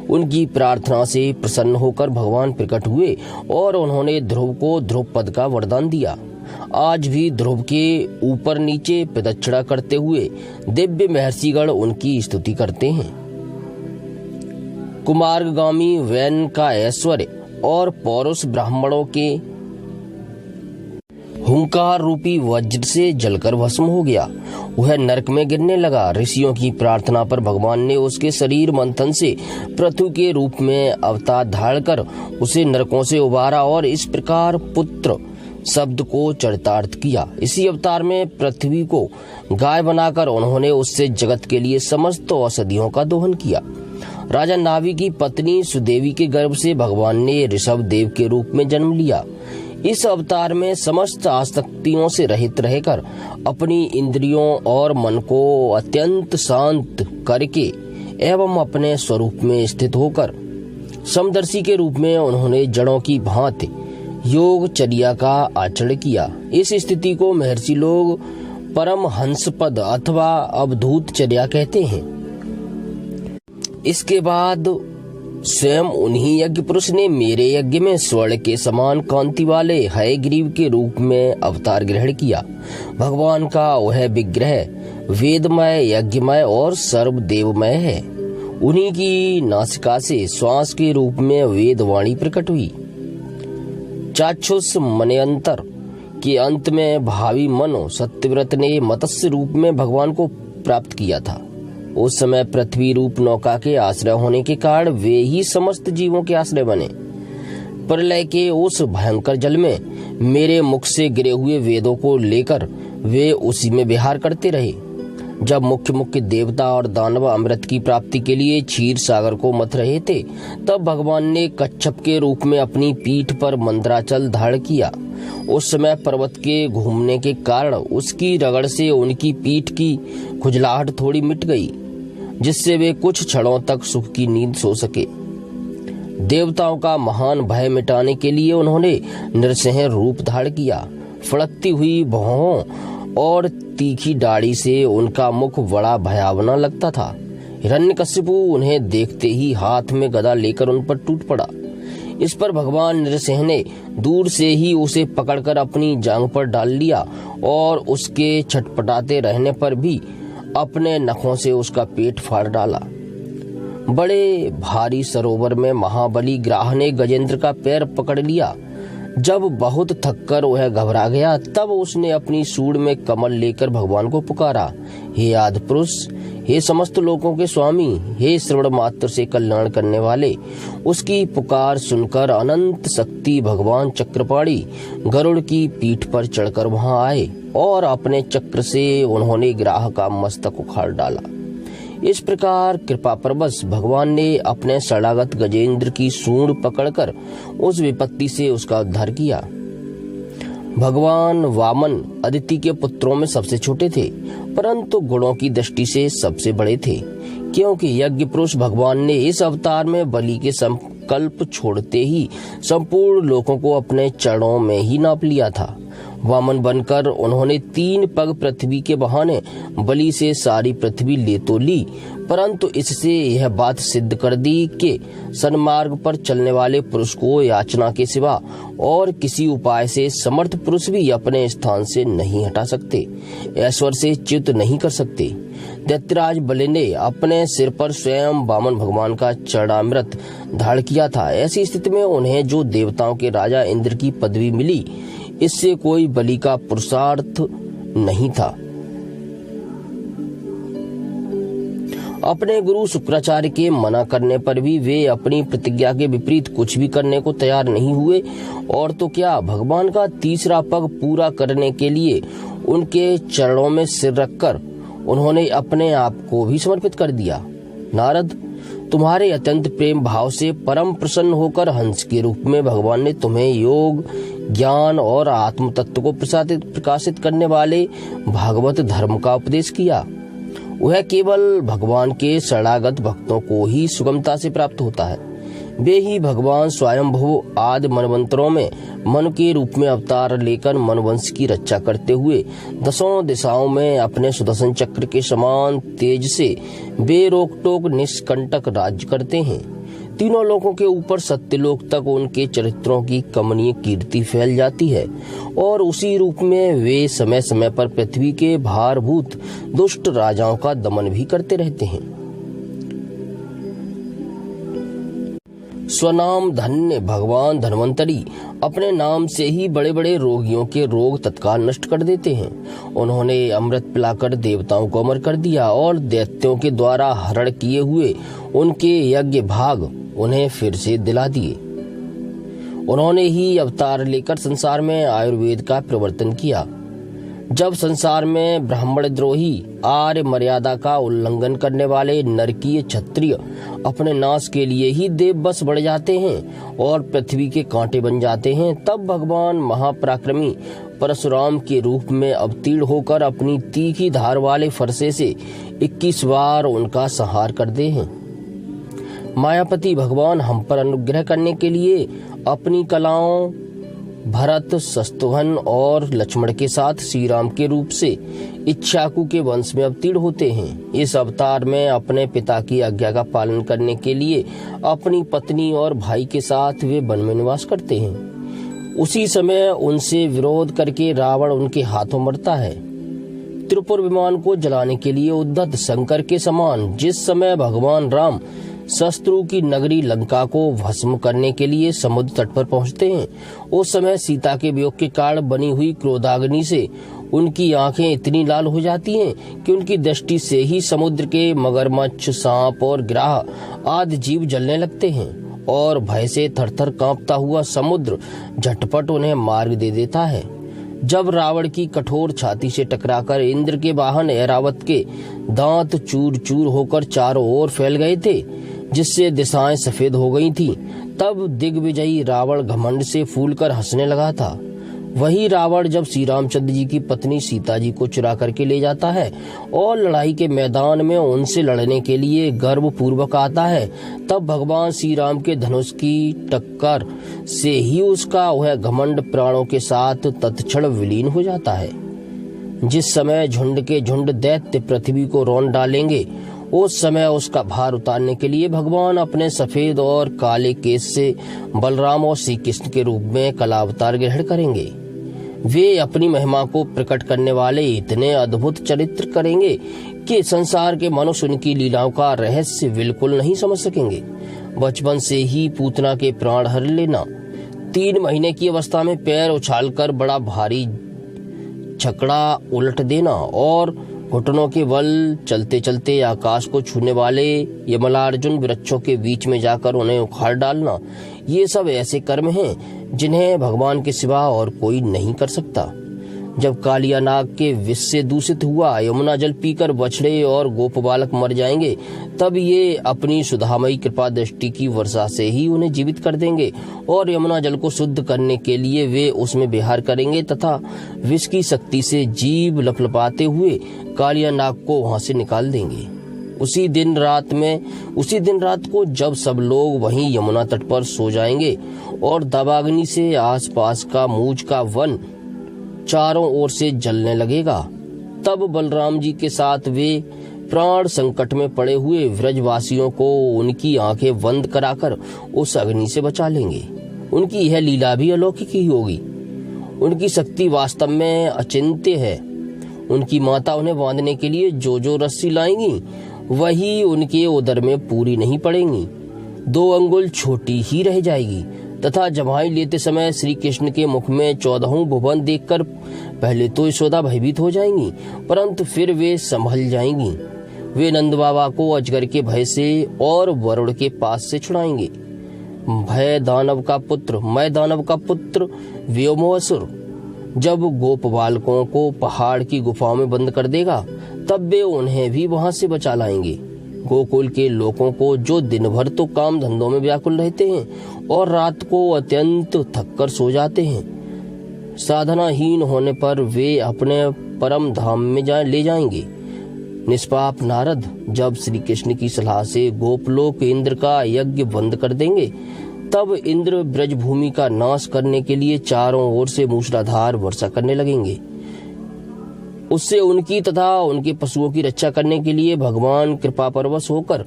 उनकी प्रार्थना से प्रसन्न होकर भगवान प्रकट हुए और उन्होंने ध्रुव को ध्रुव पद का वरदान दिया। आज भी ध्रुव के ऊपर नीचे प्रदक्षिणा करते हुए दिव्य महर्षिगण उनकी स्तुति करते हैं। कुमारगामी वैन का ऐश्वर्य और पौरुष ब्राह्मणों के हुंकार रूपी वज्र से जलकर भस्म हो गया। वह नरक में गिरने लगा। ऋषियों की प्रार्थना पर भगवान ने उसके शरीर मंथन से पृथु के रूप में अवतार धारण कर उसे नरकों से उबारा और इस प्रकार पुत्र शब्द को चरितार्थ किया। इसी अवतार में पृथ्वी को गाय बनाकर उन्होंने उससे जगत के लिए समस्त औषधियों का दोहन किया। राजा नाभि की पत्नी सुदेवी के गर्भ से भगवान ने ऋषभ देव के रूप में जन्म लिया। इस अवतार में समस्त आसक्तियों से रहित रहकर अपनी इंद्रियों और मन को अत्यंत शांत करके एवं अपने स्वरूप में स्थित होकर समदर्शी के रूप में उन्होंने जड़ों की भांति योगचर्या का आचरण किया। इस स्थिति को महर्षि लोग परम हंसपद अथवा अवधूतचर्या कहते हैं। इसके बाद स्वयं उन्हीं यज्ञ पुरुष ने मेरे यज्ञ में स्वर्ण के समान कांति वाले हयग्रीव के रूप में अवतार ग्रहण किया। भगवान का वह विग्रह वेदमय, यज्ञमय और सर्वदेवमय है। उन्हीं की नासिका से श्वास के रूप में वेदवाणी प्रकट हुई। चाक्षुष मनयंतर के अंत में भावी मनो सत्यव्रत ने मत्स्य रूप में भगवान को प्राप्त किया था। उस समय पृथ्वी रूप नौका के आश्रय होने के कारण वे ही समस्त जीवों के आश्रय बने। प्रलय के उस भयंकर जल में मेरे मुख से गिरे हुए वेदों को लेकर वे उसी में विहार करते रहे। जब मुख्य मुख्य देवता और दानव अमृत की प्राप्ति के लिए क्षीर सागर को मथ रहे थे, तब भगवान ने कच्छप के रूप में अपनी पीठ पर मंदराचल धारण किया। उस समय पर्वत के घूमने के कारण उसकी रगड़ से उनकी पीठ की खुजलाहट थोड़ी मिट गई, जिससे वे कुछ क्षणों तक सुख की नींद सो सके। देवताओं का महान भय मिटाने के लिए उन्होंने नरसिंह रूप धारण किया। फड़कती हुई भौहों और तीखी दाढ़ी से उनका मुख बड़ा भयावना लगता था। हिरण्यकशिपु उन्हें देखते ही हाथ में गदा लेकर उन पर टूट पड़ा। इस पर भगवान नरसिंह ने दूर से ही उसे पकड़कर अपनी जांघ पर डाल लिया और उसके छटपटाते रहने पर भी अपने नखों से उसका पेट फाड़ डाला। बड़े भारी सरोवर में महाबली ग्राह ने गजेंद्र का पैर पकड़ लिया। जब बहुत थककर वह घबरा गया, तब उसने अपनी सूंड में कमल लेकर भगवान को पुकारा, हे आदि पुरुष, हे समस्त लोकों के स्वामी, हे श्रवण मात्र से कल्याण करने वाले। उसकी पुकार सुनकर अनंत शक्ति भगवान चक्रपाणी गरुड़ की पीठ पर चढ़कर वहां आए और अपने चक्र से उन्होंने ग्राह का मस्तक उखाड़ डाला। इस प्रकार कृपा परवश भगवान ने अपने शरणागत गजेंद्र की सूंड पकड़कर उस विपत्ति से उसका उद्धार किया। भगवान वामन अदिति के पुत्रों में सबसे छोटे थे, परंतु गुणों की दृष्टि से सबसे बड़े थे, क्योंकि यज्ञ पुरुष भगवान ने इस अवतार में बलि के संकल्प छोड़ते ही संपूर्ण लोकों को अपने चरणों में ही नाप लिया था। वामन बनकर उन्होंने 3 पग पृथ्वी के बहाने बलि से सारी पृथ्वी ले तो ली, परंतु इससे यह बात सिद्ध कर दी कि सन्मार्ग पर चलने वाले पुरुष को याचना के सिवा और किसी उपाय से समर्थ पुरुष भी अपने स्थान से नहीं हटा सकते, ऐश्वर्य से च्युत नहीं कर सकते। दैत्यराज बलि ने अपने सिर पर स्वयं वामन भगवान का चरणामृत धारण किया था। ऐसी स्थिति में उन्हें जो देवताओं के राजा इंद्र की पदवी मिली, इससे कोई बलि का पुरुषार्थ नहीं था। अपने गुरु शुक्राचार्य के मना करने पर भी वे अपनी प्रतिज्ञा के विपरीत कुछ भी करने को तैयार नहीं हुए, और तो क्या भगवान का तीसरा पग पूरा करने के लिए उनके चरणों में सिर रखकर उन्होंने अपने आप को भी समर्पित कर दिया। नारद, तुम्हारे अत्यंत प्रेम भाव से परम प्रसन्न होकर हंस के रूप में भगवान ने तुम्हें योग, ज्ञान और आत्म तत्व को प्रकाशित करने वाले भागवत धर्म का उपदेश किया। वह केवल भगवान के शरणागत भक्तों को ही सुगमता से प्राप्त होता है। वे ही भगवान स्वयंभू आदि मनवंतरों में मन के रूप में अवतार लेकर मनवंश की रक्षा करते हुए 10 दिशाओं में अपने सुदर्शन चक्र के समान तेज से बेरोक टोक निष्कंटक राज्य करते हैं। तीनों लोकों के ऊपर सत्यलोक तक उनके चरित्रों की कमनीय कीर्ति फैल जाती है और उसी रूप में वे समय समय पर पृथ्वी के भारभूत दुष्ट राजाओं का दमन भी करते रहते हैं। स्वनाम धन्य भगवान धन्वंतरी अपने नाम से ही बड़े बड़े रोगियों के रोग तत्काल नष्ट कर देते हैं। उन्होंने अमृत पिलाकर देवताओं को अमर कर दिया और दैत्यों के द्वारा हरण किए हुए उनके यज्ञ भाग उन्हें फिर से दिला दिए। उन्होंने ही अवतार लेकर संसार में आयुर्वेद का प्रवर्तन किया। जब संसार में ब्राह्मण द्रोही आर्य मर्यादा का उल्लंघन करने वाले नरकीय क्षत्रिय अपने नाश के लिए ही देव बस बढ़ जाते हैं और पृथ्वी के कांटे बन जाते हैं, तब भगवान महापराक्रमी परशुराम के रूप में अवतीर्ण होकर अपनी तीखी धार वाले फरसे से 21 बार उनका संहार करते हैं। मायापति भगवान हम पर अनुग्रह करने के लिए अपनी कलाओं भरत, शत्रुघ्न और लक्ष्मण के साथ श्री राम के रूप से इक्ष्वाकु के वंश में अवतीर्ण होते हैं। इस अवतार में अपने पिता की आज्ञा का पालन करने के लिए अपनी पत्नी और भाई के साथ वे वन में निवास करते हैं। उसी समय उनसे विरोध करके रावण उनके हाथों मरता है। त्रिपुर विमान को जलाने के लिए उद्धत शंकर के समान जिस समय भगवान राम शत्रु की नगरी लंका को भस्म करने के लिए समुद्र तट पर पहुंचते हैं, उस समय सीता के वियोग के कारण बनी हुई क्रोधाग्नि से उनकी आंखें इतनी लाल हो जाती हैं कि उनकी दृष्टि से ही समुद्र के मगरमच्छ, सांप और गिरह आदि जीव जलने लगते हैं और भय से थरथर कांपता हुआ समुद्र झटपट उन्हें मार्ग दे देता है। जब रावण की कठोर छाती से टकराकर इंद्र के वाहन ऐरावत के दांत चूर चूर होकर चारों ओर फैल गए थे, जिससे दिशाएं सफेद हो गई थीं, तब दिग्विजयी रावण घमंड से फूलकर हंसने लगा था। वही रावण जब श्री रामचंद्र जी की पत्नी सीता जी को चुरा करके ले जाता है और लड़ाई के मैदान में उनसे लड़ने के लिए गर्व पूर्वक आता है, तब भगवान श्री राम के धनुष की टक्कर से ही उसका वह घमंड प्राणों के साथ तत्क्षण विलीन हो जाता है। जिस समय झुंड के झुंड दैत्य पृथ्वी को रौंद डालेंगे, उस समय उसका भार उतारने के लिए भगवान अपने सफेद और काले केश से बलराम और श्री कृष्ण के रूप में कलावतार ग्रहण करेंगे। वे अपनी महिमा को प्रकट करने वाले इतने अद्भुत चरित्र करेंगे कि संसार के मनुष्य उनकी लीलाओं का रहस्य बिल्कुल नहीं समझ सकेंगे। बचपन से ही पूतना के प्राण हर लेना, 3 महीने की अवस्था में पैर उछालकर बड़ा भारी छकड़ा उलट देना और घुटनों के बल चलते चलते आकाश को छूने वाले यमलार्जुन वृक्षों के बीच में जाकर उन्हें उखाड़ डालना, ये सब ऐसे कर्म हैं जिन्हें भगवान के सिवा और कोई नहीं कर सकता। जब कालिया नाग के विष से दूषित हुआ यमुना जल पीकर बछड़े और गोप बालक मर जाएंगे, तब ये अपनी सुधामयी कृपा दृष्टि की वर्षा से ही उन्हें जीवित कर देंगे और यमुना जल को शुद्ध करने के लिए वे उसमें विहार करेंगे तथा विष की शक्ति से जीव लपलपाते हुए कालिया नाग को वहां से निकाल देंगे। उसी दिन रात को जब सब लोग वहीं यमुना तट पर सो जाएंगे और दावाग्नि से आसपास का मूज का वन चारों ओर से जलने लगेगा, तब बलराम जी के साथ वे प्राण संकट में पड़े हुए व्रजवासियों को उनकी आंखें बंद कराकर उस अग्नि से बचा लेंगे। उनकी यह लीला भी अलौकिक ही होगी। उनकी शक्ति वास्तव में अचिंत्य है। उनकी माता उन्हें बांधने के लिए जो रस्सी लाएंगी वही उनके उदर में पूरी नहीं पड़ेंगी, 2 अंगुल छोटी ही रह जाएगी तथा जमाई लेते समय श्री कृष्ण के मुख में 14 भुवन देखकर पहले तो यशोदा भयभीत हो जाएंगी, परंतु फिर वे संभल जाएंगी। वे नंद बाबा को अजगर के भय से और वरुण के पास से छुड़ाएंगे। मैं दानव का पुत्र व्योमोसुर जब गोप बालकों को पहाड़ की गुफाओं में बंद कर देगा, तब वे उन्हें भी वहां से बचा लाएंगे। गोकुल के लोगों को जो दिन भर तो काम धंधों में व्याकुल रहते हैं और रात को अत्यंत थककर सो जाते हैं, साधनाहीन होने पर वे अपने परम धाम में ले जाएंगे। निष्पाप नारद जब श्री कृष्ण की सलाह से गोपलोक इंद्र का यज्ञ बंद कर देंगे, तब इंद्र ब्रजभूमि का नाश करने के लिए चारों ओर से मूसलाधार वर्षा करने लगेंगे। उससे उनकी तथा उनके पशुओं की रक्षा करने के लिए भगवान कृपा परवश होकर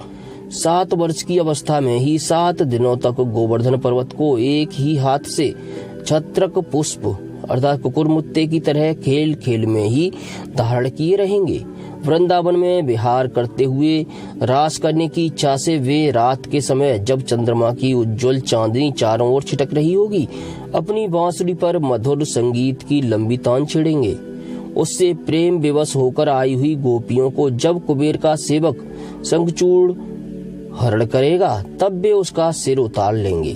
7 वर्ष की अवस्था में ही 7 दिनों तक गोवर्धन पर्वत को एक ही हाथ से छत्रक पुष्प अर्थात कुकुरमुत्ते की तरह खेल खेल में ही धारण किए रहेंगे। वृंदावन में विहार करते हुए रास करने की इच्छा से वे रात के समय जब चंद्रमा की उज्जवल चांदनी चारों ओर छिटक रही होगी, अपनी बांसुरी पर मधुर संगीत की लंबी तान छेड़ेंगे। उससे प्रेम विवश होकर आई हुई गोपियों को जब कुबेर का सेवक शंखचूड़ हरण करेगा तब वे उसका सिर उतार लेंगे।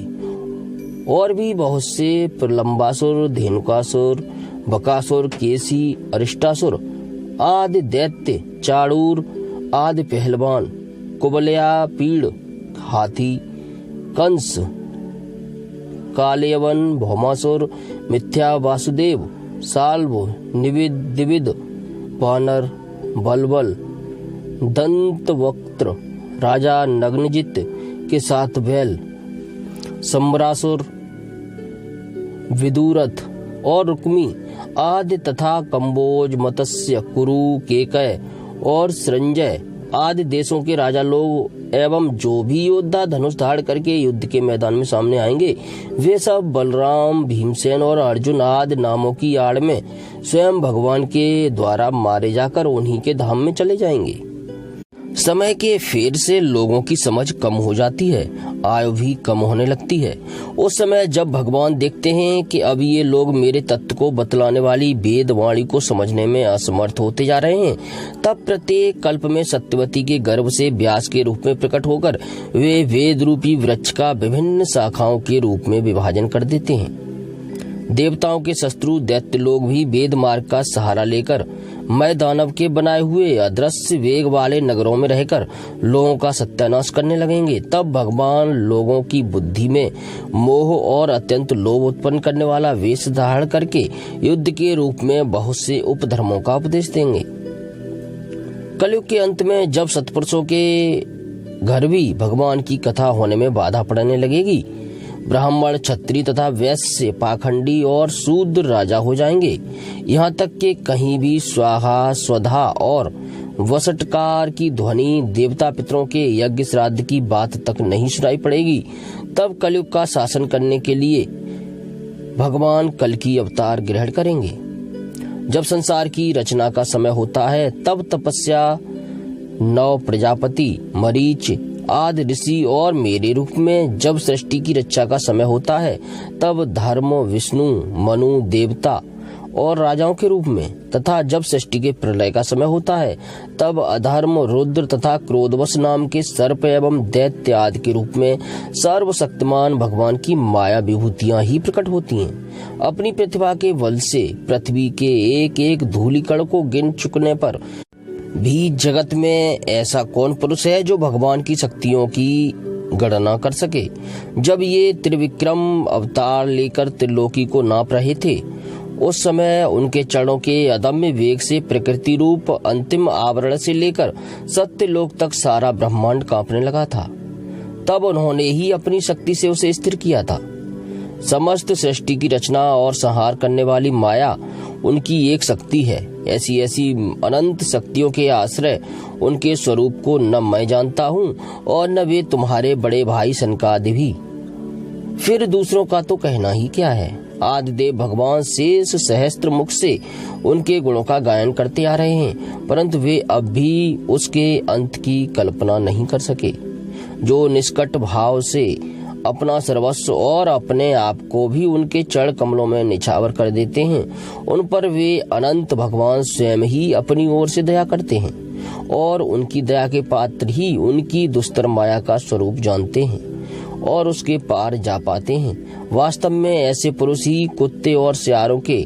और भी बहुत से प्रलंबासुर, धेनुकासुर, बकासुर, केसी, अरिष्टासुर आदि दैत्य, चाड़ूर आदि पहलवान, कुबलया पीड़, हाथी, कंस, कालयवन, भौमासुर, मिथ्या वासुदेव, साल्व, निविद, दिविद, वानर, बलबल, दंतवक्त्र, राजा नग्नजित के साथ बैल, सम्रासुर, विदुरथ और रुक्मी आदि तथा कंबोज, मत्स्य, कुरु, केकय और संजय आदि देशों के राजा लोग एवं जो भी योद्धा धनुष धारण करके युद्ध के मैदान में सामने आएंगे, वे सब बलराम, भीमसेन और अर्जुन आदि नामों की आड़ में स्वयं भगवान के द्वारा मारे जाकर उन्हीं के धाम में चले जाएंगे। समय के फेर से लोगों की समझ कम हो जाती है, आयु भी कम होने लगती है। उस समय जब भगवान देखते हैं कि अब ये लोग मेरे तत्व को बतलाने वाली वेद वाणी को समझने में असमर्थ होते जा रहे हैं, तब प्रत्येक कल्प में सत्यवती के गर्भ से व्यास के रूप में प्रकट होकर वे वेद रूपी वृक्ष का विभिन्न शाखाओं के रूप में विभाजन कर देते हैं। देवताओं के शत्रु दैत्य लोग भी वेद मार्ग का सहारा लेकर मैं दानव के बनाए हुए अदृश्य वेग वाले नगरों में रहकर लोगों का सत्यानाश करने लगेंगे। तब भगवान लोगों की बुद्धि में मोह और अत्यंत लोभ उत्पन्न करने वाला वेश धारण करके युद्ध के रूप में बहुत से उपधर्मों का उपदेश देंगे। कलयुग के अंत में जब सत्पुरुषों के घर भी भगवान की कथा होने में बाधा पड़ने लगेगी, ब्राह्मण, क्षत्रिय तथा वैश्य, पाखंडी और शूद्र राजा हो जाएंगे। यहाँ तक कि कहीं भी स्वाहा, स्वधा और वसटकार की ध्वनि, देवता पितरों के यज्ञ श्राद्ध की बात तक नहीं सुनाई पड़ेगी। तब कलयुग का शासन करने के लिए भगवान कल की अवतार ग्रहण करेंगे। जब संसार की रचना का समय होता है तब तपस्या, नव प्रजापति, मरीच आदि ऋषि और मेरे रूप में जब सृष्टि की रक्षा का समय होता है तब धर्म, विष्णु, मनु, देवता और राजाओं के रूप में, तथा जब सृष्टि के प्रलय का समय होता है तब अधर्म, रुद्र तथा क्रोधवश नाम के सर्प एवं दैत्य आदि के रूप में सर्वशक्तिमान भगवान की माया विभूतियां ही प्रकट होती हैं। अपनी प्रतिभा के बल से पृथ्वी के एक एक धूलिकण को गिन चुकने पर भी जगत में ऐसा कौन पुरुष है जो भगवान की शक्तियों की गणना कर सके। जब ये त्रिविक्रम अवतार लेकर त्रिलोकी को नाप रहे थे, उस समय उनके चरणों के अदम्य वेग से प्रकृति रूप अंतिम आवरण से लेकर सत्यलोक तक सारा ब्रह्मांड कांपने लगा था। तब उन्होंने ही अपनी शक्ति से उसे स्थिर किया था। समस्त सृष्टि की रचना और संहार करने वाली माया उनकी एक शक्ति है। ऐसी ऐसी अनंत शक्तियों के आश्रय उनके स्वरूप को न मैं जानता हूँ और न वे तुम्हारे बड़े भाई सनकादि भी। फिर दूसरों का तो कहना ही क्या है। आदिदेव भगवान शेष सहस्त्र मुख से उनके गुणों का गायन करते आ रहे हैं, परंतु वे अब भी उसके अंत की कल्पना नहीं कर सके। जो निष्कट भाव से अपना सर्वस्व और अपने आप को भी उनके चरण कमलों में निछावर कर देते हैं, उन पर वे अनंत भगवान स्वयं ही अपनी ओर से दया करते हैं और उनकी दया के पात्र ही उनकी दुस्तर माया का स्वरूप जानते हैं और उसके पार जा पाते हैं। वास्तव में ऐसे पुरुष ही कुत्ते और सियारों के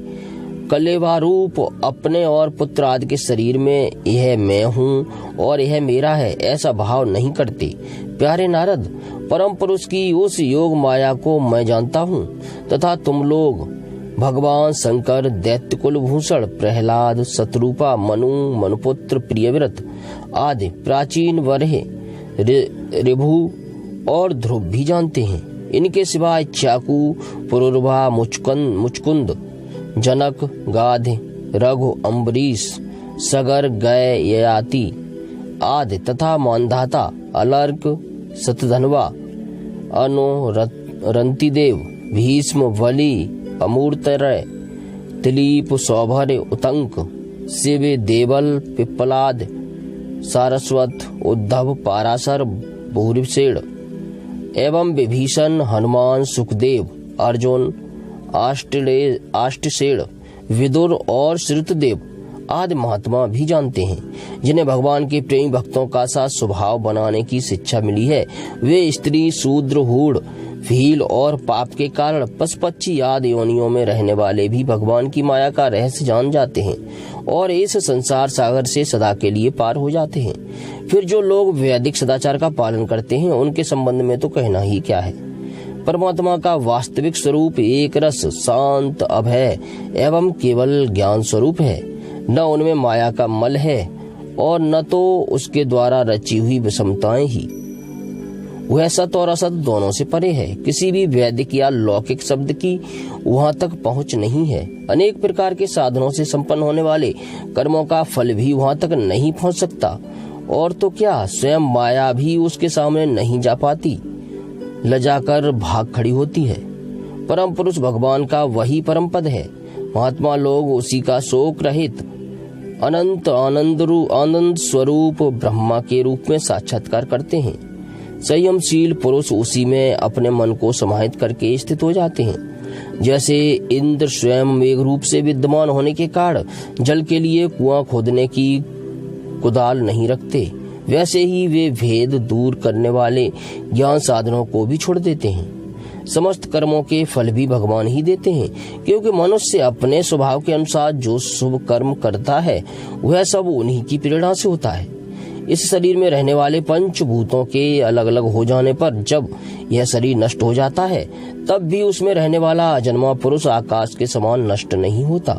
कलेवा रूप अपने और पुत्र आदि के शरीर में यह मैं हूँ और यह मेरा है ऐसा भाव नहीं करते। प्यारे नारद, परम पुरुष की उस योग माया को मैं जानता हूँ तथा तुम लोग भगवान शंकर, दैत्य कुलभूषण, प्रहलाद, शत्रुपा, मनु, मनुपुत्र, प्रियव्रत आदि प्राचीन वरहे, ऋभु और ध्रुव भी जानते हैं। इनके सिवाय चाकू, पुरुरभा, मुचकुंद, जनक, गाध, रघु, अम्बरीश, सगर, गय, ययाति आदि तथा मानधाता अलर्क, सतधनवा, रंतिदेव, भीष्म, बलि, अमूर्तरय, दिलीप, सौभर्य, उतंक, शिव, देवल, पिप्पलाद, सारस्वत, उद्धव, पाराशर, भूरिसेन एवं विभीषण, हनुमान, सुखदेव, अर्जुन, आष्टसेन, विदुर और श्रुतदेव आदि महात्मा भी जानते हैं, जिन्हें भगवान के प्रेमी भक्तों का सा स्वभाव बनाने की शिक्षा मिली है। वे स्त्री, शूद्र, हूढ़, भील और पाप के कारण पशु पक्षी आदि योनियों में रहने वाले भी भगवान की माया का रहस्य जान जाते हैं और इस संसार सागर से सदा के लिए पार हो जाते हैं। फिर जो लोग वैदिक सदाचार का पालन करते हैं, उनके संबंध में तो कहना ही क्या है। परमात्मा का वास्तविक स्वरूप एक रस, शांत, अभय एवं केवल ज्ञान स्वरूप है। न उनमें माया का मल है और न तो उसके द्वारा रची हुई विषमताएं ही। वह सत और असत दोनों से परे है। किसी भी वैदिक या लौकिक शब्द की वहां तक पहुंच नहीं है। अनेक प्रकार के साधनों से संपन्न होने वाले कर्मों का फल भी वहां तक नहीं पहुंच सकता, और तो क्या स्वयं माया भी उसके सामने नहीं जा पाती, लजाकर भाग खड़ी होती है। परम पुरुष भगवान का वही परम पद है। महात्मा लोग उसी का शोक रहित अनंत आनंद स्वरूप ब्रह्मा के रूप में साक्षात्कार करते हैं। संयमशील पुरुष उसी में अपने मन को समाहित करके स्थित हो जाते हैं। जैसे इंद्र स्वयं मेघ रूप से विद्यमान होने के कारण जल के लिए कुआं खोदने की कुदाल नहीं रखते, वैसे ही वे भेद दूर करने वाले ज्ञान साधनों को भी छोड़ देते हैं। समस्त कर्मों के फल भी भगवान ही देते हैं, क्योंकि मनुष्य अपने स्वभाव के अनुसार जो शुभ कर्म करता है वह सब उन्हीं की प्रेरणा से होता है। इस शरीर में रहने वाले पंचभूतों के अलग अलग हो जाने पर जब यह शरीर नष्ट हो जाता है, तब भी उसमें रहने वाला अजन्मा पुरुष आकाश के समान नष्ट नहीं होता।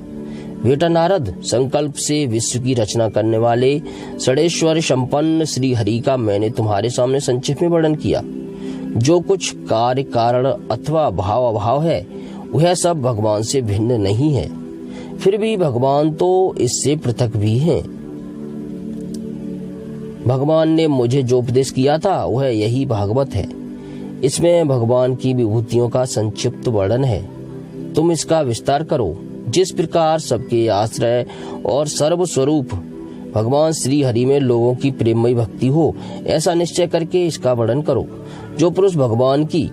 बेटा नारद, संकल्प से विश्व की रचना करने वाले षडेश्वर संपन्न श्री हरि का मैंने तुम्हारे सामने संक्षेप में वर्णन किया। जो कुछ कार्य कारण अथवा भाव अभाव है, वह सब भगवान से भिन्न नहीं है। फिर भी भगवान तो इससे पृथक भी हैं। भगवान ने मुझे जो उपदेश किया था वह यही भागवत है। इसमें भगवान की विभूतियों का संक्षिप्त वर्णन है। तुम इसका विस्तार करो। जिस प्रकार सबके आश्रय और सर्व स्वरूप भगवान श्री हरि में लोगों की प्रेममयी भक्ति हो, ऐसा निश्चय करके इसका वर्णन करो। जो पुरुष भगवान की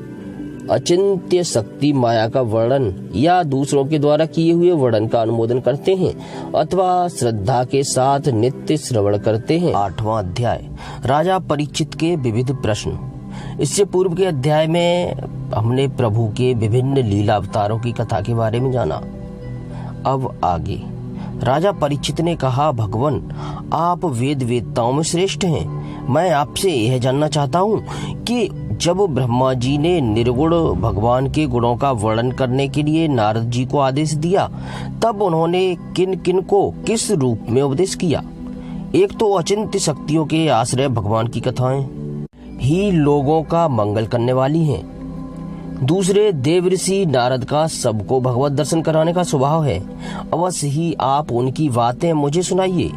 अचिंत्य शक्ति माया का वर्णन या दूसरों के द्वारा किए हुए वर्णन का अनुमोदन करते हैं अथवा श्रद्धा के साथ नित्य श्रवण करते हैं। 8वां अध्याय, राजा परीक्षित के विविध प्रश्न। इससे पूर्व के अध्याय में हमने प्रभु के विभिन्न लीला अवतारों की कथा के बारे में जाना। अब आगे राजा परीक्षित ने कहा, भगवान आप वेद वेदताओं में श्रेष्ठ हैं। मैं आपसे यह जानना चाहता हूँ कि जब ब्रह्मा जी ने निर्गुण भगवान के गुणों का वर्णन करने के लिए नारद जी को आदेश दिया, तब उन्होंने किन किन को किस रूप में उपदेश किया। एक तो अचिंत्य शक्तियों के आश्रय भगवान की कथाएं ही लोगों का मंगल करने वाली हैं। दूसरे देव ऋषि नारद का सबको भगवत दर्शन कराने का स्वभाव है। अवश्य ही आप उनकी बातें मुझे सुनाइए।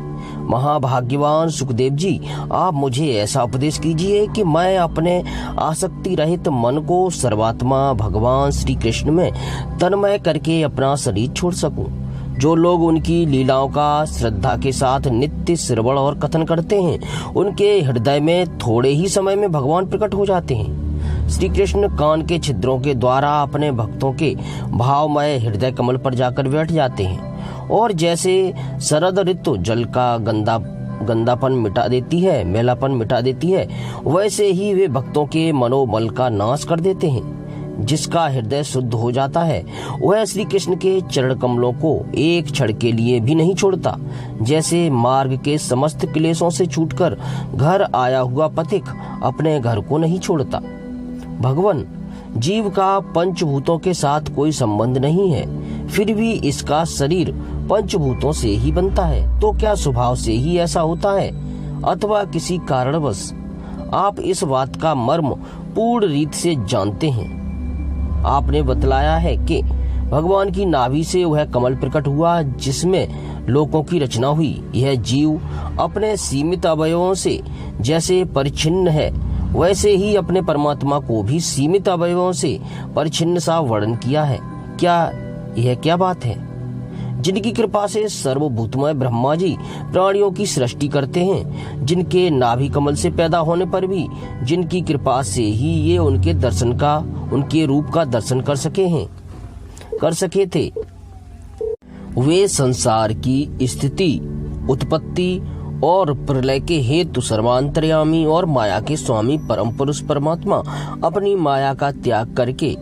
महाभाग्यवान सुखदेव जी, आप मुझे ऐसा उपदेश कीजिए कि मैं अपने आसक्ति रहित मन को सर्वात्मा भगवान श्री कृष्ण में तन्मय करके अपना शरीर छोड़ सकूं। जो लोग उनकी लीलाओं का श्रद्धा के साथ नित्य श्रवण और कथन करते हैं, उनके हृदय में थोड़े ही समय में भगवान प्रकट हो जाते हैं। श्री कृष्ण कान के छिद्रों के द्वारा अपने भक्तों के भावमय हृदय कमल पर जाकर बैठ जाते हैं, और जैसे शरद ऋतु जल का गंदापन मिटा देती है, मैलापन मिटा देती है, वैसे ही वे भक्तों के मनोबल का नाश कर देते हैं। जिसका हृदय शुद्ध हो जाता है वह श्री कृष्ण के चरण कमलों को एक क्षण के लिए भी नहीं छोड़ता। जैसे मार्ग के समस्त क्लेशों से छूटकर घर आया हुआ पथिक अपने घर को नहीं छोड़ता। भगवान, जीव का पंचभूतों के साथ कोई संबंध नहीं है, फिर भी इसका शरीर पंचभूतों से ही बनता है। तो क्या स्वभाव से ही ऐसा होता है अथवा किसी कारणवश? आप इस बात का मर्म पूर्ण रीत से जानते हैं। आपने बतलाया है कि भगवान की नाभि से वह कमल प्रकट हुआ जिसमें लोकों की रचना हुई। यह जीव अपने सीमित अवयवों से जैसे परिच्छिन्न है, वैसे ही अपने परमात्मा को भी सीमित अवयवों से परिच्छिन्न सा वर्णन किया है। क्या बात है! जिनकी कृपा से सर्वभूतमय ब्रह्मा जी प्राणियों की सृष्टि करते हैं, जिनके नाभि कमल से पैदा होने पर भी जिनकी कृपा से ही ये उनके रूप का दर्शन कर सके थे, वे संसार की स्थिति, उत्पत्ति और प्रलय के हेतु सर्वांतर्यामी और माया के स्वामी परम पुरुष परमात्मा अपनी माया का त्याग करके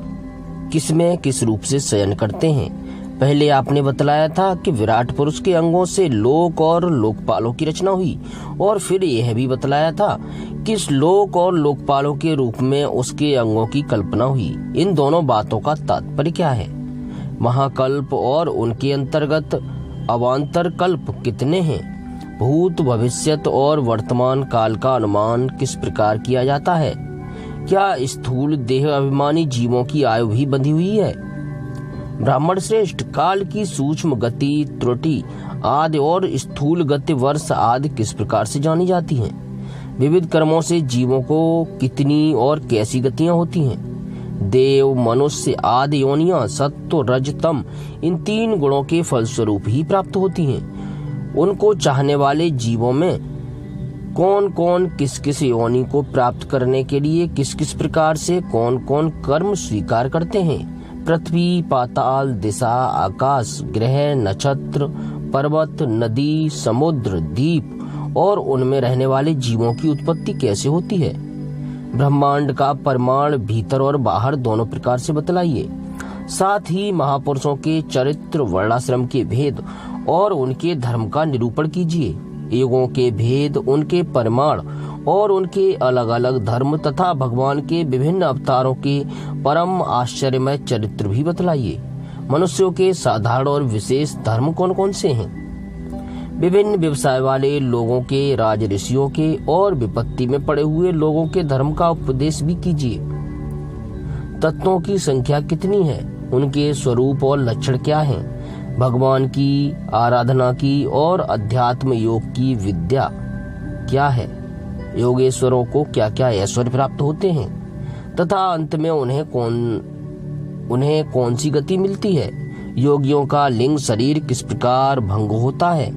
किस रूप से शयन करते हैं। पहले आपने बतलाया था कि विराट पुरुष के अंगों से लोक और लोकपालों की रचना हुई, और फिर यह भी बतलाया था कि इस लोक और लोकपालों के रूप में उसके अंगों की कल्पना हुई। इन दोनों बातों का तात्पर्य क्या है? महाकल्प और उनके अंतर्गत अवान्तर कल्प कितने हैं? भूत, भविष्यत और वर्तमान काल का अनुमान किस प्रकार किया जाता है? क्या स्थूल देह अभिमानी जीवों की आयु भी बंधी हुई है? ब्राह्मण श्रेष्ठ, काल की सूक्ष्म गति, त्रुटि आदि और स्थूल गति, वर्ष आदि किस प्रकार से जानी जाती हैं? विविध कर्मों से जीवों को कितनी और कैसी गतियां होती हैं? देव, मनुष्य आदि योनियां सत्व, रज, तम इन 3 गुणों के फलस्वरूप ही प्राप्त होती हैं। उनको चाहने वाले जीवों में कौन कौन किस किस योनि को प्राप्त करने के लिए किस किस प्रकार से कौन कौन कर्म स्वीकार करते हैं? पृथ्वी, पाताल, दिशा, आकाश, ग्रह, नक्षत्र, पर्वत, नदी, समुद्र, द्वीप और उनमें रहने वाले जीवों की उत्पत्ति कैसे होती है? ब्रह्मांड का परिमाण भीतर और बाहर दोनों प्रकार से बतलाइए। साथ ही महापुरुषों के चरित्र, वर्णाश्रम के भेद और उनके धर्म का निरूपण कीजिए। युगों के भेद, उनके परिमाण और उनके अलग अलग धर्म तथा भगवान के विभिन्न अवतारों के परम आश्चर्यमय चरित्र भी बतलाइए। मनुष्यों के साधारण और विशेष धर्म कौन कौन से हैं? विभिन्न व्यवसाय वाले लोगों के, राज ऋषियों के और विपत्ति में पड़े हुए लोगों के धर्म का उपदेश भी कीजिए। तत्वों की संख्या कितनी है? उनके स्वरूप और लक्षण क्या हैं? भगवान की आराधना की और अध्यात्म योग की विद्या क्या है? योगेश्वरों को क्या क्या ऐश्वर्य प्राप्त होते हैं तथा अंत में उन्हें कौन सी गति मिलती है? योगियों का लिंग शरीर किस प्रकार भंग होता है?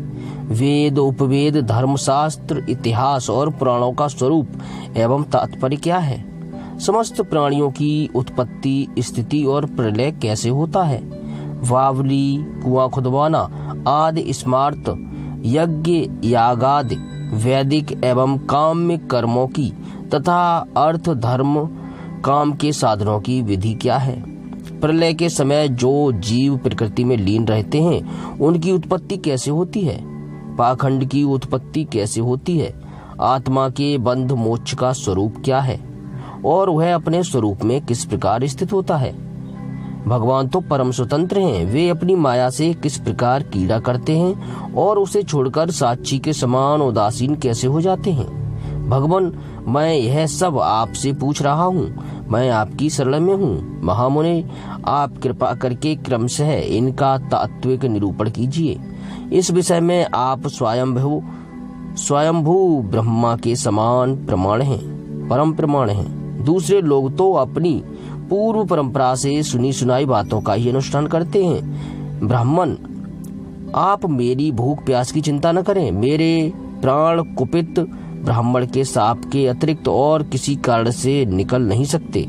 वेद, उपवेद, धर्मशास्त्र, इतिहास और पुराणों का स्वरूप एवं तात्पर्य क्या है? समस्त प्राणियों की उत्पत्ति, स्थिति और प्रलय कैसे होता है? वावली, कुआं खुदवाना आदि स्मार्त, यज्ञ, यागादि, वैदिक एवं काम्य कर्मों की तथा अर्थ, धर्म, काम के साधनों की विधि क्या है? प्रलय के समय जो जीव प्रकृति में लीन रहते हैं उनकी उत्पत्ति कैसे होती है? पाखंड की उत्पत्ति कैसे होती है? आत्मा के बंध मोक्ष का स्वरूप क्या है और वह अपने स्वरूप में किस प्रकार स्थित होता है? भगवान तो परम स्वतंत्र हैं, वे अपनी माया से किस प्रकार कीड़ा करते हैं और उसे छोड़कर साक्षी के समान उदासीन कैसे हो जाते हैं? भगवान, मैं यह सब आपसे पूछ रहा हूँ, मैं आपकी शरण में हूँ। महामुनि, आप कृपा करके क्रमशः इनका तात्विक निरूपण कीजिए। इस विषय में आप स्वयंभू ब्रह्मा के समान प्रमाण हैं, परम प्रमाण हैं। दूसरे लोग तो अपनी पूर्व परंपरा से सुनी सुनाई बातों का ही अनुष्ठान करते हैं। ब्राह्मण, आप मेरी भूख प्यास की चिंता न करें। मेरे प्राण कुपित ब्राह्मण के शाप के अतिरिक्त और किसी कारण से निकल नहीं सकते,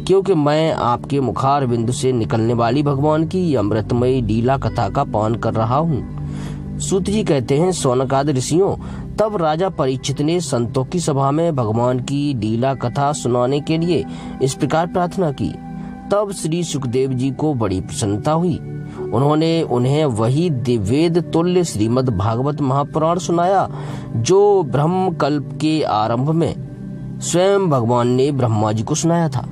क्योंकि मैं आपके मुखार बिंदु से निकलने वाली भगवान की अमृतमयी लीला कथा का पान कर रहा हूँ। सूत जी कहते हैं, सौनकादि ऋषियों, तब राजा परीक्षित ने संतों की सभा में भगवान की लीला कथा सुनाने के लिए इस प्रकार प्रार्थना की। तब श्री सुखदेव जी को बड़ी प्रसन्नता हुई। उन्होंने उन्हें वही वेद तुल्य श्रीमद् भागवत महापुराण सुनाया जो ब्रह्म कल्प के आरंभ में स्वयं भगवान ने ब्रह्मा जी को सुनाया था।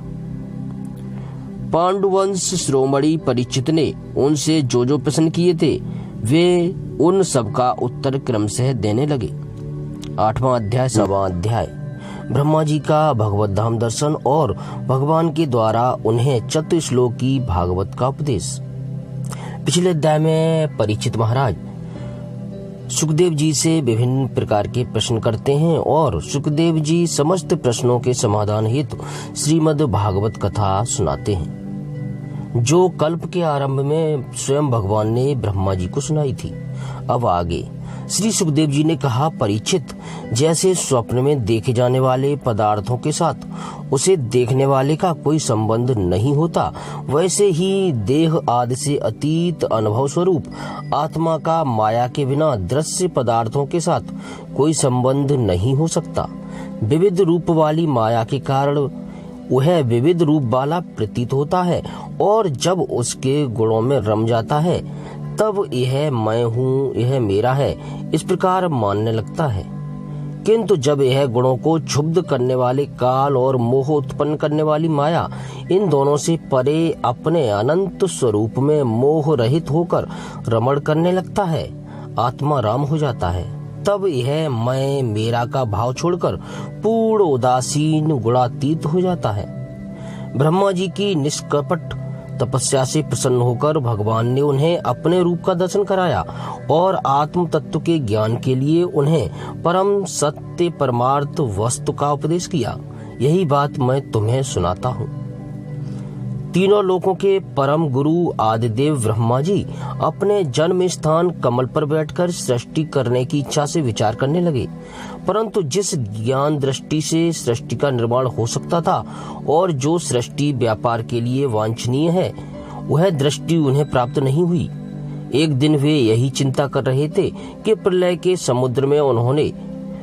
पांडुवंश शिरोमणि परीक्षित ने उनसे जो प्रश्न किए थे वे उन सब का उत्तर क्रमशः देने लगे। 8वां अध्याय, 7वां अध्याय। ब्रह्मा जी का भगवत धाम दर्शन और भगवान के द्वारा उन्हें चतुश्लोकी भागवत का उपदेश। पिछले अध्याय में परीक्षित महाराज सुखदेव जी से विभिन्न प्रकार के प्रश्न करते हैं और सुखदेव जी समस्त प्रश्नों के समाधान हेतु श्रीमद् भागवत कथा सुनाते हैं, जो कल्प के आरंभ में स्वयं भगवान ने ब्रह्मा जी को सुनाई थी। अब आगे श्री सुखदेव जी ने कहा, परीक्षित, जैसे स्वप्न में देखे जाने वाले पदार्थों के साथ उसे देखने वाले का कोई संबंध नहीं होता, वैसे ही देह आदि से अतीत अनुभव स्वरूप आत्मा का माया के बिना दृश्य पदार्थों के साथ कोई संबंध नहीं हो सकता। विविध रूप वाली माया के कारण वह विविध रूप वाला प्रतीत होता है और जब उसके गुणों में रम जाता है तब यह मैं हूँ, यह मेरा है, इस प्रकार मानने लगता है। किंतु जब यह गुणों को क्षुब्ध करने वाले काल और मोह उत्पन्न करने वाली माया इन दोनों से परे अपने अनंत स्वरूप में मोह रहित होकर रमण करने लगता है, आत्मा राम हो जाता है, तब यह मैं मेरा का भाव छोड़कर पूर्ण उदासीन गुणातीत हो जाता है। ब्रह्मा जी की निष्कपट तपस्या से प्रसन्न होकर भगवान ने उन्हें अपने रूप का दर्शन कराया और आत्म तत्व के ज्ञान के लिए उन्हें परम सत्य परमार्थ वस्तु का उपदेश किया। यही बात मैं तुम्हें सुनाता हूँ। तीनों लोकों के परम गुरु आदिदेव ब्रह्मा जी अपने जन्म स्थान कमल पर बैठकर सृष्टि करने की इच्छा से विचार करने लगे, परंतु जिस ज्ञान दृष्टि से सृष्टि का निर्माण हो सकता था और जो सृष्टि व्यापार के लिए वांछनीय है, वह दृष्टि उन्हें प्राप्त नहीं हुई। एक दिन वे यही चिंता कर रहे थे कि प्रलय के समुद्र में उन्होंने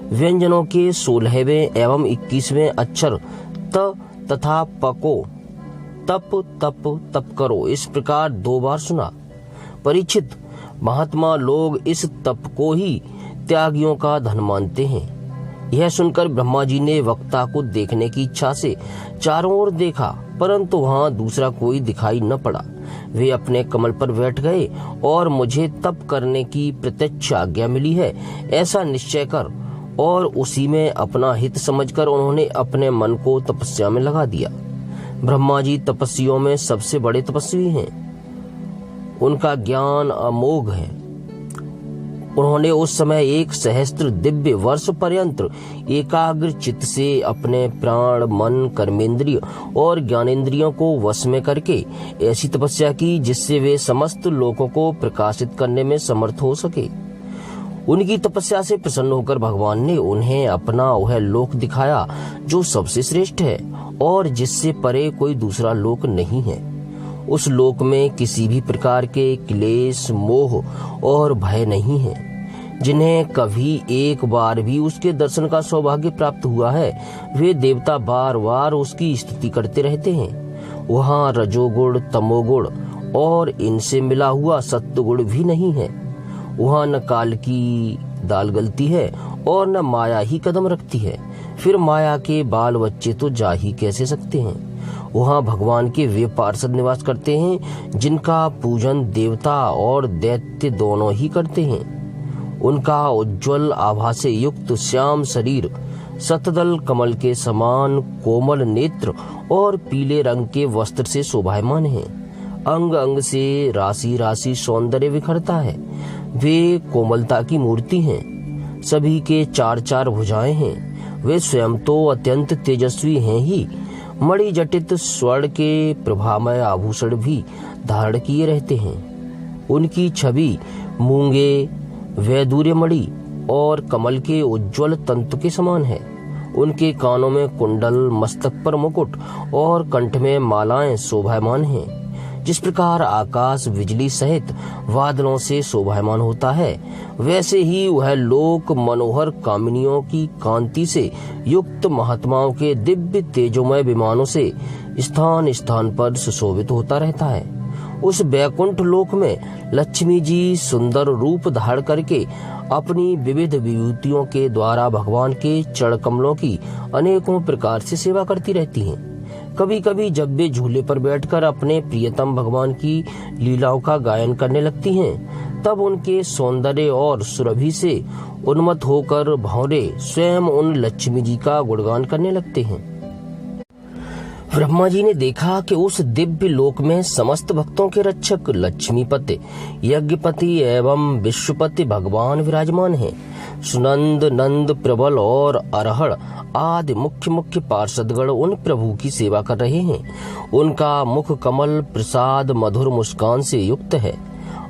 व्यंजनों के 16वें एवं 21वें अक्षर त तथा प को तप तप तप करो इस प्रकार 2 बार सुना। परीक्षित, महात्मा लोग इस तप को ही त्यागियों का धन मानते हैं। यह सुनकर ब्रह्मा जी ने वक्ता को देखने की इच्छा से चारों ओर देखा, परंतु वहां दूसरा कोई दिखाई न पड़ा। वे अपने कमल पर बैठ गए और मुझे तप करने की प्रत्यक्ष आज्ञा मिली है ऐसा निश्चय कर और उसी में अपना हित समझकर उन्होंने अपने मन को तपस्या में लगा दिया। ब्रह्मा जी तपस्वियों में सबसे बड़े तपस्वी हैं, उनका ज्ञान अमोघ है। उन्होंने उस समय 1 सहस्त्र दिव्य वर्ष पर्यंत एकाग्र चित्त से अपने प्राण, मन, कर्मेंद्रिय और ज्ञानेंद्रियों को वश में करके ऐसी तपस्या की जिससे वे समस्त लोकों को प्रकाशित करने में समर्थ हो सके। उनकी तपस्या से प्रसन्न होकर भगवान ने उन्हें अपना वह लोक दिखाया जो सबसे श्रेष्ठ है और जिससे परे कोई दूसरा लोक नहीं है। उस लोक में किसी भी प्रकार के क्लेश, मोह और भय नहीं है। जिन्हें कभी एक बार भी उसके दर्शन का सौभाग्य प्राप्त हुआ है, वे देवता बार बार उसकी स्तुति करते रहते हैं। वहाँ रजोगुण, तमोगुण और इनसे मिला हुआ सत्वगुण भी नहीं है। वहाँ न काल की दाल गलती है और न माया ही कदम रखती है। फिर माया के बाल बच्चे तो जा ही कैसे सकते हैं। वहाँ भगवान के वे पार्षद निवास करते हैं जिनका पूजन देवता और दैत्य दोनों ही करते हैं। उनका उज्ज्वल आभा से युक्त श्याम शरीर, शतदल कमल के समान कोमल नेत्र और पीले रंग के वस्त्र से शोभायमान है। अंग अंग से राशि राशि सौंदर्य विखरता है। वे कोमलता की मूर्ति हैं। सभी के 4 भुजाएं हैं। वे स्वयं तो अत्यंत तेजस्वी हैं ही, मणि जटित स्वर्ण के प्रभामय आभूषण भी धारण किए रहते हैं। उनकी छवि मूंगे, वैदूर्य मणि और कमल के उज्ज्वल तंतु के समान है। उनके कानों में कुंडल, मस्तक पर मुकुट और कंठ में मालाएं शोभायमान हैं। जिस प्रकार आकाश बिजली सहित बादलों से शोभायमान होता है, वैसे ही वह लोक मनोहर कामिनियों की कांति से युक्त महात्माओं के दिव्य तेजोमय विमानों से स्थान स्थान पर सुशोभित होता रहता है। उस बैकुंठ लोक में लक्ष्मी जी सुंदर रूप धारण करके अपनी विविध विभूतियों के द्वारा भगवान के चरण कमलों की अनेकों प्रकार से सेवा करती रहती हैं। कभी कभी जब वे झूले पर बैठकर अपने प्रियतम भगवान की लीलाओं का गायन करने लगती हैं, तब उनके सौंदर्य और सुरभि से उन्मत्त होकर भंवरे स्वयं उन लक्ष्मी जी का गुणगान करने लगते हैं। ब्रह्मा जी ने देखा कि उस दिव्य लोक में समस्त भक्तों के रक्षक लक्ष्मीपति, यज्ञपति एवं विश्वपति भगवान विराजमान हैं। सुनंद, नंद, प्रबल और अरहड़ आदि मुख्य मुख्य पार्षदगण उन प्रभु की सेवा कर रहे हैं। उनका मुख कमल प्रसाद मधुर मुस्कान से युक्त है।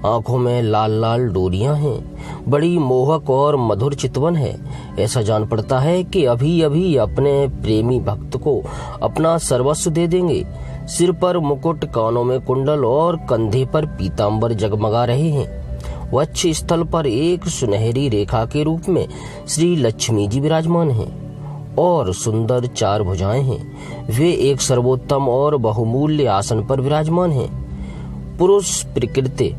आंखों में लाल लाल डोरियां हैं। बड़ी मोहक और मधुर चितवन है। ऐसा जान पड़ता है कि अभी अभी अपने प्रेमी भक्त को अपना सर्वस्व दे देंगे। सिर पर मुकुट, कानों में कुंडल और कंधे पर पीतांबर जगमगा रहे हैं। वक्ष स्थल पर एक सुनहरी रेखा के रूप में श्री लक्ष्मी जी विराजमान हैं और सुंदर 4 भुजाएं हैं। वे एक सर्वोत्तम और बहुमूल्य आसन पर विराजमान हैं। पुरुष प्रकृति,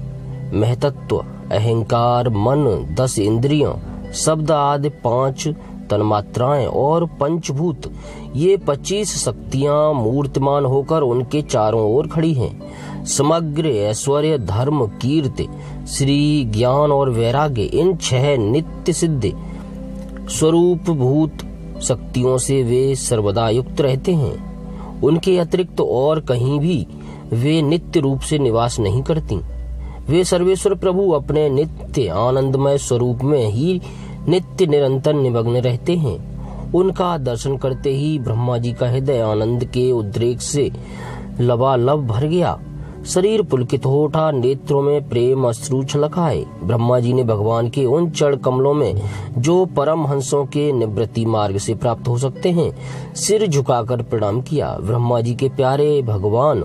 महतत्व, अहंकार, मन, 10 इंद्रियां, शब्द आदि 5 तन्मात्राएं और पंचभूत, ये 25 शक्तियां मूर्तिमान होकर उनके चारों ओर खड़ी हैं। समग्र ऐश्वर्य, धर्म, कीर्ति, श्री, ज्ञान और वैराग्य, इन 6 नित्य सिद्ध स्वरूप भूत शक्तियों से वे सर्वदा युक्त रहते हैं। उनके अतिरिक्त और कहीं भी वे नित्य रूप से निवास नहीं करती। वे सर्वेश्वर प्रभु अपने नित्य आनंदमय स्वरूप में ही नित्य निरंतर निमग्न रहते हैं। उनका दर्शन करते ही ब्रह्मा जी का हृदय आनंद के उद्रेक से लबालब भर गया। शरीर पुलकित हो उठा, नेत्रों में प्रेम अश्रु छलक आए। ब्रह्मा जी ने भगवान के उन चरण कमलों में जो परम हंसों के निवृत्ति मार्ग से प्राप्त हो सकते हैं, सिर झुकाकर प्रणाम किया। ब्रह्मा जी के प्यारे भगवान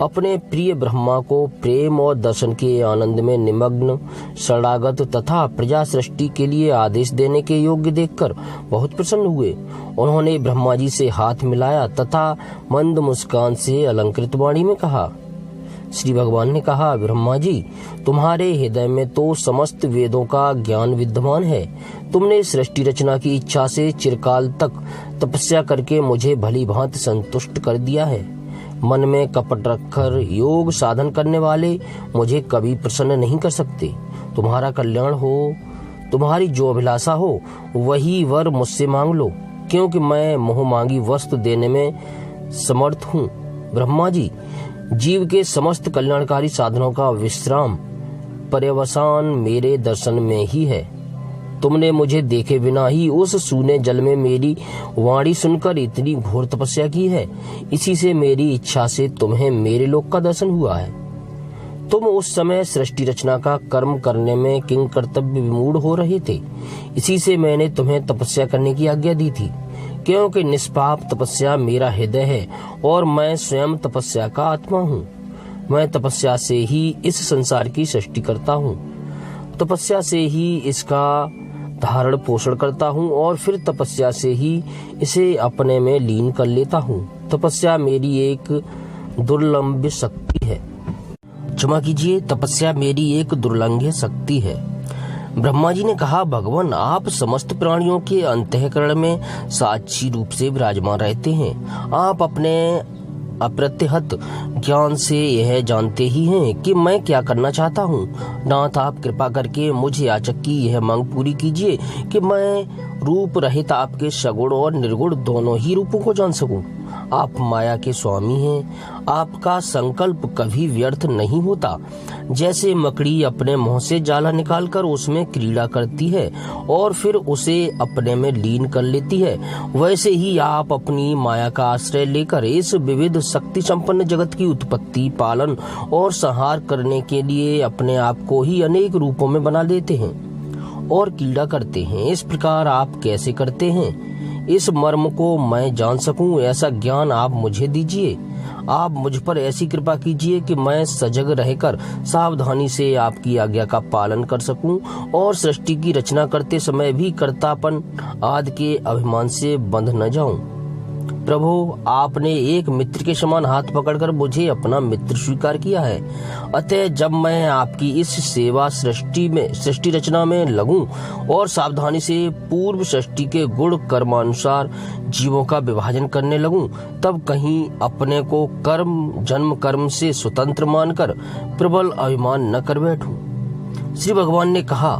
अपने प्रिय ब्रह्मा को प्रेम और दर्शन के आनंद में निमग्न, शरणागत तथा प्रजा सृष्टि के लिए आदेश देने के योग्य देखकर बहुत प्रसन्न हुए। उन्होंने ब्रह्मा जी से हाथ मिलाया तथा मंद मुस्कान से अलंकृत वाणी में कहा। श्री भगवान ने कहा, ब्रह्मा जी, तुम्हारे हृदय में तो समस्त वेदों का ज्ञान विद्यमान है। तुमने सृष्टि रचना की इच्छा से चिरकाल तक तपस्या करके मुझे भली भांति संतुष्ट कर दिया है। मन में कपट रखकर योग साधन करने वाले मुझे कभी प्रसन्न नहीं कर सकते। तुम्हारा कल्याण हो, तुम्हारी जो अभिलाषा हो वही वर मुझसे मांग लो, क्योंकि मैं मोह मांगी वस्तु देने में समर्थ हूँ। ब्रह्मा जी, जीव के समस्त कल्याणकारी साधनों का विश्राम पर्यवसान मेरे दर्शन में ही है। तुमने मुझे देखे बिना ही उस सूने जल में मेरी वाणी सुनकर इतनी घोर तपस्या की है। इसी से मेरी इच्छा से तुम्हें मेरे लोक का दर्शन हुआ है। तुम उस समय सृष्टि रचना का कर्म करने में किंग कर्तव्य विमूढ़ हो रहे थे। इसी से मैंने तुम्हें तपस्या करने की आज्ञा दी थी, क्योंकि निष्पाप तपस्या मेरा हृदय है और मैं स्वयं तपस्या का आत्मा हूँ। मैं तपस्या से ही इस संसार की सृष्टि करता हूँ, तपस्या से ही इसका धारण पोषण करता हूँ और फिर तपस्या से ही इसे अपने में लीन कर लेता हूँ। तपस्या मेरी एक दुर्लभ शक्ति है। क्षमा कीजिए, तपस्या मेरी एक दुर्लंघ्य शक्ति है। ब्रह्मा जी ने कहा, भगवान, आप समस्त प्राणियों के अंतःकरण में साक्षी रूप से विराजमान रहते हैं। आप अपने अप्रतिहत ज्ञान से यह जानते ही हैं कि मैं क्या करना चाहता हूँ। नाथ, आप कृपा करके मुझे याचक की यह मांग पूरी कीजिए कि मैं रूप रहित आपके सगुण और निर्गुण दोनों ही रूपों को जान सकूं। आप माया के स्वामी हैं। आपका संकल्प कभी व्यर्थ नहीं होता। जैसे मकड़ी अपने मुंह से जाला निकालकर उसमें क्रीड़ा करती है और फिर उसे अपने में लीन कर लेती है, वैसे ही आप अपनी माया का आश्रय लेकर इस विविध शक्ति संपन्न जगत की उत्पत्ति, पालन और संहार करने के लिए अपने आप को ही अनेक रूपों में बना लेते हैं और क्रीड़ा करते हैं। इस प्रकार आप कैसे करते हैं, इस मर्म को मैं जान सकूं, ऐसा ज्ञान आप मुझे दीजिए। आप मुझ पर ऐसी कृपा कीजिए कि मैं सजग रहकर सावधानी से आपकी आज्ञा का पालन कर सकूं और सृष्टि की रचना करते समय भी कर्तापन आदि के अभिमान से बंध न जाऊं। प्रभु, आपने एक मित्र के समान हाथ पकड़कर मुझे अपना मित्र स्वीकार किया है। अतः जब मैं आपकी इस सेवा सृष्टि रचना में लगूं और सावधानी से पूर्व सृष्टि के गुण कर्मानुसार जीवों का विभाजन करने लगूं, तब कहीं अपने को जन्म कर्म से स्वतंत्र मानकर प्रबल अभिमान न कर बैठूं। श्री भगवान ने कहा,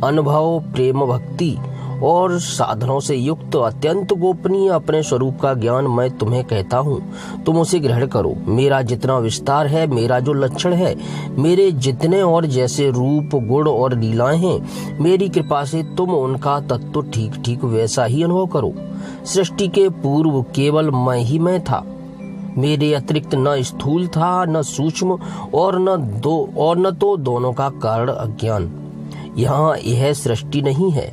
अनुभव, प्रेम, भक्ति और साधनों से युक्त अत्यंत गोपनीय अपने स्वरूप का ज्ञान मैं तुम्हें कहता हूँ, तुम उसे ग्रहण करो। मेरा जितना विस्तार है, मेरा जो लक्षण है, मेरे जितने और जैसे रूप, गुण और लीलाएं हैं, मेरी कृपा से तुम उनका तत्व ठीक ठीक वैसा ही अनुभव करो। सृष्टि के पूर्व केवल मैं ही मैं था, मेरे अतिरिक्त न स्थूल था, न सूक्ष्म, और न तो दोनों का कारण अज्ञान। यहाँ यह सृष्टि नहीं है,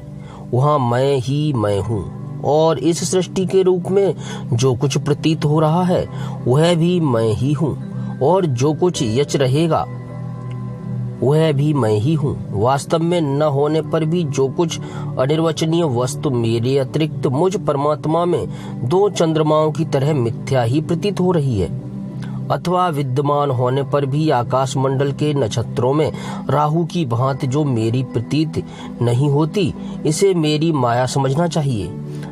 वहाँ मैं ही मैं हूँ, और इस सृष्टि के रूप में जो कुछ प्रतीत हो रहा है वह भी मैं ही हूँ, और जो कुछ यच रहेगा वह भी मैं ही हूँ। वास्तव में न होने पर भी जो कुछ अनिर्वचनीय वस्तु मेरे अतिरिक्त मुझ परमात्मा में दो चंद्रमाओं की तरह मिथ्या ही प्रतीत हो रही है, अथवा विद्यमान होने पर भी आकाश मंडल के नक्षत्रों में राहु की भांति जो मेरी प्रतीत नहीं होती, इसे मेरी माया समझना चाहिए।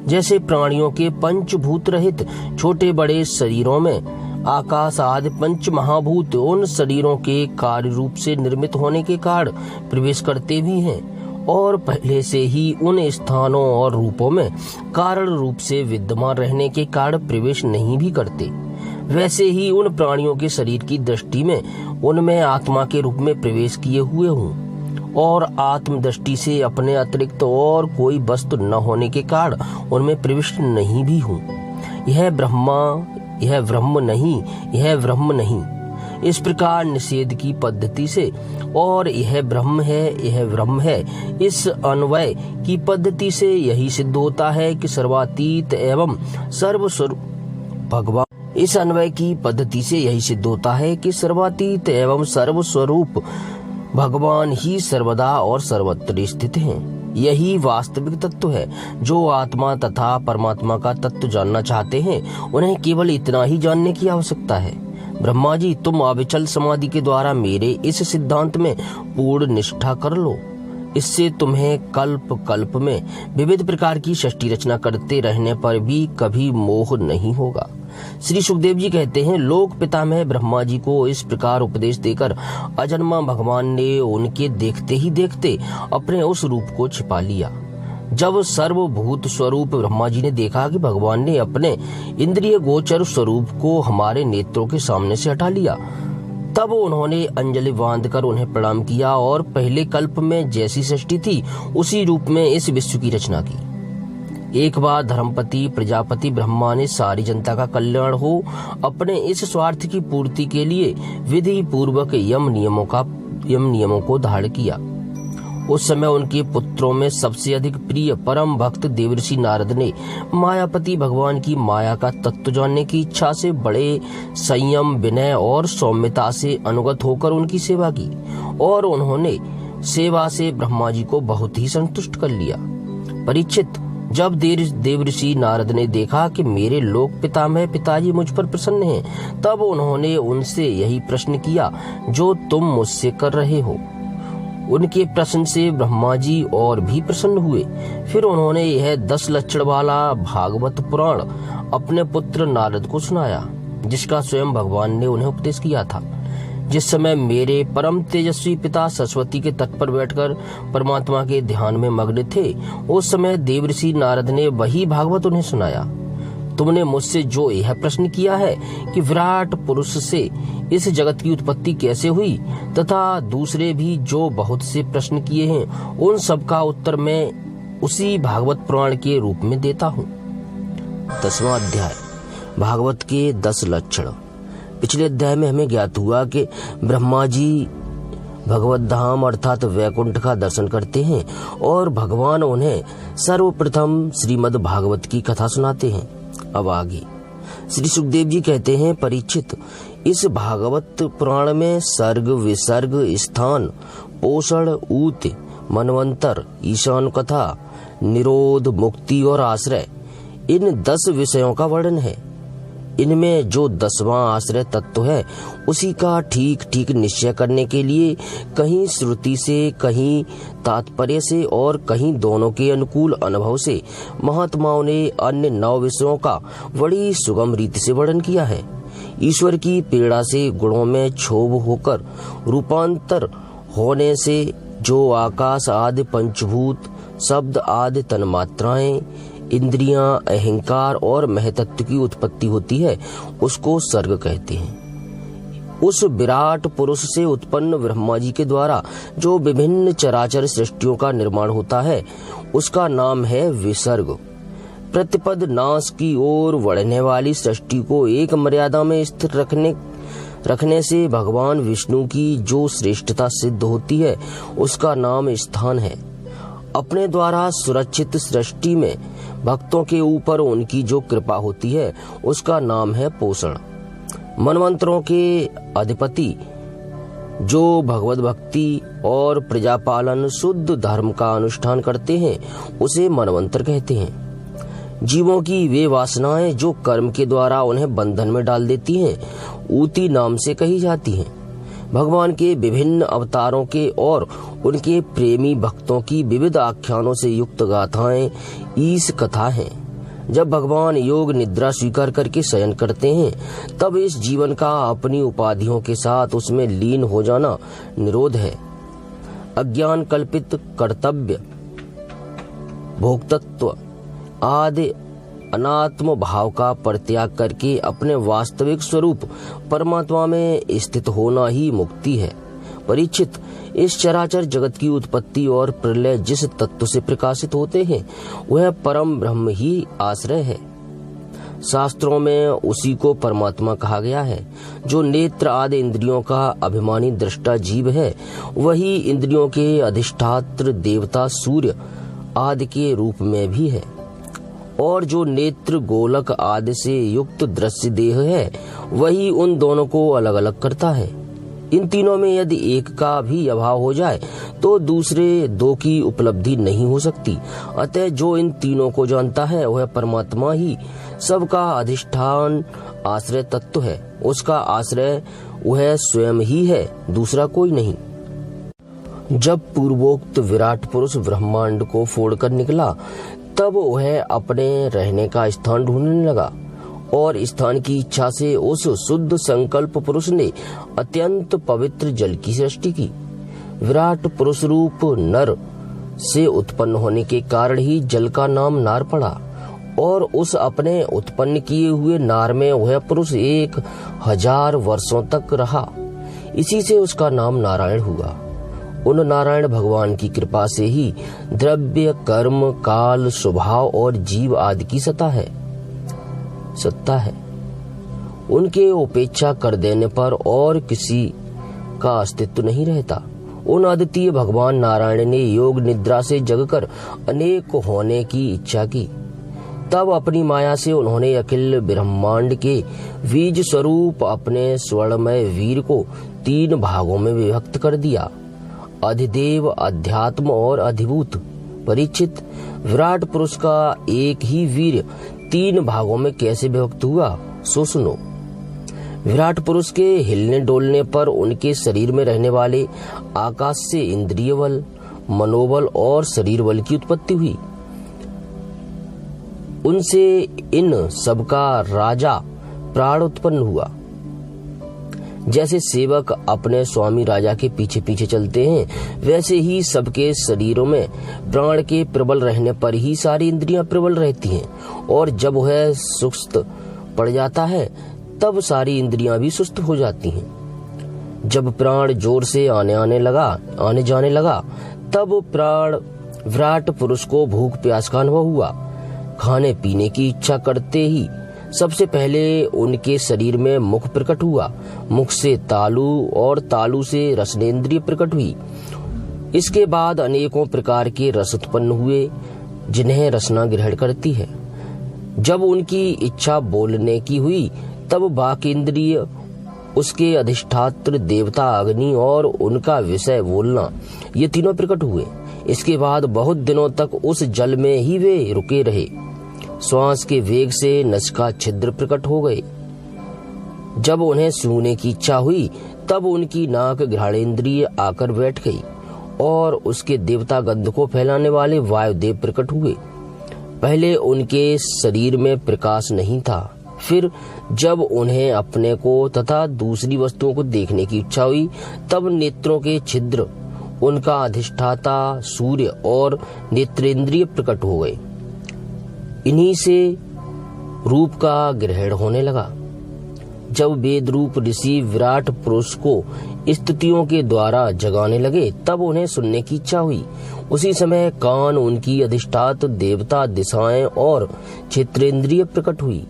जैसे प्राणियों के पंचभूत रहित छोटे बड़े शरीरों में आकाश आदि पंच महाभूत उन शरीरों के कार्य रूप से निर्मित होने के कारण प्रवेश करते भी हैं, और पहले से ही उन स्थानों और रूपों में कारण रूप से विद्यमान रहने के कारण प्रवेश नहीं भी करते, वैसे ही उन प्राणियों के शरीर की दृष्टि में उनमें आत्मा के रूप में प्रवेश किए हुए हूँ, और आत्म दृष्टि से अपने अतिरिक्त और कोई वस्तु न होने के कारण उनमें प्रविष्ट नहीं भी हूँ। यह ब्रह्म नहीं, इस प्रकार निषेध की पद्धति से, और यह ब्रह्म है, इस अन्वय की पद्धति से यही सिद्ध होता है कि सर्वातीत एवं सर्वस्वरूप भगवान इस अन्वय की पद्धति से यही सिद्ध होता है कि सर्वातीत एवं सर्वस्वरूप भगवान ही सर्वदा और सर्वत्र स्थित हैं। यही वास्तविक तत्व है। जो आत्मा तथा परमात्मा का तत्व जानना चाहते हैं, उन्हें केवल इतना ही जानने की आवश्यकता है। ब्रह्मा जी, तुम अविचल समाधि के द्वारा मेरे इस सिद्धांत में पूर्ण निष्ठा कर लो। इससे तुम्हें कल्प कल्प में विविध प्रकार की सृष्टि रचना करते रहने पर भी कभी मोह नहीं होगा। श्री सुखदेव जी कहते हैं, लोक पितामह ब्रह्मा जी को इस प्रकार उपदेश देकर अजन्मा भगवान ने उनके देखते ही देखते अपने उस रूप को छिपा लिया। जब सर्वभूत स्वरूप ब्रह्मा जी ने देखा कि भगवान ने अपने इंद्रिय गोचर स्वरूप को हमारे नेत्रों के सामने से हटा लिया, तब उन्होंने अंजलि बांधकर उन्हें प्रणाम किया और पहले कल्प में जैसी सृष्टि थी उसी रूप में इस विश्व की रचना की। एक बार धर्मपति प्रजापति ब्रह्मा ने सारी जनता का कल्याण हो अपने इस स्वार्थ की पूर्ति के लिए विधि पूर्वक यम नियमों को धारण किया। उस समय उनके पुत्रों में सबसे अधिक प्रिय परम भक्त देवर्षि नारद ने मायापति भगवान की माया का तत्व जानने की इच्छा से बड़े संयम, विनय और सौम्यता से अनुगत होकर उनकी सेवा की, और उन्होंने सेवा से ब्रह्मा जी को बहुत ही संतुष्ट कर लिया। परीक्षित, जब देवर्षि नारद ने देखा कि मेरे लोक पितामह पिताजी मुझ पर प्रसन्न हैं, तब उन्होंने उनसे यही प्रश्न किया जो तुम मुझसे कर रहे हो। उनके प्रश्न से ब्रह्मा जी और भी प्रसन्न हुए। फिर उन्होंने यह 10 लक्षण वाला भागवत पुराण अपने पुत्र नारद को सुनाया, जिसका स्वयं भगवान ने उन्हें उपदेश किया था। जिस समय मेरे परम तेजस्वी पिता सरस्वती के तट पर बैठकर परमात्मा के ध्यान में मग्न थे, उस समय देवर्षि नारद ने वही भागवत उन्हें सुनाया। तुमने मुझसे जो यह प्रश्न किया है कि विराट पुरुष से इस जगत की उत्पत्ति कैसे हुई, तथा दूसरे भी जो बहुत से प्रश्न किए हैं, उन सब का उत्तर मैं उसी भागवत पुराण के रूप में देता हूँ। 10वां अध्याय, भागवत के 10 लक्षण। पिछले अध्याय में हमें ज्ञात हुआ कि ब्रह्मा जी भगवत धाम अर्थात वैकुंठ का दर्शन करते हैं और भगवान उन्हें सर्वप्रथम श्रीमद् भागवत की कथा सुनाते हैं। अब आगे श्री सुखदेव जी कहते हैं, परीक्षित, इस भागवत पुराण में सर्ग, विसर्ग, स्थान, पोषण, ऊत, मनवंतर, ईशान कथा, निरोध, मुक्ति और आश्रय, इन 10 विषयों का वर्णन है। इनमें जो 10वां आश्रय तत्व है, उसी का ठीक ठीक निश्चय करने के लिए कहीं श्रुति से, कहीं तात्पर्य से और कहीं दोनों के अनुकूल अनुभव से महात्माओं ने अन्य 9 विषयों का बड़ी सुगम रीति से वर्णन किया है। ईश्वर की पीड़ा से गुणों में क्षोभ होकर रूपांतर होने से जो आकाश आदि पंचभूत शब्द आदि तन्मात्राएं, इंद्रियां, अहंकार और महतत्व की उत्पत्ति होती है, उसको सर्ग कहते हैं। उस विराट पुरुष से उत्पन्न ब्रह्मा जी के द्वारा जो विभिन्न चराचर सृष्टियों का निर्माण होता है, उसका नाम है विसर्ग। प्रतिपद नाश की ओर बढ़ने वाली सृष्टि को एक मर्यादा में स्थिर रखने से भगवान विष्णु की जो श्रेष्ठता सिद्ध होती है, उसका नाम स्थान है। अपने द्वारा सुरक्षित सृष्टि में भक्तों के ऊपर उनकी जो कृपा होती है, उसका नाम है पोषण। मनवंतरों के अधिपति जो भगवत भक्ति और प्रजापालन शुद्ध धर्म का अनुष्ठान करते हैं, उसे मनवंतर कहते हैं। जीवों की वे वासनाएं जो कर्म के द्वारा उन्हें बंधन में डाल देती हैं, ऊती नाम से कही जाती हैं। भगवान के विभिन्न अवतारों के और उनके प्रेमी भक्तों की विविध आख्यानों से युक्त गाथाएं ईश कथा हैं। जब भगवान योग निद्रा स्वीकार करके शयन करते हैं, तब इस जीवन का अपनी उपाधियों के साथ उसमें लीन हो जाना निरोध है। अज्ञान कल्पित कर्तव्य, भोक्तत्व आदि अनात्म भाव का परित्याग करके अपने वास्तविक स्वरूप परमात्मा में स्थित होना ही मुक्ति है। परीक्षित, इस चराचर जगत की उत्पत्ति और प्रलय जिस तत्व से प्रकाशित होते हैं, वह परम ब्रह्म ही आश्रय है। शास्त्रों में उसी को परमात्मा कहा गया है। जो नेत्र आदि इंद्रियों का अभिमानी दृष्टा जीव है, वही इंद्रियों के अधिष्ठात्र देवता सूर्य आदि के रूप में भी है। और जो नेत्र गोलक आदि से युक्त दृश्य देह है, वही उन दोनों को अलग अलग करता है। इन तीनों में यदि एक का भी अभाव हो जाए, तो दूसरे दो की उपलब्धि नहीं हो सकती। अतः जो इन तीनों को जानता है, वह परमात्मा ही सबका अधिष्ठान आश्रय तत्व है। उसका आश्रय वह स्वयं ही है, दूसरा कोई नहीं। जब पूर्वोक्त विराट पुरुष ब्रह्मांड को फोड़कर निकला, तब वह अपने रहने का स्थान ढूंढने लगा और स्थान की इच्छा से उस शुद्ध संकल्प पुरुष ने अत्यंत पवित्र जल की सृष्टि की। विराट पुरुष रूप नर से उत्पन्न होने के कारण ही जल का नाम नार पड़ा और उस अपने उत्पन्न किए हुए नार में वह पुरुष 1000 वर्षों तक रहा। इसी से उसका नाम नारायण हुआ। उन नारायण भगवान की कृपा से ही द्रव्य, कर्म, काल, स्वभाव और जीव आदि की सत्ता है। उनके उपेक्षा कर देने पर और किसी का अस्तित्व नहीं रहता। उन अद्वितीय भगवान नारायण ने योग निद्रा से जगकर अनेक होने की इच्छा की। तब अपनी माया से उन्होंने अखिल ब्रह्मांड के बीज स्वरूप अपने स्वर्णमय वीर को 3 भागों में विभक्त कर दिया, अधिदेव, अध्यात्म और अधिभूत। परीक्षित, विराट पुरुष का एक ही वीर 3 भागों में कैसे विभक्त हुआ, सो सुनो। विराट पुरुष के हिलने डोलने पर उनके शरीर में रहने वाले आकाश से इंद्रिय बल, मनोबल और शरीर बल की उत्पत्ति हुई। उनसे इन सबका राजा प्राण उत्पन्न हुआ। जैसे सेवक अपने स्वामी राजा के पीछे पीछे चलते हैं, वैसे ही सबके शरीरों में प्राण के प्रबल रहने पर ही सारी इंद्रियां प्रबल रहती हैं, और जब वह सुस्त पड़ जाता है, तब सारी इंद्रियां भी सुस्त हो जाती हैं। जब प्राण जोर से आने जाने लगा, तब प्राण विराट पुरुष को भूख प्यास का अनुभव हुआ। खाने पीने की इच्छा करते ही सबसे पहले उनके शरीर में मुख प्रकट हुआ। मुख से तालु और तालु से रसनेन्द्रिय प्रकट हुई। इसके बाद अनेकों प्रकार के रस उत्पन्न हुए, जिन्हें रसना ग्रहण करती है। जब उनकी इच्छा बोलने की हुई, तब बाक इंद्रिय, उसके अधिष्ठात्र देवता अग्नि और उनका विषय बोलना, ये तीनों प्रकट हुए। इसके बाद बहुत दिनों तक उस जल में ही वे रुके रहे। श्वास के वेग से नसिका छिद्र प्रकट हो गए। जब उन्हें सूंघने की इच्छा हुई, तब उनकी नाक घ्राणेन्द्रिय आकर बैठ गई और उसके देवता गंध को फैलाने वाले वायुदेव प्रकट हुए। पहले उनके शरीर में प्रकाश नहीं था। फिर जब उन्हें अपने को तथा दूसरी वस्तुओं को देखने की इच्छा हुई, तब नेत्रों के छिद्र उनका अधिष्ठाता सूर्य और नेत्रेंद्रिय प्रकट हो गए। इन्हीं से रूप का ग्रहण होने लगा। जब वेद रूप ऋषि विराट पुरुष को स्तुतियों के द्वारा जगाने लगे तब उन्हें सुनने की इच्छा हुई। उसी समय कान, उनकी अधिष्ठात देवता, दिशाएं और क्षेत्रेंद्रिय प्रकट हुई।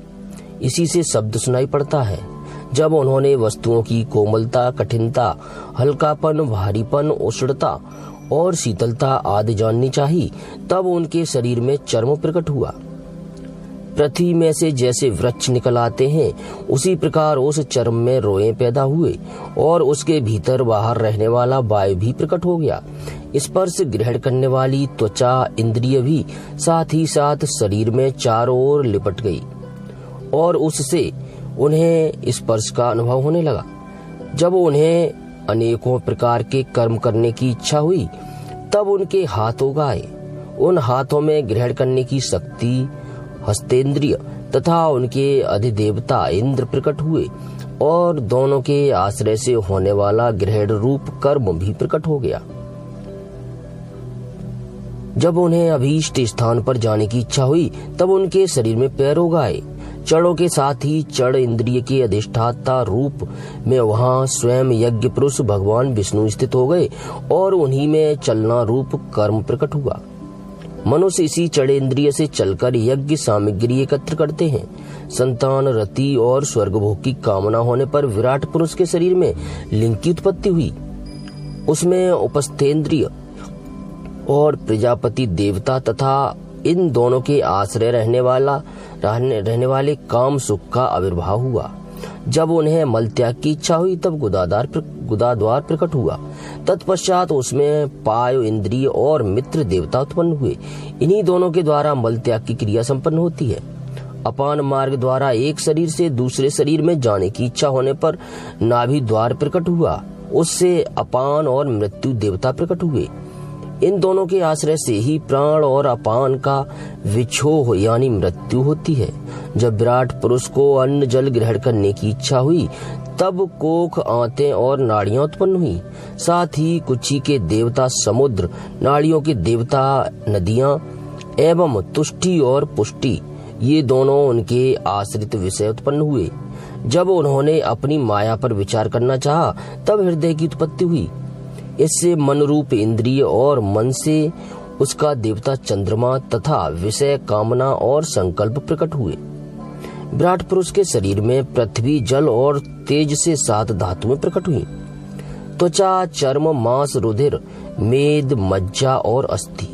इसी से शब्द सुनाई पड़ता है। जब उन्होंने वस्तुओं की कोमलता, कठिनता, हल्कापन, भारीपन, उष्णता और शीतलता आदि जाननी चाहिए तब उनके शरीर में चर्म प्रकट हुआ। पृथ्वी में से जैसे वृक्ष निकल आते हैं उसी प्रकार उस चर्म में रोए पैदा हुए और उसके भीतर बाहर रहने वाला वायु भी प्रकट हो गया। स्पर्श ग्रहण करने वाली त्वचा इंद्रिय भी साथ ही साथ शरीर में चारों ओर लिपट गई और उससे उन्हें स्पर्श का अनुभव होने लगा। जब उन्हें अनेकों प्रकार के कर्म करने की इच्छा हुई तब उनके हाथ उगाए। उन हाथों में ग्रहण करने की शक्ति हस्तेंद्रिय तथा उनके अधिदेवता इंद्र प्रकट हुए और दोनों के आश्रय से होने वाला ग्रहण रूप कर्म भी प्रकट हो गया। जब उन्हें अभीष्ट स्थान पर जाने की इच्छा हुई तब उनके शरीर में पैर उगाए। चढ़ों के साथ ही चढ़ इंद्रिय के अधिष्ठाता रूप में वहां स्वयं यज्ञ पुरुष भगवान विष्णु स्थित हो गए और उन्हीं में चलना रूप कर्म प्रकट हुआ। मनुष्य इसी चढ़ इंद्रिय से चलकर यज्ञ सामग्री एकत्र करते हैं। संतान, रति और स्वर्ग भोग की कामना होने पर विराट पुरुष के शरीर में लिंग की उत्पत्ति हुई। उसमें उपस्थेंद्रिय और प्रजापति देवता तथा इन दोनों के आश्रय रहने वाले काम सुख का आविर्भाव हुआ। जब उन्हें मल त्याग की इच्छा हुई तब गुदाद्वार प्रकट हुआ। तत्पश्चात उसमें पायो इंद्रिय और मित्र देवता उत्पन्न हुए। इन्हीं दोनों के द्वारा मल त्याग की क्रिया संपन्न होती है। अपान मार्ग द्वारा एक शरीर से दूसरे शरीर में जाने की इच्छा होने पर नाभि द्वार प्रकट हुआ। उससे अपान और मृत्यु देवता प्रकट हुए। इन दोनों के आश्रय से ही प्राण और अपान का विछोह यानी मृत्यु होती है। जब विराट पुरुष को अन्न जल ग्रहण करने की इच्छा हुई तब कोख, आंतें और नाड़ियां उत्पन्न हुई। साथ ही कुची के देवता समुद्र, नाड़ियों के देवता नदियां एवं तुष्टि और पुष्टि ये दोनों उनके आश्रित विषय उत्पन्न हुए। जब उन्होंने अपनी माया पर विचार करना चाहा तब हृदय की उत्पत्ति हुई। इससे मन रूप इंद्रिय और मन से उसका देवता चंद्रमा तथा विषय, कामना और संकल्प प्रकट हुए। विराट पुरुष के शरीर में पृथ्वी, जल और तेज से 7 धातुएं प्रकट हुई। त्वचा, चर्म, मांस, रुधिर, मेद, मज्जा और अस्थि।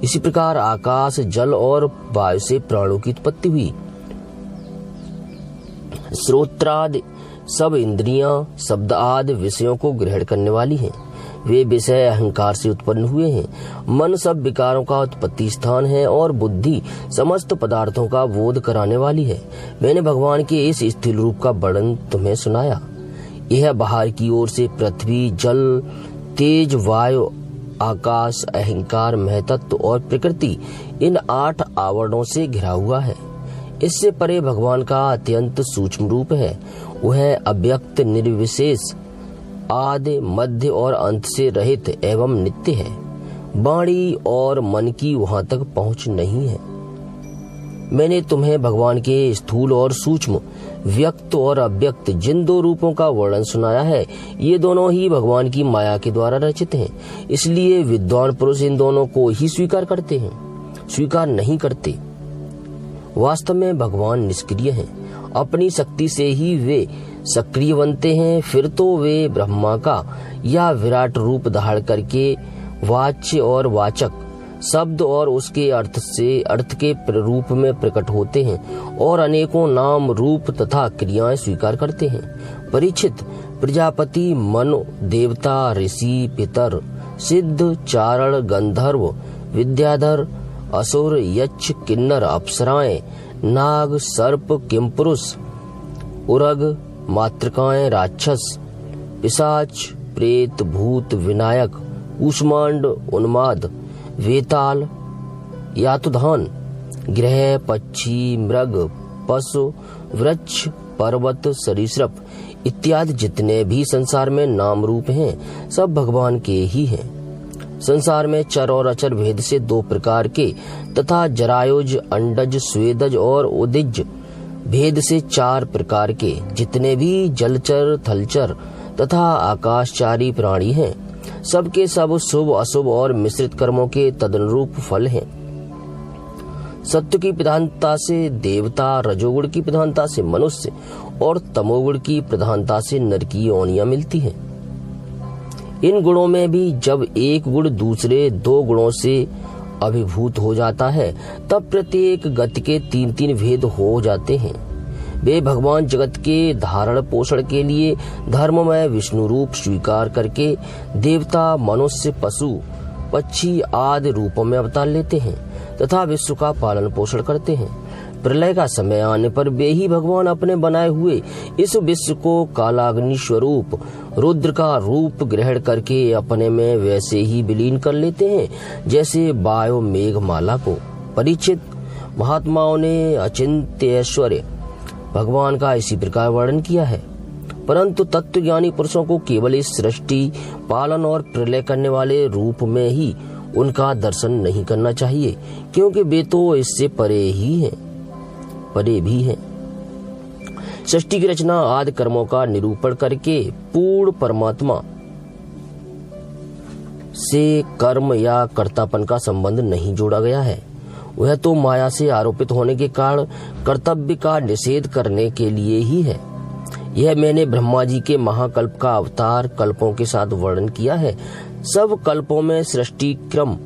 इसी प्रकार आकाश, जल और वायु से प्राणों की उत्पत्ति हुई। श्रोत्रादि सब इंद्रियां शब्द आदि विषयों को ग्रहण करने वाली हैं। वे विषय अहंकार से उत्पन्न हुए हैं। मन सब विकारों का उत्पत्ति स्थान है और बुद्धि समस्त पदार्थों का बोध कराने वाली है। मैंने भगवान के इस स्थिर रूप का वर्णन तुम्हें सुनाया। यह बाहर की ओर से पृथ्वी, जल, तेज, वायु, आकाश, अहंकार, महतत्व और प्रकृति इन 8 आवरणों से घिरा हुआ है। इससे परे भगवान का अत्यंत सूक्ष्म रूप है। वह अव्यक्त, निर्विशेष, आदि, मध्य और अंत से रहित एवं नित्य है। वाणी और मन की वहां तक पहुंच नहीं है। मैंने तुम्हें भगवान के स्थूल और सूक्ष्म, व्यक्त और अव्यक्त जिन 2 रूपों का वर्णन सुनाया है ये दोनों ही भगवान की माया के द्वारा रचित हैं। इसलिए विद्वान पुरुष इन दोनों को ही स्वीकार करते हैं, स्वीकार नहीं करते। वास्तव में भगवान निष्क्रिय हैं। अपनी शक्ति से ही वे सक्रिय बनते हैं। फिर तो वे ब्रह्मा का या विराट रूप धारण करके वाच्य और वाचक शब्द और उसके अर्थ के रूप में प्रकट होते हैं और अनेकों नाम, रूप तथा क्रियाएं स्वीकार करते हैं। परीक्षित, प्रजापति, मनु, देवता, ऋषि, पितर, सिद्ध, चारण, गंधर्व, विद्याधर, असुर, यक्ष, किन्नर, अप्सराएं, नाग, सर्प, किमपुरुष, उरग, मातृकाएं, राक्षस, पिशाच, प्रेत, भूत, विनायक, कूष्मांड, उन्माद, वेताल, यातुधान, ग्रह, पक्षी, मृग, पशु, वृक्ष, पर्वत, सरीसृप इत्यादि जितने भी संसार में नाम रूप हैं सब भगवान के ही हैं। संसार में चर और अचर भेद से 2 प्रकार के तथा जरायुज, अंडज, स्वेदज और उदिज भेद से 4 प्रकार के जितने भी जलचर, थलचर तथा आकाशचारी प्राणी हैं, सबके सब शुभ, अशुभ और मिश्रित कर्मों के तदनुरूप फल हैं। सत्व की प्रधानता से देवता, रजोगुण की प्रधानता से मनुष्य और तमोगुण की प्रधानता से नर की योनियां मिलती हैं। इन गुणों में भी जब एक गुण दूसरे 2 गुणों से अभिभूत हो जाता है, तब प्रत्येक गति के 3-3 भेद हो जाते हैं। वे भगवान जगत के धारण पोषण के लिए धर्ममय विष्णु रूप स्वीकार करके देवता, मनुष्य, पशु, पक्षी आदि रूपों में अवतार लेते हैं तथा विश्व का पालन पोषण करते हैं। प्रलय का समय आने पर वे ही भगवान अपने बनाए हुए इस विश्व को कालाग्नि स्वरूप रुद्र का रूप ग्रहण करके अपने में वैसे ही विलीन कर लेते हैं जैसे वायु मेघमाला को। परीक्षित, महात्माओं ने अचिंत्य ऐश्वर्य भगवान का इसी प्रकार वर्णन किया है, परंतु तत्वज्ञानी पुरुषों को केवल इस सृष्टि, पालन और प्रलय करने वाले रूप में ही उनका दर्शन नहीं करना चाहिए, क्योंकि वे तो इससे परे भी हैं। सृष्टि की रचना आदि कर्मों का निरूपण करके पूर्ण परमात्मा से कर्म या कर्तापन का संबंध नहीं जोड़ा गया है। वह तो माया से आरोपित होने के कारण कर्तव्य का निषेध करने के लिए ही है। यह मैंने ब्रह्मा जी के महाकल्प का अवतार कल्पों के साथ वर्णन किया है। सब कल्पों में सृष्टि क्रम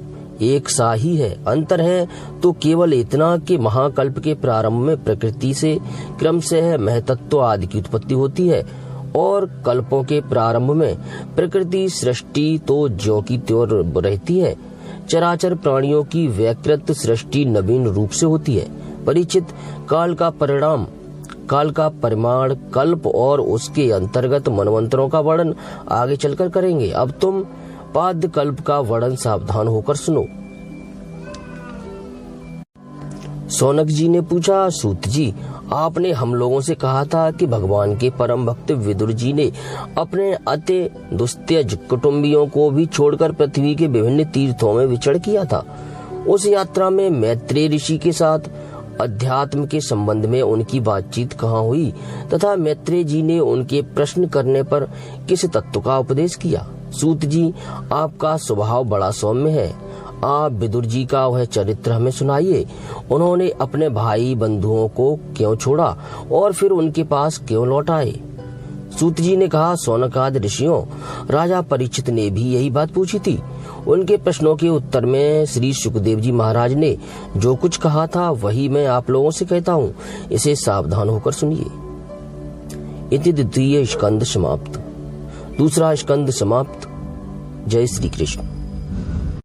एक सा ही है। अंतर है तो केवल इतना कि महाकल्प के प्रारंभ में प्रकृति से क्रम से महतत्व आदि की उत्पत्ति होती है और कल्पों के प्रारंभ में प्रकृति सृष्टि तो ज्यों की त्यों रहती है। चराचर प्राणियों की वैकृत सृष्टि नवीन रूप से होती है। परिचित, काल का परिणाम, काल का परिमाण, कल्प और उसके अंतर्गत मनवंतरों का वर्णन आगे चलकर करेंगे। अब तुम पाद कल्प का वर्णन सावधान होकर सुनो। सौनक जी ने पूछा, सूत जी, आपने हम लोगों से कहा था कि भगवान के परम भक्त विदुर जी ने अपने अति दुस्त्यज कुटुंबियों को भी छोड़कर पृथ्वी के विभिन्न तीर्थों में विचरण किया था। उस यात्रा में मैत्रेय ऋषि के साथ अध्यात्म के संबंध में उनकी बातचीत कहाँ हुई तथा मैत्रेय जी ने उनके प्रश्न करने पर किस तत्व का उपदेश किया? सूत जी, आपका स्वभाव बड़ा सौम्य है। आप विदुर जी का वह चरित्र हमें सुनाइए। उन्होंने अपने भाई बंधुओं को क्यों छोड़ा और फिर उनके पास क्यों लौट आए? सूत जी ने कहा, सौनकादि ऋषियों, राजा परीक्षित ने भी यही बात पूछी थी। उनके प्रश्नों के उत्तर में श्री सुखदेव जी महाराज ने जो कुछ कहा था वही मैं आप लोगों से कहता हूँ। इसे सावधान होकर सुनिए। इति द्वितीय स्कंद समाप्त। दूसरा स्कंद समाप्त। जय श्री कृष्ण।